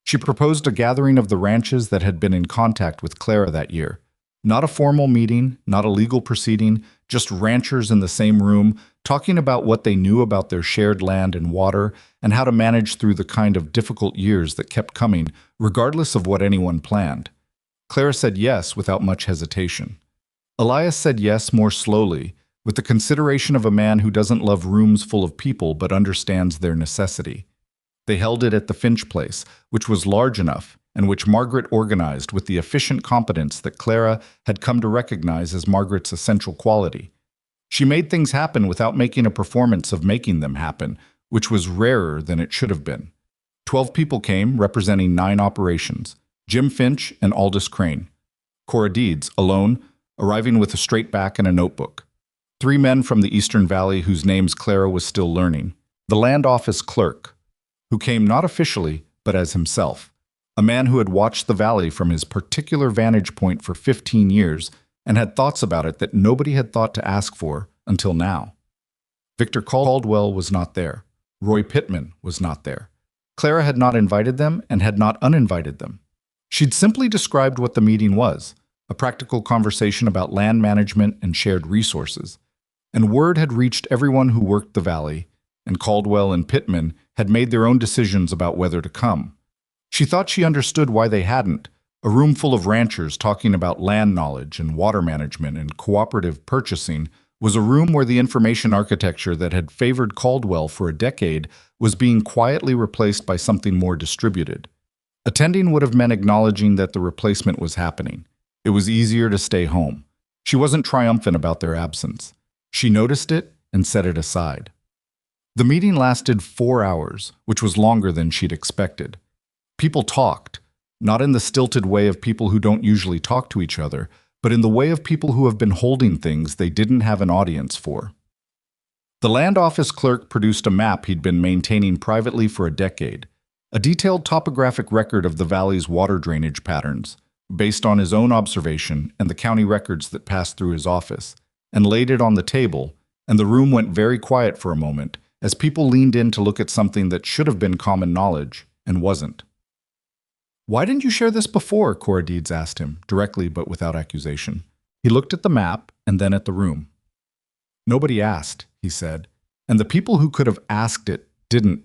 She proposed a gathering of the ranches that had been in contact with Clara that year. Not a formal meeting, not a legal proceeding, just ranchers in the same room, talking about what they knew about their shared land and water and how to manage through the kind of difficult years that kept coming, regardless of what anyone planned. Clara said yes without much hesitation. Elias said yes more slowly, with the consideration of a man who doesn't love rooms full of people but understands their necessity. They held it at the Finch place, which was large enough, and which Margaret organized with the efficient competence that Clara had come to recognize as Margaret's essential quality. She made things happen without making a performance of making them happen, which was rarer than it should have been. 12 people came, representing 9 operations: Jim Finch and Aldous Crane. Cora Deeds, alone, arriving with a straight back and a notebook. 3 men from the Eastern Valley whose names Clara was still learning. The land office clerk, who came not officially, but as himself. A man who had watched the valley from his particular vantage point for 15 years and had thoughts about it that nobody had thought to ask for until now. Victor Caldwell was not there. Roy Pittman was not there. Clara had not invited them and had not uninvited them. She'd simply described what the meeting was, a practical conversation about land management and shared resources. And word had reached everyone who worked the valley, and Caldwell and Pittman had made their own decisions about whether to come. She thought she understood why they hadn't. A room full of ranchers talking about land knowledge and water management and cooperative purchasing was a room where the information architecture that had favored Caldwell for a decade was being quietly replaced by something more distributed. Attending would have meant acknowledging that the replacement was happening. It was easier to stay home. She wasn't triumphant about their absence. She noticed it and set it aside. The meeting lasted 4 hours, which was longer than she'd expected. People talked, not in the stilted way of people who don't usually talk to each other, but in the way of people who have been holding things they didn't have an audience for. The land office clerk produced a map he'd been maintaining privately for a decade, a detailed topographic record of the valley's water drainage patterns, based on his own observation and the county records that passed through his office, and laid it on the table, and the room went very quiet for a moment as people leaned in to look at something that should have been common knowledge and wasn't. "Why didn't you share this before?" Cora Deeds asked him, directly but without accusation. He looked at the map and then at the room. "Nobody asked," he said, "and the people who could have asked it didn't."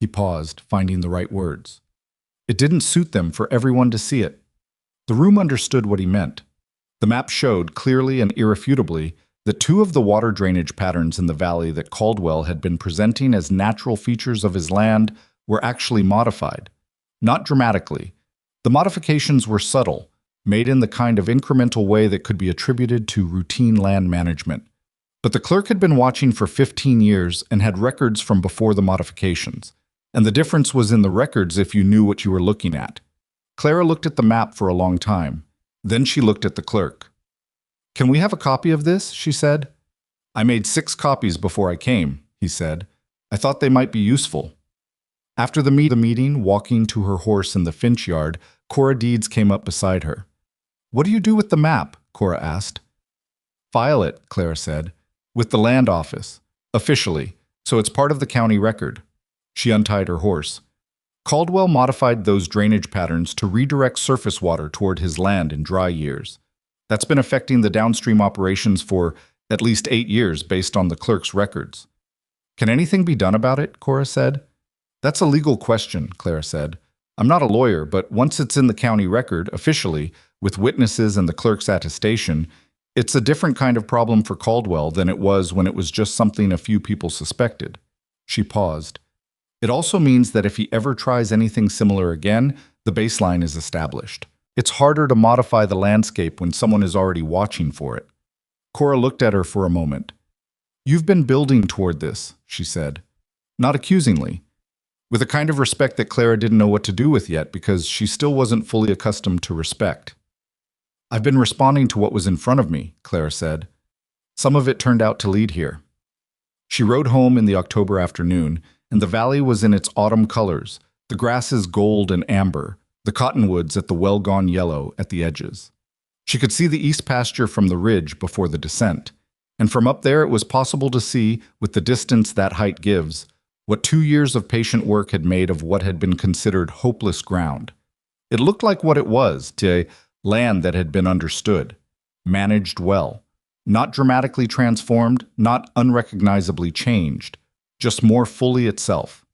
He paused, finding the right words. "It didn't suit them for everyone to see it." The room understood what he meant. The map showed, clearly and irrefutably, that two of the water drainage patterns in the valley that Caldwell had been presenting as natural features of his land were actually modified. Not dramatically. The modifications were subtle, made in the kind of incremental way that could be attributed to routine land management. But the clerk had been watching for 15 years and had records from before the modifications. And the difference was in the records if you knew what you were looking at. Clara looked at the map for a long time. Then she looked at the clerk. "Can we have a copy of this?" she said. "I made 6 copies before I came," he said. "I thought they might be useful." After the meeting, walking to her horse in the Finch yard, Cora Deeds came up beside her. "What do you do with the map?" Cora asked. "File it," Clara said, "with the land office, officially, so it's part of the county record." She untied her horse. Caldwell modified those drainage patterns to redirect surface water toward his land in dry years. That's been affecting the downstream operations for at least 8 years based on the clerk's records. "Can anything be done about it?" Cora said. "That's a legal question," Clara said. "I'm not a lawyer, but once it's in the county record, officially, with witnesses and the clerk's attestation, it's a different kind of problem for Caldwell than it was when it was just something a few people suspected." She paused. "It also means that if he ever tries anything similar again, the baseline is established. It's harder to modify the landscape when someone is already watching for it." Cora looked at her for a moment. "You've been building toward this," she said, not accusingly, with a kind of respect that Clara didn't know what to do with yet because she still wasn't fully accustomed to respect. "I've been responding to what was in front of me," Clara said. "Some of it turned out to lead here." She rode home in the October afternoon, and the valley was in its autumn colors, the grasses gold and amber, the cottonwoods at the well-gone yellow at the edges. She could see the east pasture from the ridge before the descent, and from up there it was possible to see, with the distance that height gives, what 2 years of patient work had made of what had been considered hopeless ground. It looked like what it was, to land that had been understood, managed well, not dramatically transformed, not unrecognizably changed, just more fully itself.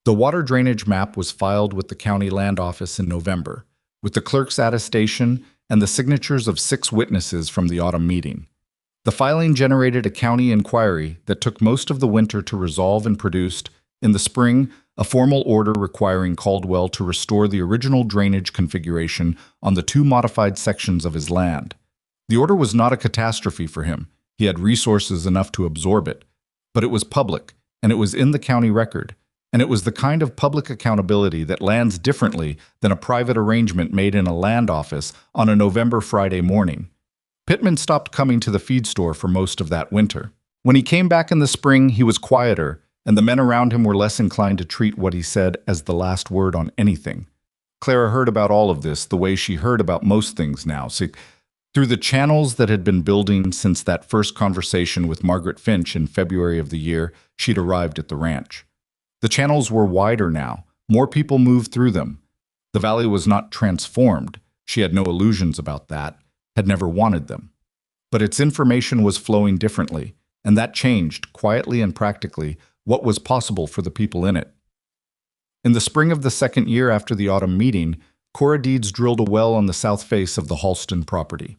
The water drainage map was filed with the county land office in November, with the clerk's attestation and the signatures of 6 witnesses from the autumn meeting. The filing generated a county inquiry that took most of the winter to resolve and produced, in the spring, a formal order requiring Caldwell to restore the original drainage configuration on the 2 modified sections of his land. The order was not a catastrophe for him. He had resources enough to absorb it. But it was public, and it was in the county record, and it was the kind of public accountability that lands differently than a private arrangement made in a land office on a November Friday morning. Pittman stopped coming to the feed store for most of that winter. When he came back in the spring, he was quieter, and the men around him were less inclined to treat what he said as the last word on anything. Clara heard about all of this the way she heard about most things now, through the channels that had been building since that first conversation with Margaret Finch in February of the year she'd arrived at the ranch. The channels were wider now. More people moved through them. The valley was not transformed. She had no illusions about that, had never wanted them. But its information was flowing differently, and that changed, quietly and practically, what was possible for the people in it. In the spring of the second year after the autumn meeting, Cora Deeds drilled a well on the south face of the Halston property.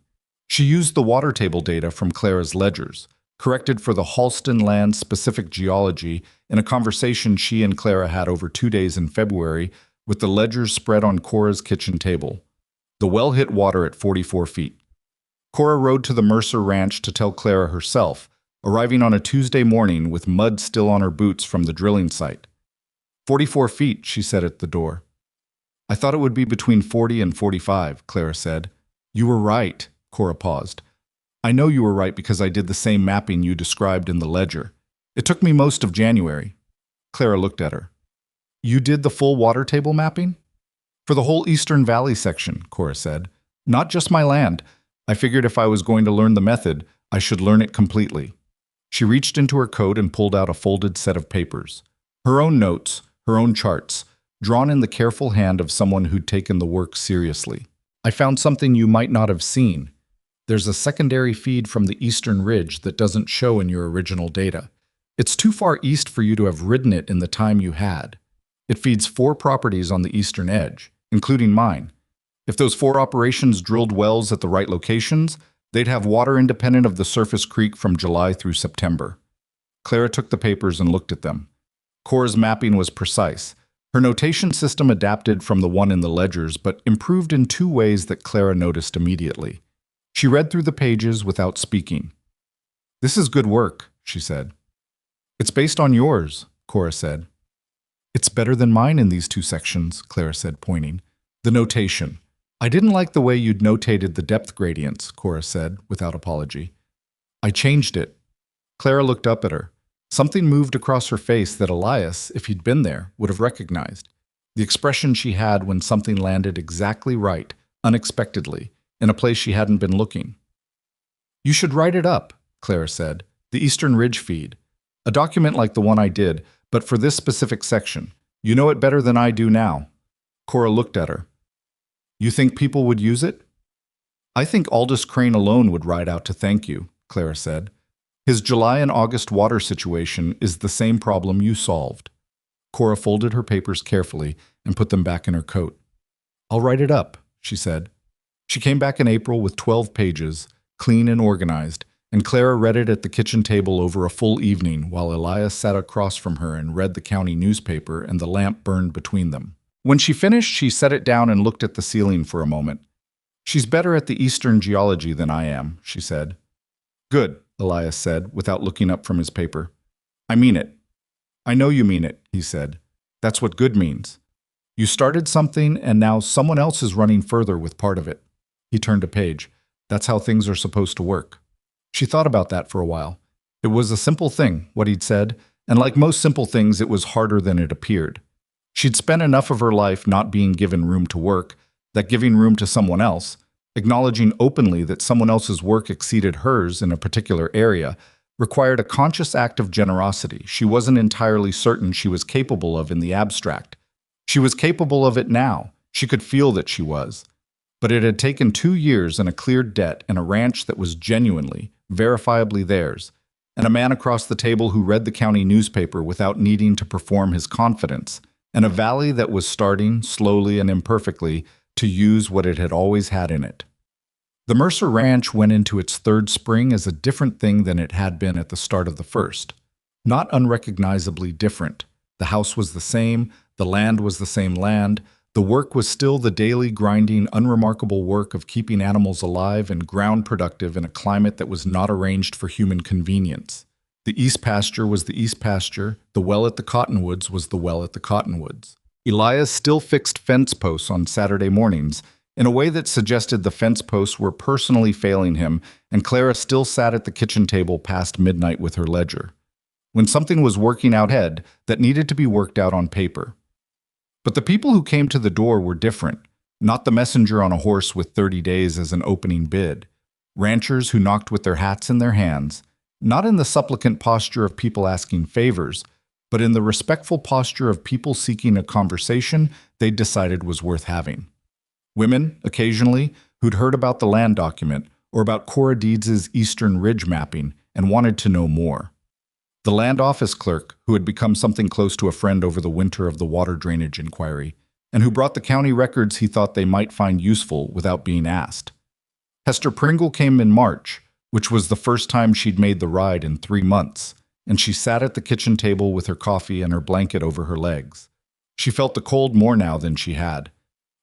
She used the water table data from Clara's ledgers, corrected for the Halston land-specific geology in a conversation she and Clara had over 2 days in February with the ledgers spread on Cora's kitchen table. The well hit water at 44 feet. Cora rode to the Mercer Ranch to tell Clara herself, arriving on a Tuesday morning with mud still on her boots from the drilling site. 44 feet, she said at the door. I thought it would be between 40 and 45, Clara said. You were right, Cora paused. I know you were right because I did the same mapping you described in the ledger. It took me most of January. Clara looked at her. You did the full water table mapping? For the whole Eastern Valley section, Cora said. Not just my land. I figured if I was going to learn the method, I should learn it completely. She reached into her coat and pulled out a folded set of papers. Her own notes, her own charts, drawn in the careful hand of someone who'd taken the work seriously. I found something you might not have seen. There's a secondary feed from the eastern ridge that doesn't show in your original data. It's too far east for you to have ridden it in the time you had. It feeds 4 properties on the eastern edge, including mine. If those 4 operations drilled wells at the right locations, they'd have water independent of the surface creek from July through September. Clara took the papers and looked at them. Cora's mapping was precise. Her notation system adapted from the one in the ledgers, but improved in 2 ways that Clara noticed immediately. She read through the pages without speaking. This is good work, she said. It's based on yours, Cora said. It's better than mine in these 2 sections, Clara said, pointing. The notation. I didn't like the way you'd notated the depth gradients, Cora said, without apology. I changed it. Clara looked up at her. Something moved across her face that Elias, if he'd been there, would have recognized. The expression she had when something landed exactly right, unexpectedly, in a place she hadn't been looking. You should write it up, Clara said. The Eastern Ridge feed. A document like the one I did, but for this specific section. You know it better than I do now. Cora looked at her. You think people would use it? I think Aldous Crane alone would ride out to thank you, Clara said. His July and August water situation is the same problem you solved. Cora folded her papers carefully and put them back in her coat. I'll write it up, she said. She came back in April with 12 pages, clean and organized, and Clara read it at the kitchen table over a full evening while Elias sat across from her and read the county newspaper and the lamp burned between them. When she finished, she set it down and looked at the ceiling for a moment. She's better at the Eastern geology than I am, she said. Good, Elias said, without looking up from his paper. I mean it. I know you mean it, he said. That's what good means. You started something and now someone else is running further with part of it. He turned a page. That's how things are supposed to work. She thought about that for a while. It was a simple thing, what he'd said, and like most simple things, it was harder than it appeared. She'd spent enough of her life not being given room to work, that giving room to someone else, acknowledging openly that someone else's work exceeded hers in a particular area, required a conscious act of generosity she wasn't entirely certain she was capable of in the abstract. She was capable of it now. She could feel that she was. But it had taken 2 years and a cleared debt and a ranch that was genuinely, verifiably theirs, and a man across the table who read the county newspaper without needing to perform his confidence, and a valley that was starting, slowly and imperfectly, to use what it had always had in it. The Mercer Ranch went into its 3rd spring as a different thing than it had been at the start of the 1st. Not unrecognizably different. The house was the same, the land was the same land, the work was still the daily, grinding, unremarkable work of keeping animals alive and ground productive in a climate that was not arranged for human convenience. The east pasture was the east pasture, the well at the cottonwoods was the well at the cottonwoods. Elias still fixed fence posts on Saturday mornings, in a way that suggested the fence posts were personally failing him, and Clara still sat at the kitchen table past midnight with her ledger. When something was working out ahead that needed to be worked out on paper. But the people who came to the door were different, not the messenger on a horse with 30 days as an opening bid. Ranchers who knocked with their hats in their hands, not in the supplicant posture of people asking favors, but in the respectful posture of people seeking a conversation they'd decided was worth having. Women, occasionally, who'd heard about the land document or about Cora Deeds' Eastern Ridge mapping and wanted to know more. The land office clerk, who had become something close to a friend over the winter of the water drainage inquiry, and who brought the county records he thought they might find useful without being asked. Hester Pringle came in March, which was the first time she'd made the ride in 3 months, and she sat at the kitchen table with her coffee and her blanket over her legs. She felt the cold more now than she had,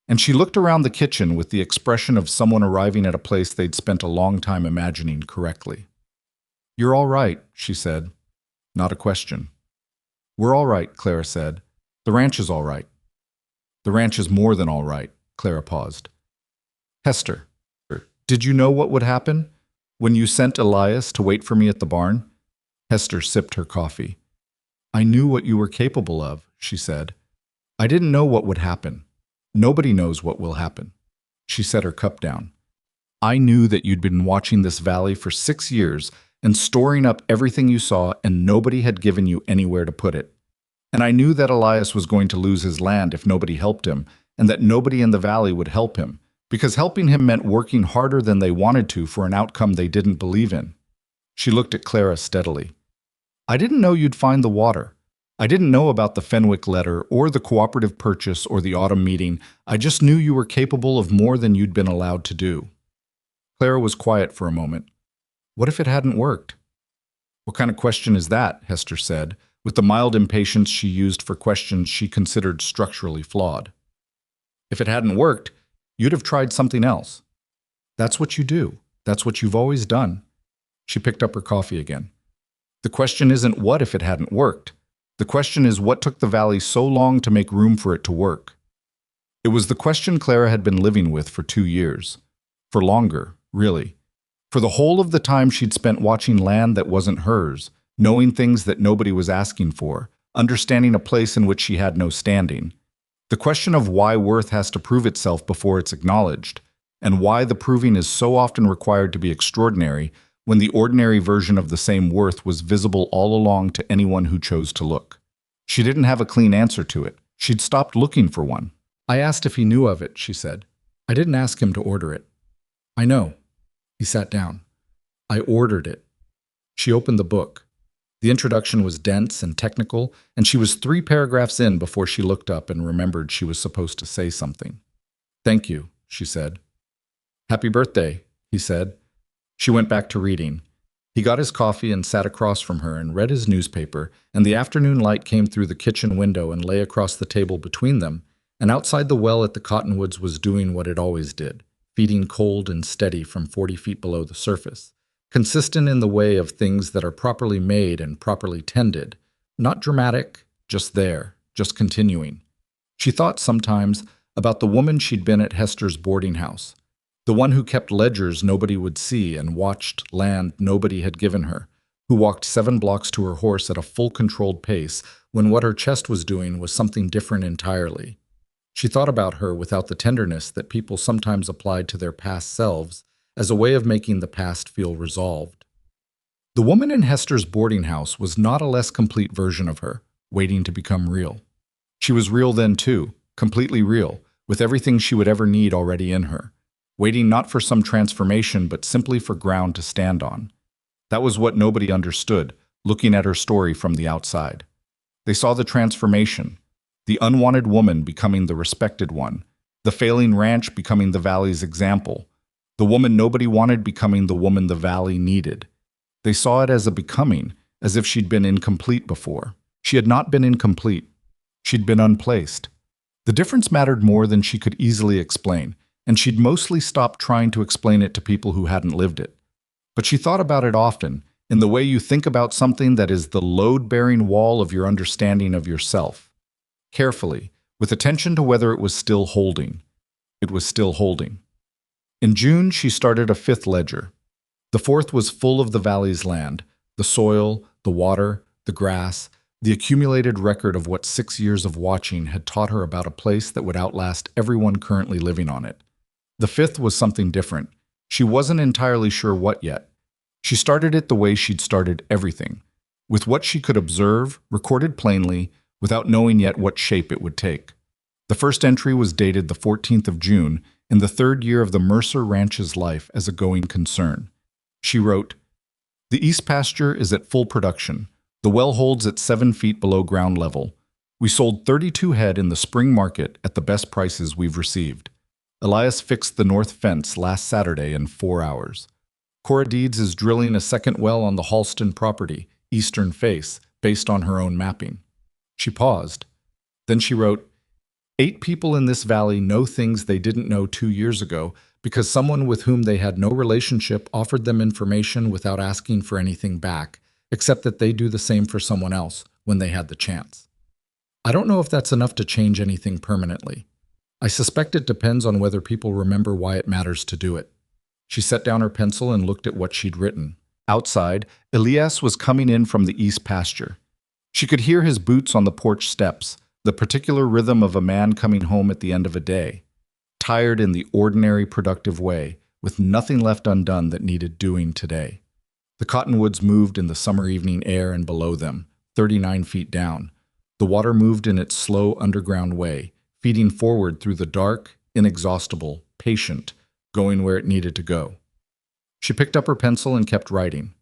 and she looked around the kitchen with the expression of someone arriving at a place they'd spent a long time imagining correctly. You're all right, she said. Not a question. We're all right, Clara said. The ranch is all right. The ranch is more than all right, Clara paused. Hester, did you know what would happen when you sent Elias to wait for me at the barn? Hester sipped her coffee. I knew what you were capable of, she said. I didn't know what would happen. Nobody knows what will happen. She set her cup down. I knew that you'd been watching this valley for 6 years and storing up everything you saw, and nobody had given you anywhere to put it. And I knew that Elias was going to lose his land if nobody helped him, and that nobody in the valley would help him, because helping him meant working harder than they wanted to for an outcome they didn't believe in. She looked at Clara steadily. I didn't know you'd find the water. I didn't know about the Fenwick letter or the cooperative purchase or the autumn meeting. I just knew you were capable of more than you'd been allowed to do. Clara was quiet for a moment. What if it hadn't worked? What kind of question is that? Hester said, with the mild impatience she used for questions she considered structurally flawed. If it hadn't worked, you'd have tried something else. That's what you do. That's what you've always done. She picked up her coffee again. The question isn't what if it hadn't worked. The question is what took the valley so long to make room for it to work. It was the question Clara had been living with for 2 years. For longer, really. For the whole of the time she'd spent watching land that wasn't hers, knowing things that nobody was asking for, understanding a place in which she had no standing. The question of why worth has to prove itself before it's acknowledged, and why the proving is so often required to be extraordinary when the ordinary version of the same worth was visible all along to anyone who chose to look. She didn't have a clean answer to it. She'd stopped looking for one. I asked if he knew of it, she said. I didn't ask him to order it. I know. He sat down. I ordered it. She opened the book. The introduction was dense and technical, and she was 3 paragraphs in before she looked up and remembered she was supposed to say something. Thank you, she said. Happy birthday, he said. She went back to reading. He got his coffee and sat across from her and read his newspaper, and the afternoon light came through the kitchen window and lay across the table between them, and outside the well at the cottonwoods was doing what it always did, feeding cold and steady from 40 feet below the surface, consistent in the way of things that are properly made and properly tended, not dramatic, just there, just continuing. She thought sometimes about the woman she'd been at Hester's boarding house, the one who kept ledgers nobody would see and watched land nobody had given her, who walked 7 blocks to her horse at a full controlled pace when what her chest was doing was something different entirely. She thought about her without the tenderness that people sometimes applied to their past selves as a way of making the past feel resolved. The woman in Hester's boarding house was not a less complete version of her, waiting to become real. She was real then too, completely real, with everything she would ever need already in her, waiting not for some transformation but simply for ground to stand on. That was what nobody understood, looking at her story from the outside. They saw the transformation, the unwanted woman becoming the respected one, the failing ranch becoming the valley's example, the woman nobody wanted becoming the woman the valley needed. They saw it as a becoming, as if she'd been incomplete before. She had not been incomplete. She'd been unplaced. The difference mattered more than she could easily explain, and she'd mostly stopped trying to explain it to people who hadn't lived it. But she thought about it often, in the way you think about something that is the load-bearing wall of your understanding of yourself. Carefully, with attention to whether it was still holding. It was still holding. In June, she started a 5th ledger. The 4th was full of the valley's land, the soil, the water, the grass, the accumulated record of what 6 years of watching had taught her about a place that would outlast everyone currently living on it. The 5th was something different. She wasn't entirely sure what yet. She started it the way she'd started everything, with what she could observe, recorded plainly, without knowing yet what shape it would take. The first entry was dated the 14th of June, in the 3rd year of the Mercer Ranch's life as a going concern. She wrote, "The east pasture is at full production. The well holds at 7 feet below ground level. We sold 32 head in the spring market at the best prices we've received. Elias fixed the north fence last Saturday in 4 hours. Cora Deeds is drilling a second well on the Halston property, eastern face, based on her own mapping." She paused. Then she wrote, 8 people in this valley know things they didn't know 2 years ago because someone with whom they had no relationship offered them information without asking for anything back, except that they do the same for someone else when they had the chance. I don't know if that's enough to change anything permanently. I suspect it depends on whether people remember why it matters to do it. She set down her pencil and looked at what she'd written. Outside, Elias was coming in from the east pasture. She could hear his boots on the porch steps, the particular rhythm of a man coming home at the end of a day, tired in the ordinary productive way, with nothing left undone that needed doing today. The cottonwoods moved in the summer evening air, and below them, 39 feet down, the water moved in its slow underground way, feeding forward through the dark, inexhaustible, patient, going where it needed to go. She picked up her pencil and kept writing.